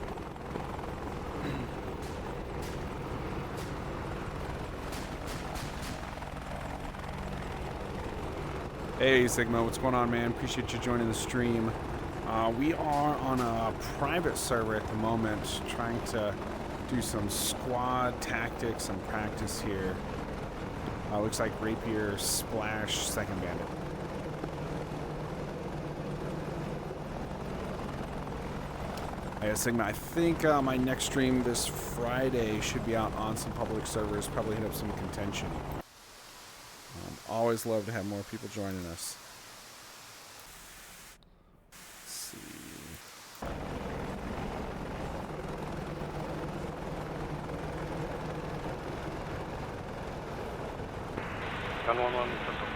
Hey Sigma, what's going on, man? Appreciate you joining the stream. We are on a private server at the moment, trying to do some squad tactics and practice here. Looks like Rapier Splash Second Bandit. Yeah, Sigma, I think my next stream this Friday should be out on some public servers, probably hit up some contention. Always love to have more people joining us. Let's see. Gun 1-1, pistol.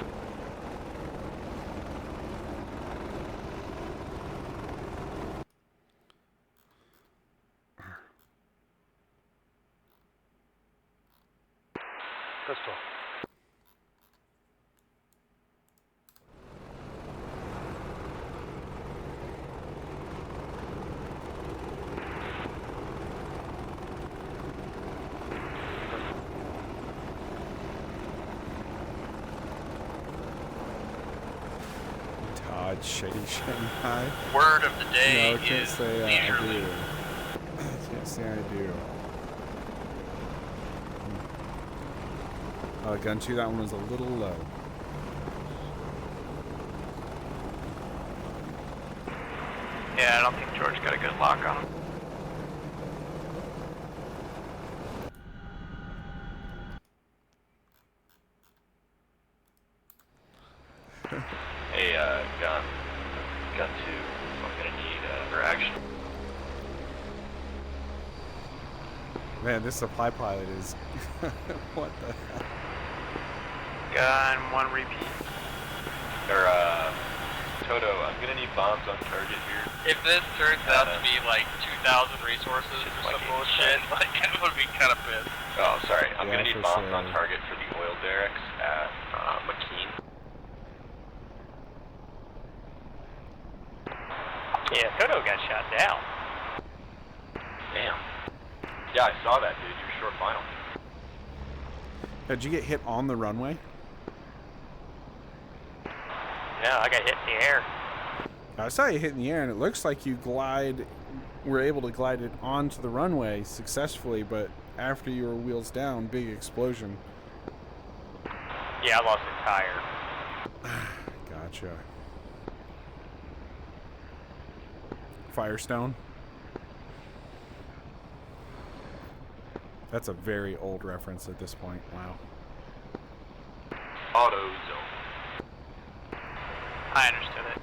Pistol. Shady Shanghai. Word of the day no, I can't is say I leisurely. do. I can't say I do. Gun 2, that one was a little low. Yeah, I don't think George got a good lock on him. Hey, gun 2, I'm gonna need reaction. Man, this supply pilot is... what the hell? Gun 1 repeat. Or, Toto, I'm gonna need bombs on target here. If this turns out to be like 2,000 resources or some bullshit, like I would be kind of pissed. Oh, sorry. I'm Yeah, gonna need for bombs sure. on target for the oil derricks at McKean. Yeah, Toto got shot down. Damn. Yeah, I saw that, dude. You were short final. Did you get hit on the runway? No, I got hit in the air. I saw you hit in the air, and it looks like you were able to glide it onto the runway successfully, but after you were wheels down, big explosion. Yeah, I lost a tire. Gotcha. Firestone? That's a very old reference at this point. Wow. Auto zone. I understood it.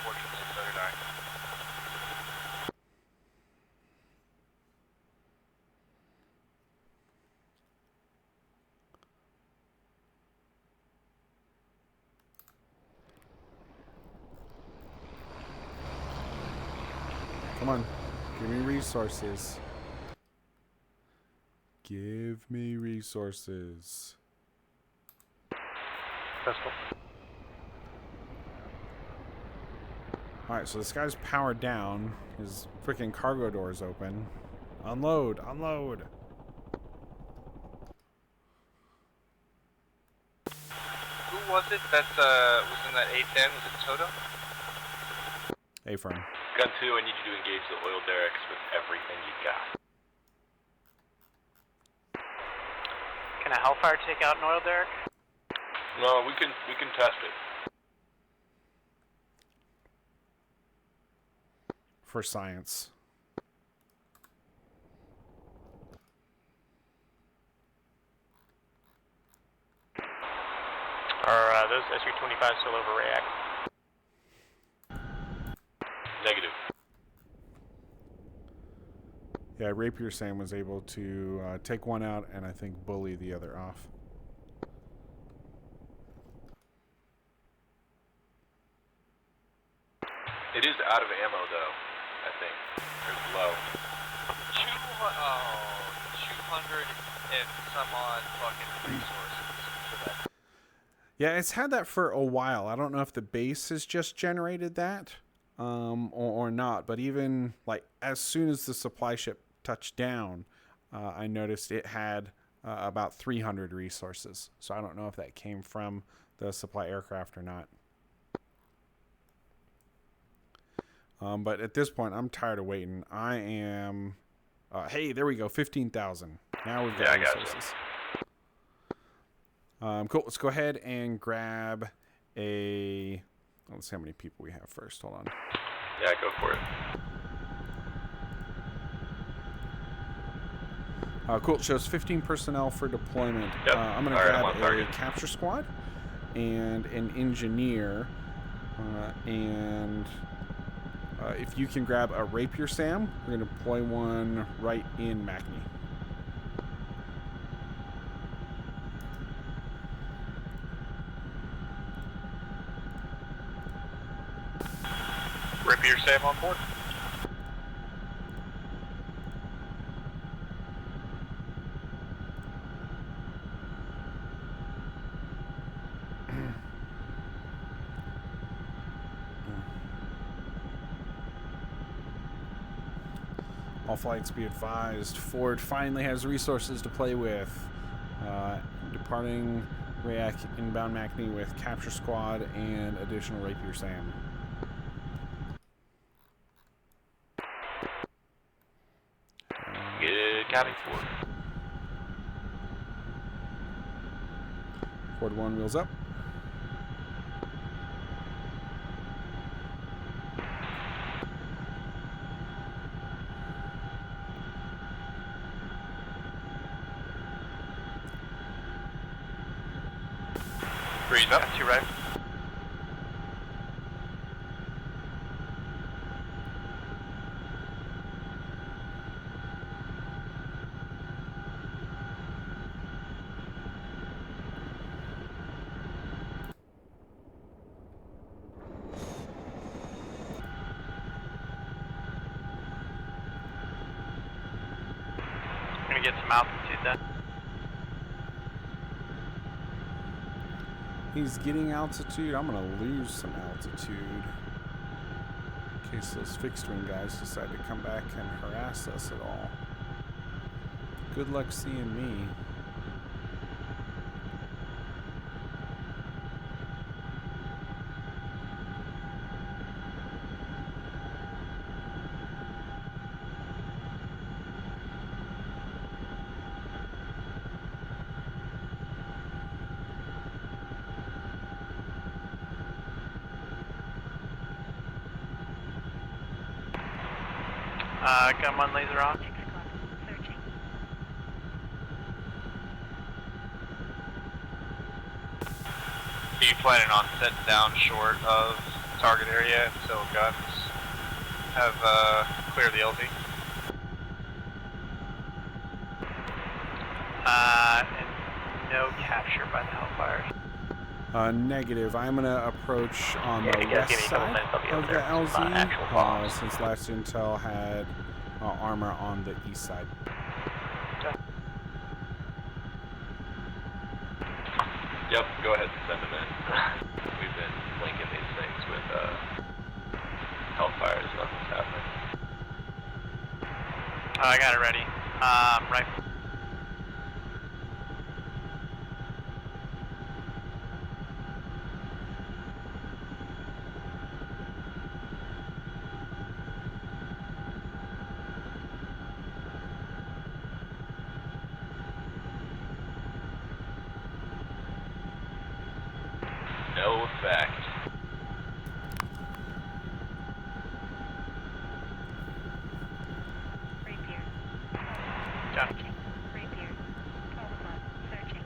Fortunately, so did I. on. Give me resources. Give me resources. Pistol. Alright, so this guy's powered down. His freaking cargo door's open. Unload! Unload! Who was it that was in that A10? Was it Toto? A-firm. Gun 2, I need you to engage the oil derricks with everything you got. Can a Hellfire take out an oil derrick? No, we can test it. For science. Are those SU-25 still over react? Negative. Yeah, Rapier Sam was able to take one out and I think bully the other off. It is out of ammo, though, I think. It's low. 200 and some odd fucking resources for that. Yeah, it's had that for a while. I don't know if the base has just generated that or not, but even like as soon as the supply ship touched down, I noticed it had about 300 resources. So I don't know if that came from the supply aircraft or not. But at this point, I'm tired of waiting. I am... hey, there we go, 15,000. Now we've got resources. Cool, let's go ahead and grab a... Let's see how many people we have first. Hold on. Yeah, go for it. Cool, it shows 15 personnel for deployment. Yep. I'm going to grab a capture squad and an engineer. If you can grab a Rapier Sam, we're going to deploy one right in Macney. Rapier Sam on board. All flights be advised. Ford finally has resources to play with. Departing Rayak inbound Macney with capture squad and additional Rapier Sam. Good copy, Ford. Ford 1 wheels up. Breeze up. Got you right. Gonna get some altitude then. He's getting altitude. I'm going to lose some altitude in case those fixed wing guys decide to come back and harass us at all. Good luck seeing me. Gun 1 laser off. Searching. Are you planning on setting down short of target area so guns have cleared the LZ? And no capture by the Hellfires. Negative. I'm going to approach on the west side of the LZ, since last intel had armor on the east side. Yep, go ahead and send them in. We've been linking these things with Hellfires, nothing's happening. I got it ready. Right. No effect. Rapier. Got it. Searching. Rapier. 12 o'clock. Searching.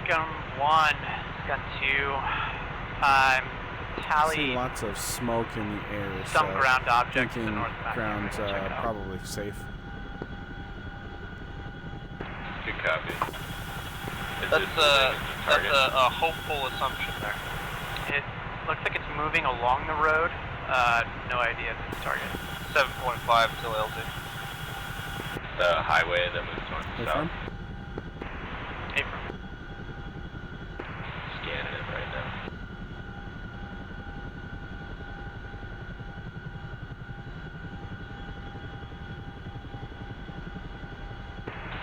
Gun 1, gun 2, I tally see lots of smoke in the air. some so ground objects to the thinking north back. ground's Check it out. probably safe. Good copy. That's a hopeful assumption there. It looks like it's moving along the road. No idea if it's target. 7.5 till LZ. The highway that moves north and south. Confirm? April. Scanning it right now.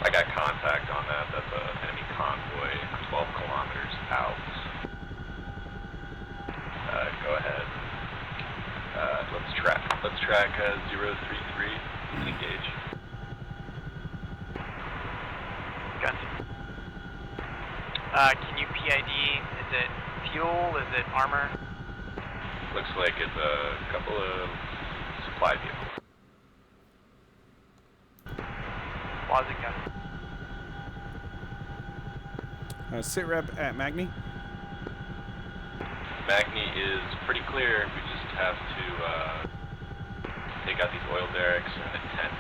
I got contact on that. That's an enemy convoy 12 kilometers out. Go ahead. Let's track 033 and engage. Gun 2. Can you PID? Is it fuel? Is it armor? Looks like it's a couple of supply vehicles. Closet gun. Sit rep at Magni. Magni is pretty clear. We just have to take out these oil derricks and a tent.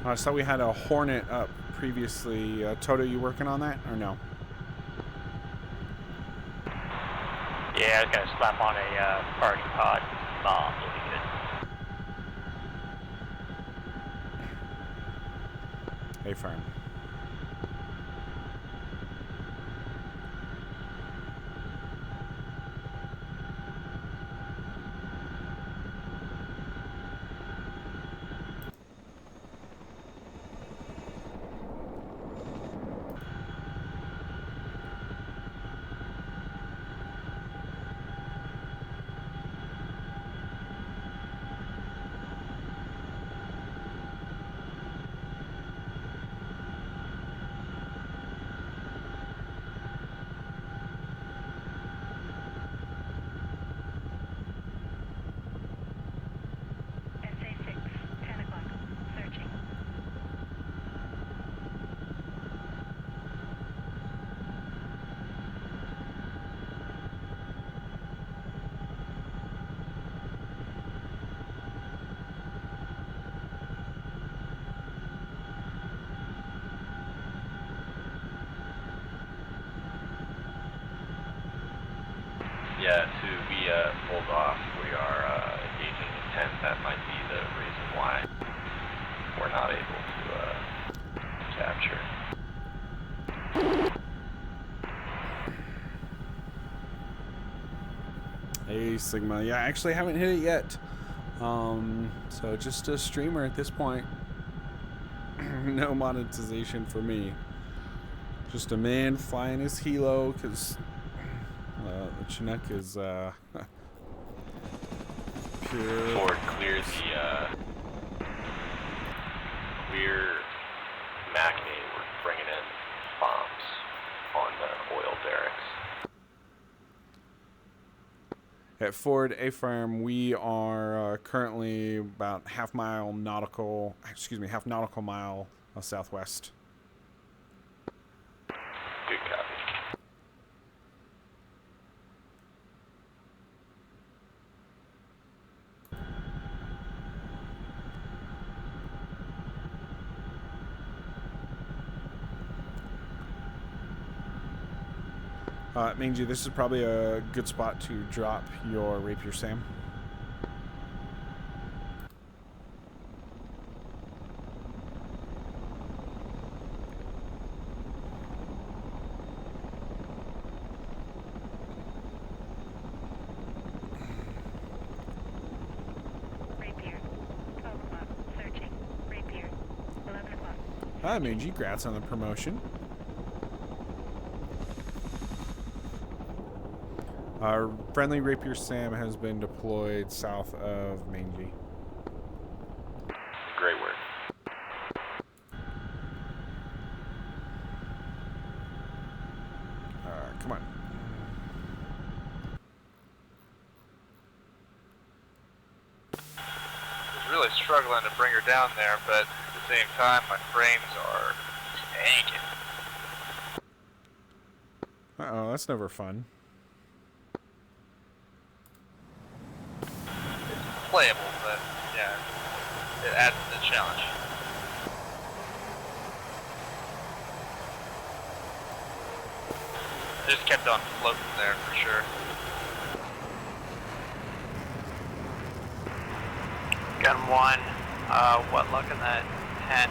I saw we had a Hornet up previously. Toto, you working on that or no? Yeah, I was gonna slap on a party pod bomb. It'll be good. Hey, firm. SA6. 10 o'clock. Searching. Yeah, we pulled off. We are engaging the tent. That might be the reason why we're not able to capture. Hey, Sigma. Yeah, I actually haven't hit it yet. So just a streamer at this point. No monetization for me. Just a man flying his helo because the Chinook is Pure. Ford, clear the, clear Macney. We're bringing in bombs on the oil derricks. At Ford A Farm, we are currently about half nautical mile southwest. Good copy. Mangy, this is probably a good spot to drop your Rapier Sam. Rapier, 12 o'clock, searching. Rapier, 11 o'clock. Hi, Mangy. Congrats on the promotion. Our friendly Rapier Sam has been deployed south of Mangy. Great work. Come on. I was really struggling to bring her down there, but at the same time, my frames are tanking. Uh-oh, that's never fun. Playable, but yeah, it adds to the challenge. Just kept on floating there for sure. Gun 1, what luck in that 10?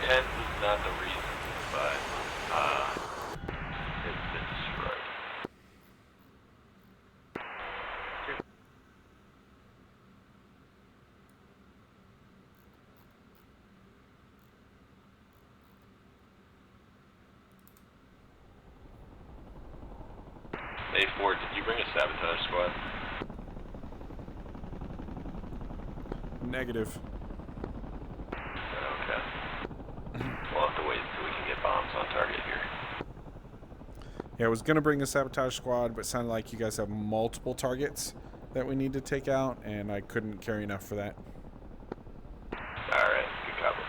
10 was not the reason, but, it's been destroyed. Hey Ford, did you bring a sabotage squad? Negative. Okay. We'll have to wait until we can get bombs on target here. Yeah, I was going to bring a sabotage squad, but it sounded like you guys have multiple targets that we need to take out, and I couldn't carry enough for that. Alright, good cover.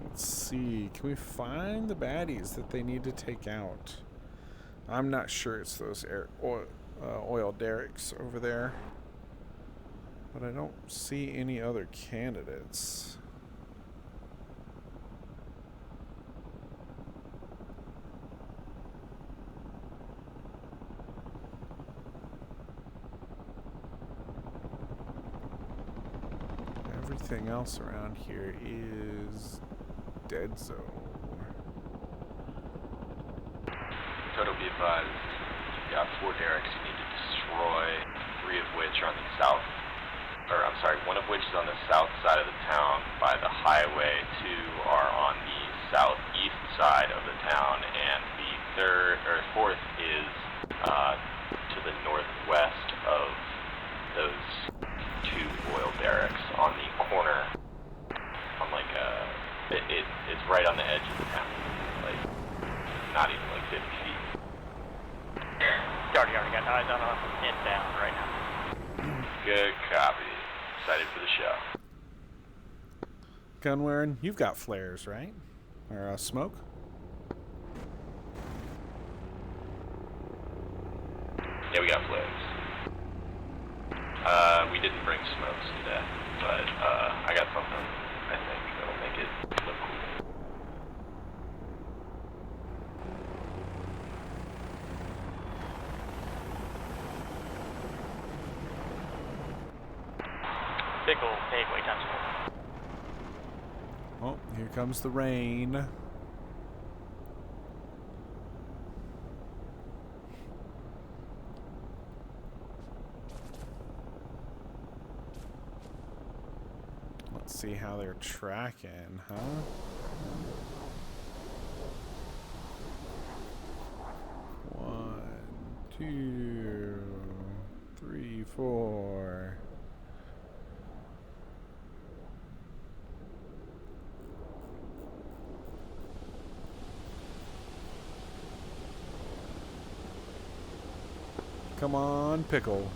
Let's see. Can we find the baddies that they need to take out? I'm not sure it's those oil derricks over there. But I don't see any other candidates. Everything else around here is dead zone. Total be advised, you've got 4 derricks you need to destroy, 3 of which are on the south, or I'm sorry, 1 of which is on the south side of the town by the highway, 2 are on the southeast side of the town, and the 4th is to the northwest of those 2 oil derricks on the corner, on like it's right on the edge of the town, like not even like 50 feet. Already got eyes on a pin down right now. Good copy. Excited for the show. Gunwearing, you've got flares, right? Or smoke? Yeah, we got flares. We didn't bring smokes today, but I got something I think that'll make it look cool. Big old paveway times 4. Oh, here comes the rain. Let's see how they're tracking, huh? One, 2, 3, 4. Come on, pickle.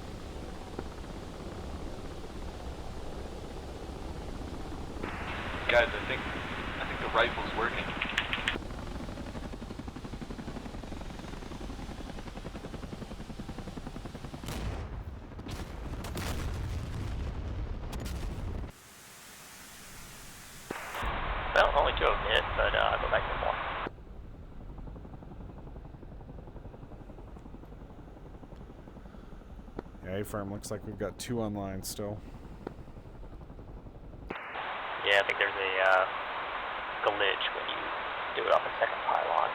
Guys, I think the rifle's working. Well, only 2 of them hit, but I'll go back for more. Yeah, A-Firm, looks like we've got 2 online still. Yeah, I think there's a glitch when you do it off a second pylon.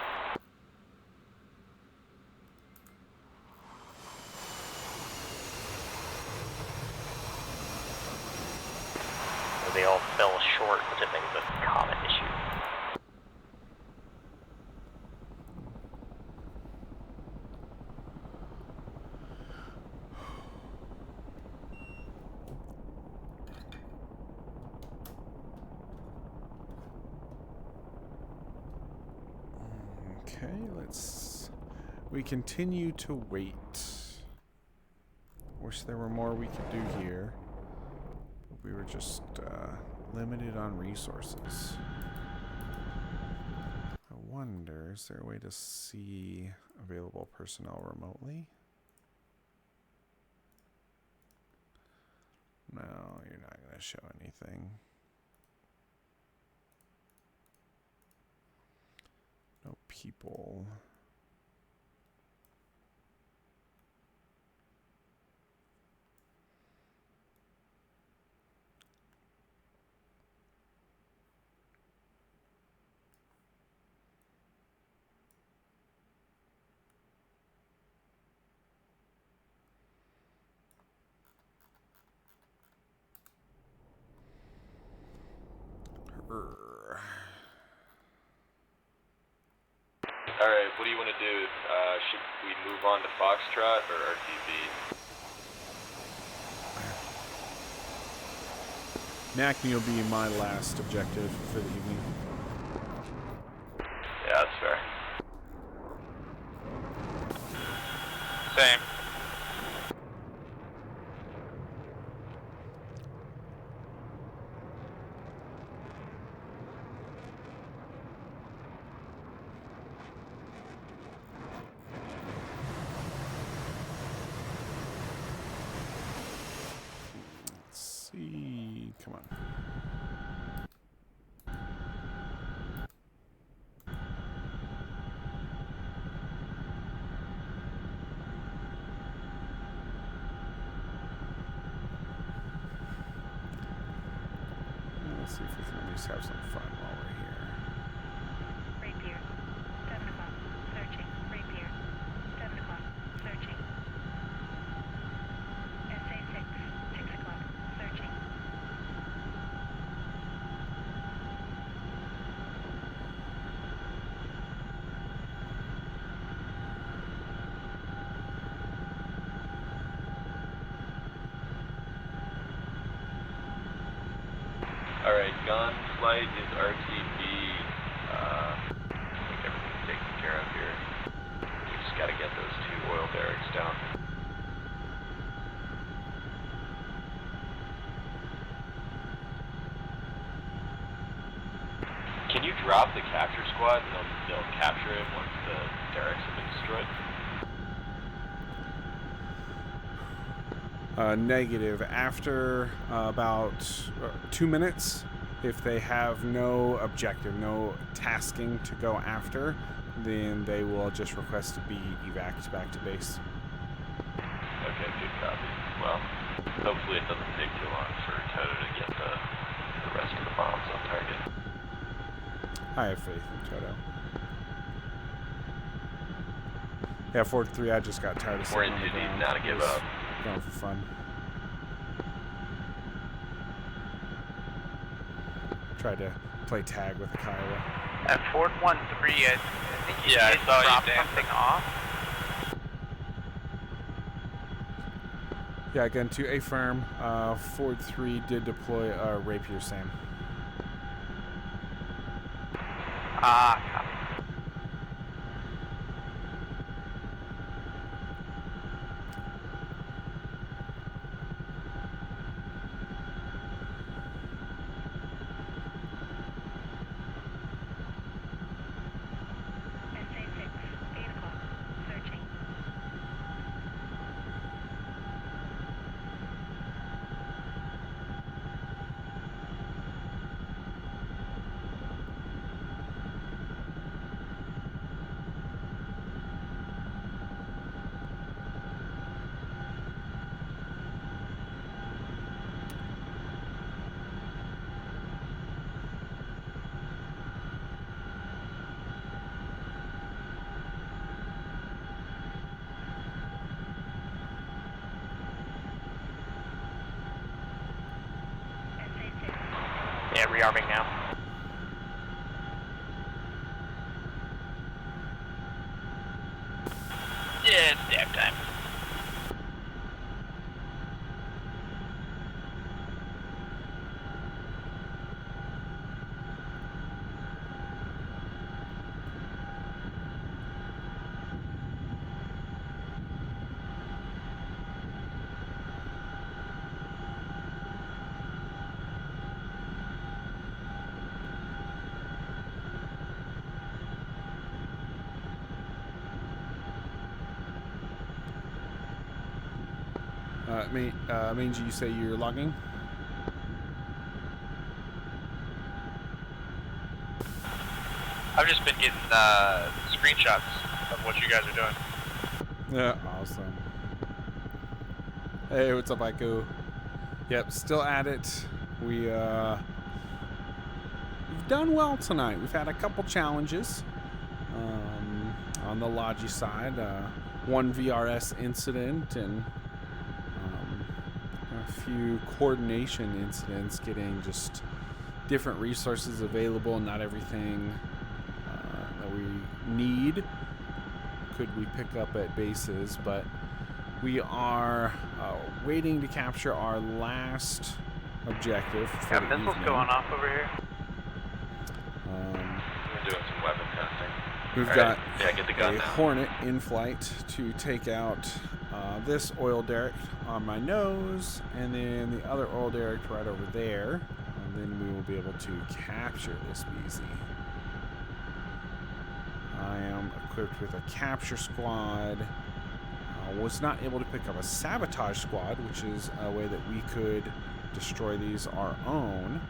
So they all fell short, which I think is a common issue. Okay, we continue to wait. Wish there were more we could do here. We were just limited on resources. I wonder, is there a way to see available personnel remotely? No, you're not going to show anything. No people. Alright, what do you want to do? Should we move on to Foxtrot or RTB? Nacme will be my last objective for the evening. Yeah, that's fair. Same. Come on. Let's see if we can at least have some fun while we're here. Rapier, 7 o'clock, searching. Rapier, 7 o'clock, searching. SA6, 6 o'clock, searching. Alright, gun flight is RTB. I think everything's taken care of here. We just gotta get those 2 oil barracks down. Can you drop the capture squad and they'll capture it once the derricks have been destroyed? Negative. After about 2 minutes, if they have no objective, no tasking to go after, then they will just request to be evac'd back to base. Okay, good copy. Well, hopefully it doesn't take too long for Toto to get the rest of the bombs on target. I have faith in Toto. Yeah, 4-3, I just got tired of We're sitting in on the too deep ground. now to give up. Going for fun. Tried to play tag with a Kiowa. At Fort 1-3, I think you did drop something off. Yeah, again, to affirm, Ford 3 did deploy a Rapier SAM. Copy. SA6, 8 o'clock. Searching. Yeah, rearming now. Yeah, it's dab time. Mangy, you say you're logging? I've just been getting screenshots of what you guys are doing. Yeah, awesome. Hey, what's up, Aiku? Yep, still at it. We've done well tonight. We've had a couple challenges on the Logi side. One VRS incident and a few coordination incidents, getting just different resources available. Not everything that we need could we pick up at bases, but we are waiting to capture our last objective. Yeah, missiles going off over here. We're doing some weapon testing. We've Alright, got get the gun a now. Hornet in flight to take out this oil derrick on my nose, and then the other oil derrick right over there, and then we will be able to capture this BZ. I am equipped with a capture squad. Was not able to pick up a sabotage squad, which is a way that we could destroy these our own.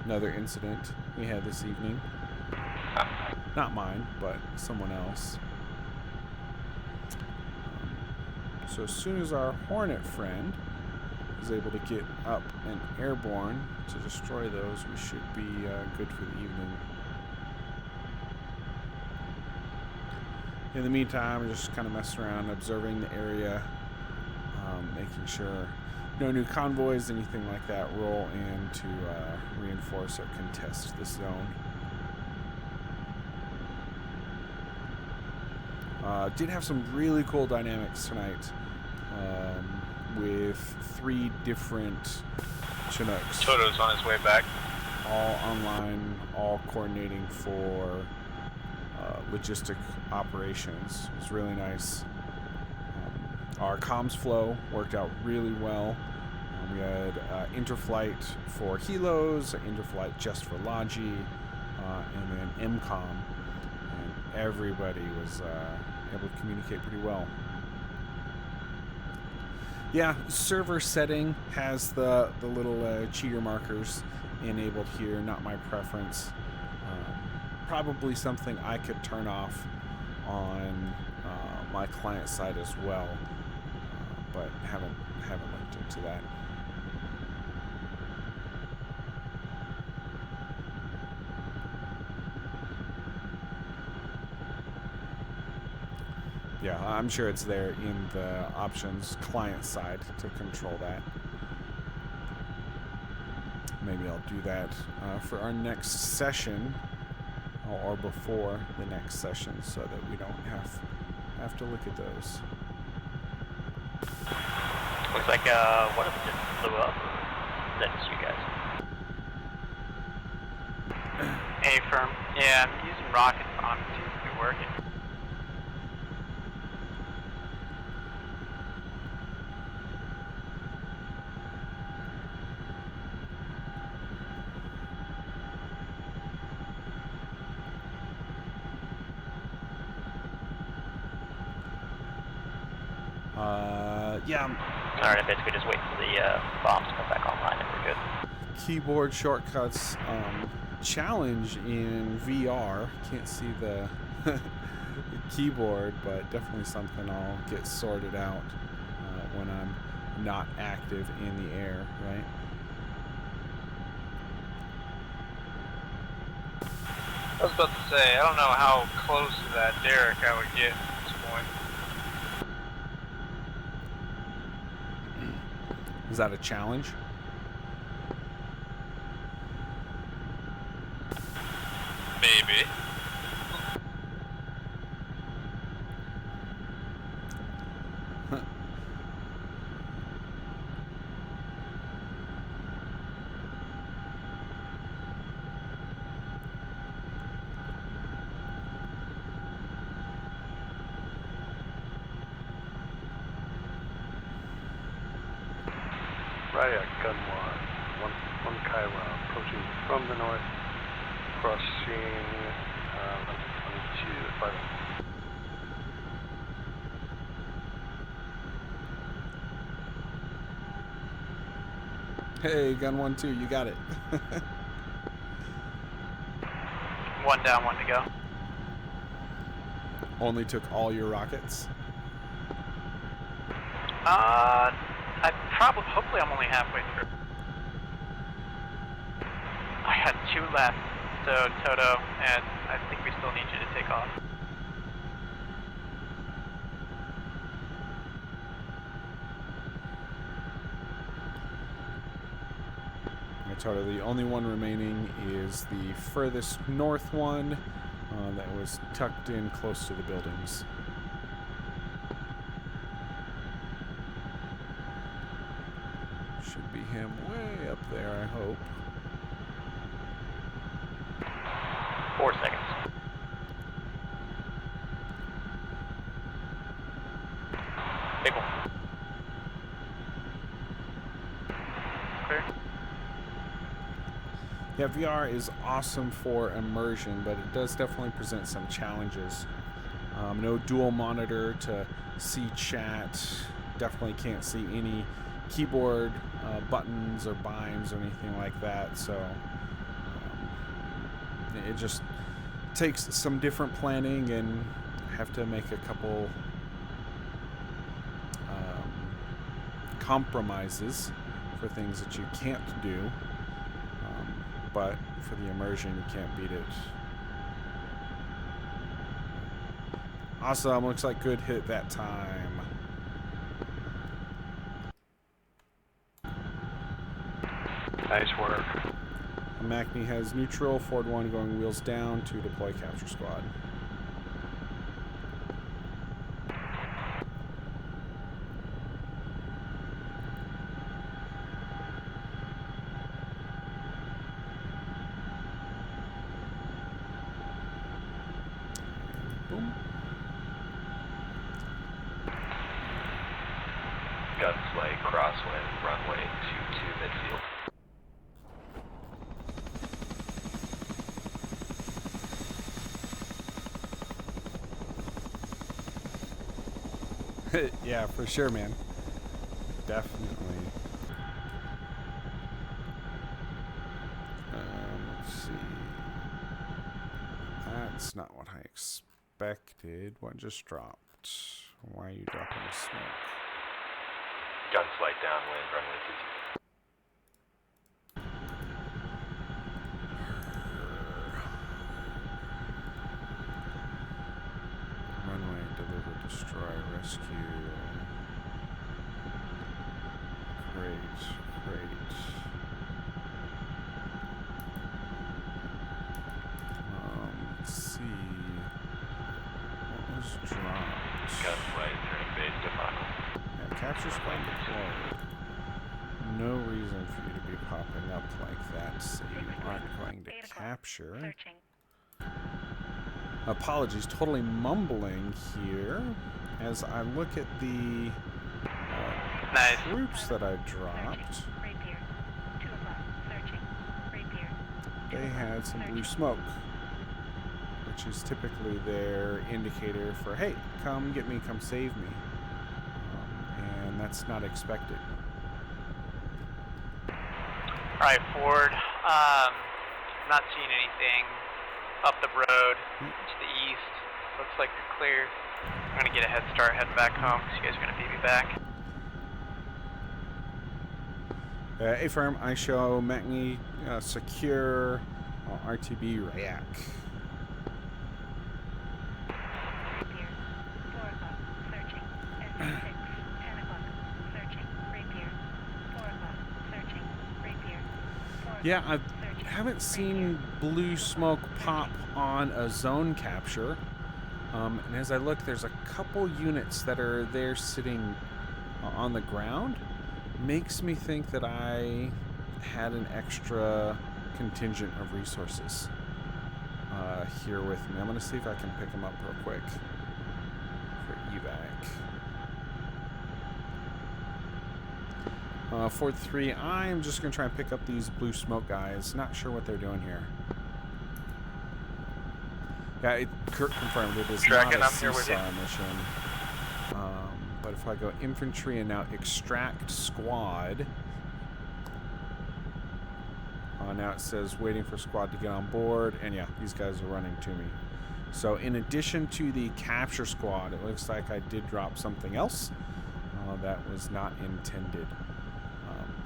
Another incident we had this evening. Not mine, but someone else. So as soon as our Hornet friend is able to get up and airborne to destroy those, we should be good for the evening. In the meantime, we're just kind of messing around, observing the area, making sure no new convoys, anything like that, roll in to reinforce or contest this zone. Did have some really cool dynamics tonight with 3 different Chinooks. Toto's on his way back. All online, all coordinating for logistic operations. It was really nice. Our comms flow worked out really well. We had interflight for Helos, interflight just for Logi, and then MCOM. And everybody was able to communicate pretty well. Yeah, server setting has the little cheater markers enabled here, not my preference. Probably something I could turn off on my client side as well, but haven't looked into that. Yeah, I'm sure it's there in the options client side to control that. Maybe I'll do that for our next session, or before the next session, so that we don't have to look at those. Looks like one of them just blew up. Is that just you guys? A-firm. Yeah, I'm using rockets on it. Seems to be working. Yeah. Alright, I'm basically just waiting for the bombs to come back online and we're good. Keyboard shortcuts challenge in VR. Can't see the keyboard, but definitely something I'll get sorted out when I'm not active in the air, right? I was about to say, I don't know how close to that derrick I would get at this point. Is that a challenge? Maybe. Right, gun one Kiowa approaching from the north, crossing 122 at 5. Hey, gun 1-2, you got it. One down, one to go. Only took all your rockets? Hopefully I'm only halfway through. I had 2 left, so Toto, and I think we still need you to take off. Toto, the only one remaining is the furthest north one that was tucked in close to the buildings. Should be him way up there, I hope. 4 seconds. Big one. Clear. Yeah, VR is awesome for immersion, but it does definitely present some challenges. No dual monitor to see chat. Definitely can't see any keyboard buttons or binds or anything like that. So it just takes some different planning, and have to make a couple compromises for things that you can't do. But for the immersion, you can't beat it. Awesome, looks like good hit that time. Nice work. Macney has neutral, Ford 1 going wheels down to deploy capture squad. Gunflight, crosswind, runway 22 midfield. Yeah, for sure, man. Definitely. Let's see. That's not what I expected. What just dropped? Why are you dropping the smoke? Gunflight downwind, runway 22. Runway, deliver, destroy, rescue. Great. Let's see. What was dropped? Gunflight, turning base to Mako. Yeah, Capture squad deployed. No reason for you to be popping up like that, so you aren't going to capture. Apologies, totally mumbling here as I look at the troops that I dropped. They had some blue smoke, which is typically their indicator for, hey, come get me, come save me. And that's not expected. Alright, Ford. Not seeing anything up the road to the east. Looks like you're clear. I'm gonna get a head start heading back home because you guys are gonna beat me back. A-firm, I show Macney secure RTB Rayak. Yeah, I haven't seen blue smoke pop on a zone capture. And as I look, there's a couple units that are there sitting on the ground. Makes me think that I had an extra contingent of resources here with me. I'm going to see if I can pick them up real quick for evac. Ford 3, I'm just going to try and pick up these blue smoke guys. Not sure what they're doing here. Yeah, Kurt confirmed it is not a seesaw mission. But if I go infantry and now extract squad, now it says waiting for squad to get on board, and yeah, these guys are running to me. So in addition to the capture squad, it looks like I did drop something else that was not intended.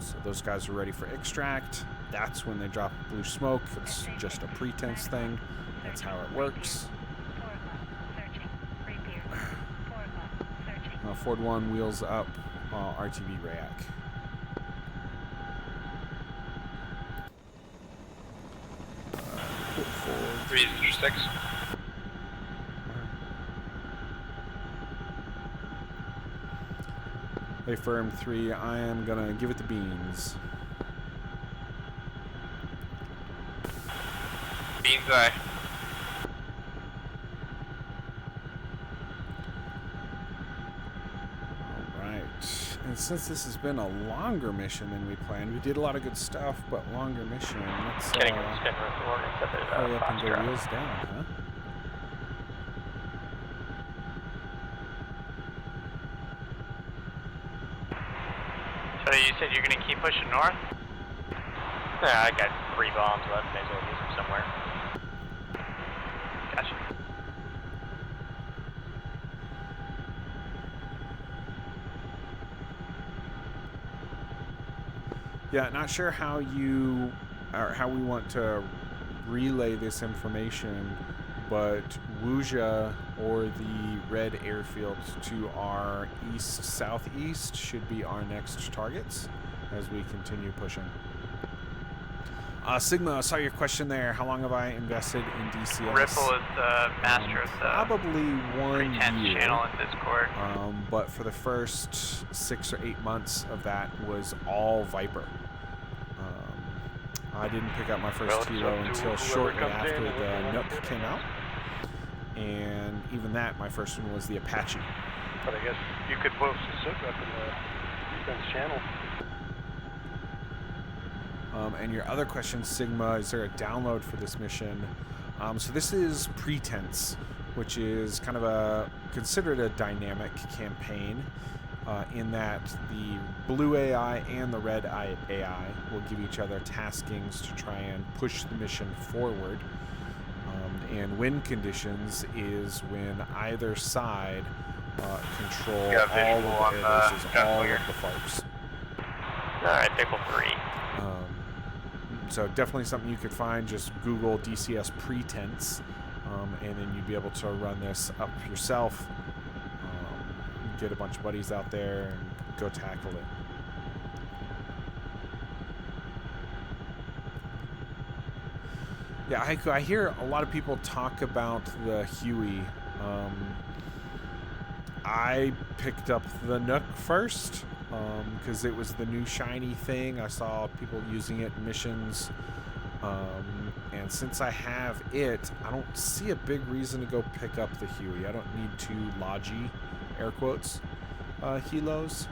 So those guys are ready for extract. That's when they drop blue smoke. It's just a pretense thing. That's how it works. Ford 1 wheels up RTB Rayak. Ford 3 through 6. A firm 3, I am gonna give it the beans. Beans eye. And since this has been a longer mission than we planned, we did a lot of good stuff, but longer mission. Let's hurry up and go wheels down, huh? So you said you're gonna keep pushing north? Yeah, I got 3 bombs left. May as well use them somewhere. Gotcha. Yeah, not sure how you or how we want to relay this information, but Wuja or the red airfield to our east-southeast should be our next targets as we continue pushing. Sigma, I saw your question there. How long have I invested in DCS? Ripple is the master of the probably 1 year. Channel in Discord. But for the first 6 or 8 months of that was all Viper. I didn't pick up my first Helo until shortly after the Nook came out. And even that, my first one was the Apache. But I guess you could post a SIP up in the defense channel. And your other question, Sigma, is there a download for this mission? So this is Pretense, which is kind of considered a dynamic campaign in that the blue AI and the red AI will give each other taskings to try and push the mission forward. And win conditions is when either side control all of the air bases, all of the FARPs. Alright, Pickle 3. So definitely something you could find. Just Google DCS Pretense, and then you'd be able to run this up yourself. Get a bunch of buddies out there and go tackle it. Yeah, Haiku, I hear a lot of people talk about the Huey. I picked up the Nook first because it was the new shiny thing. I saw people using it in missions. And since I have it, I don't see a big reason to go pick up the Huey. I don't need 2 Logi, air quotes, Helos.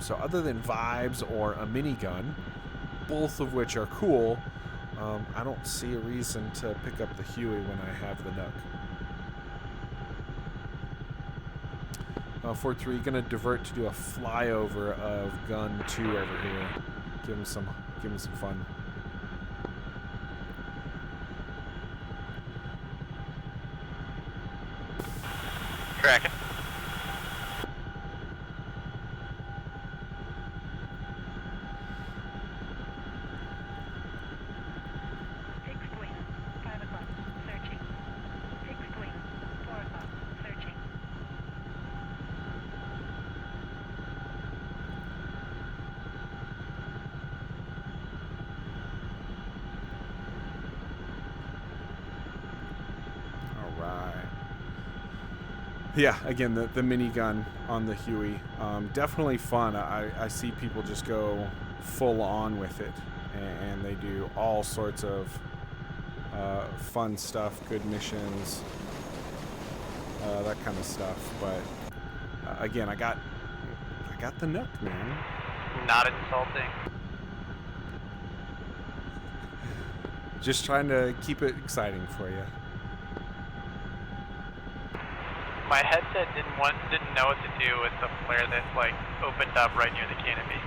So other than vibes or a minigun, both of which are cool, I don't see a reason to pick up the Huey when I have the Nook. 4-3, gonna divert to do a flyover of Gun 2 over here. Give him some fun. Tracking. Fixed wing, 5 o'clock, searching. Fixed wing, 4 o'clock, searching. All right. Yeah, again, the minigun on the Huey, definitely fun. I see people just go full on with it, and they do all sorts of fun stuff, good missions, that kind of stuff. But again, I got the Nook, man. Not insulting. Just trying to keep it exciting for you. My headset didn't know what to do with the flare that like opened up right near the canopy.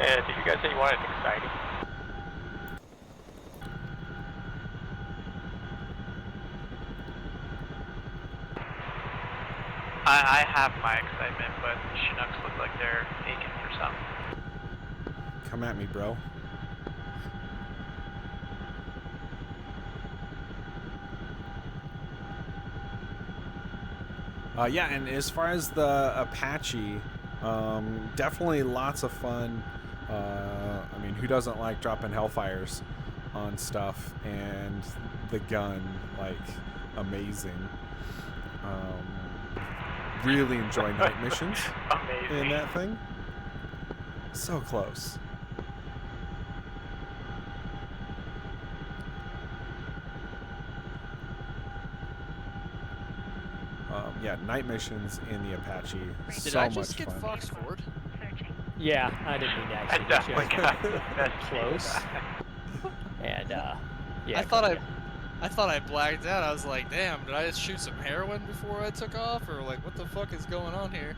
Did you guys say you wanted exciting? I have my excitement, but Chinooks look like they're aching for something. Come at me, bro. Yeah, and as far as the Apache, definitely lots of fun. I mean, who doesn't like dropping Hellfires on stuff? And the gun, like, amazing. Really enjoy night missions in that thing. So close. Yeah, night missions in the Apache. Did So I much just get fun. Fox Ford? Yeah, I didn't mean to actually I definitely got that's close. And yeah, I thought I blacked out. I was like, damn, did I just shoot some heroin before I took off? Or like, what the fuck is going on here?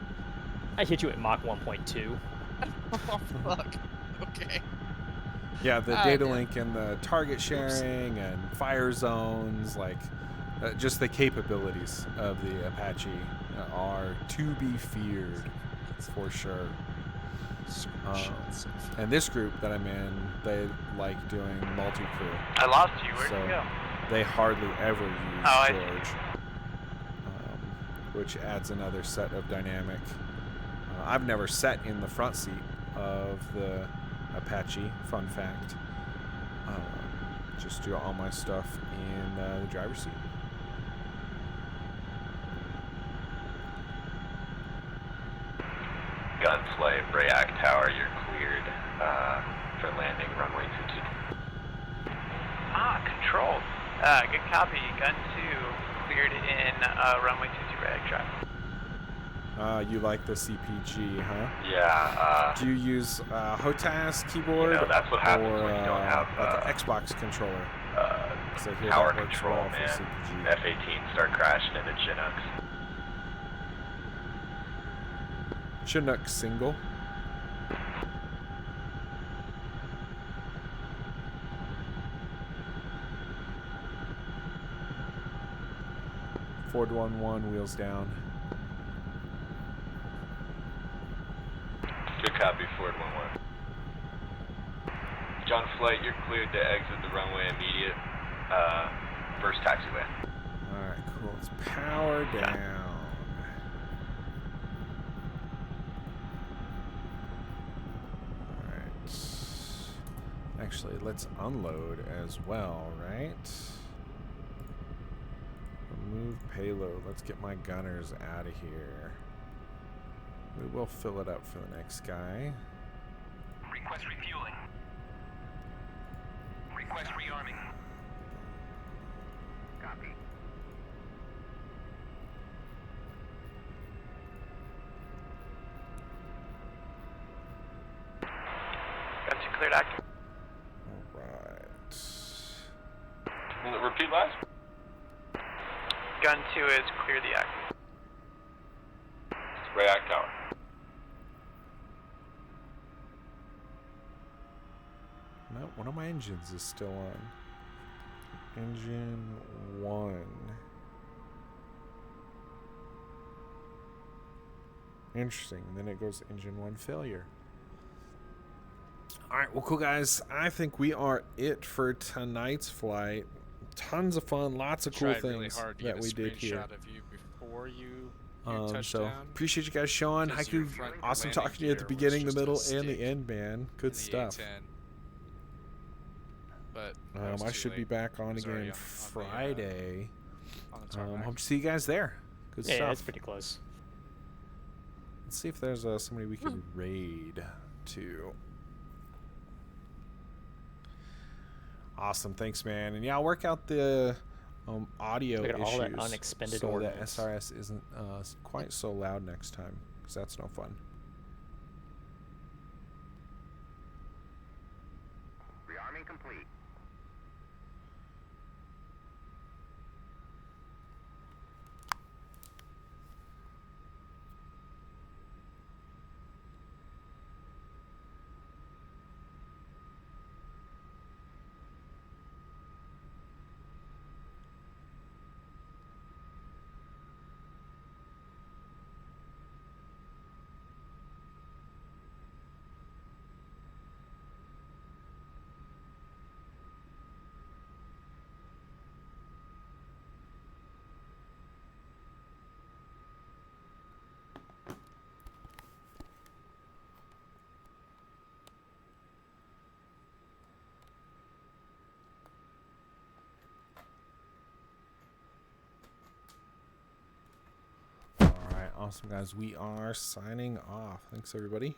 I hit you at Mach 1.2. Oh, fuck. Okay. Yeah, the data link and the target sharing and fire zones, like just the capabilities of the Apache are to be feared for sure. And this group that I'm in, they like doing multi-crew. I lost you. Where'd so you go? They hardly ever use George, which adds another set of dynamic. I've never sat in the front seat of the Apache, fun fact. Just do all my stuff in the driver's seat. Gunflight, Rayak Tower, you're cleared for landing runway 22. Control. Good copy. Gun 2 cleared in runway 22 Rayak Drive. You like the CPG, huh? Yeah. Do you use HOTAS keyboard? You know, that's what happens or, when you don't have like an Xbox controller? So here power that works control, well man. for CPG. F-18 start crashing into Chinooks. Chinook single. Ford 1-1, wheels down. Good copy, Ford 1-1. John Flight, you're cleared to exit the runway immediate. First taxiway. Alright, cool. Let's power down. Alright. Actually, let's unload as well, right? Remove payload. Let's get my gunners out of here. We will fill it up for the next guy. Request refueling. Request rearming. Copy. Gun 2 cleared active. Alright. Repeat last. Gun 2 is clear the active. React tower. No, one of my engines is still on. Engine 1. Interesting. Then it goes engine 1 failure. Alright, well, cool, guys. I think we are it for tonight's flight. Tons of fun, lots of cool Tried really things hard to that get a we did here. screenshot of you before you So touchdown. appreciate you guys showing. Because your Haiku, front awesome landing talking to you at the gear was beginning, the just a middle, and the stick end, man. Good in the stuff. A10. But that was I too should be late. back on It was already again on Friday. on the tarmac. Hope to see you guys there. Good Yeah, stuff. that's pretty close. Let's see if there's somebody we can raid to. Awesome, thanks, man. And yeah, I'll work out the audio Look at issues all that unexpended so ordnance. that SRS isn't quite so loud next time, because that's no fun. Rearming complete. All right, awesome, guys. We are signing off. Thanks, everybody.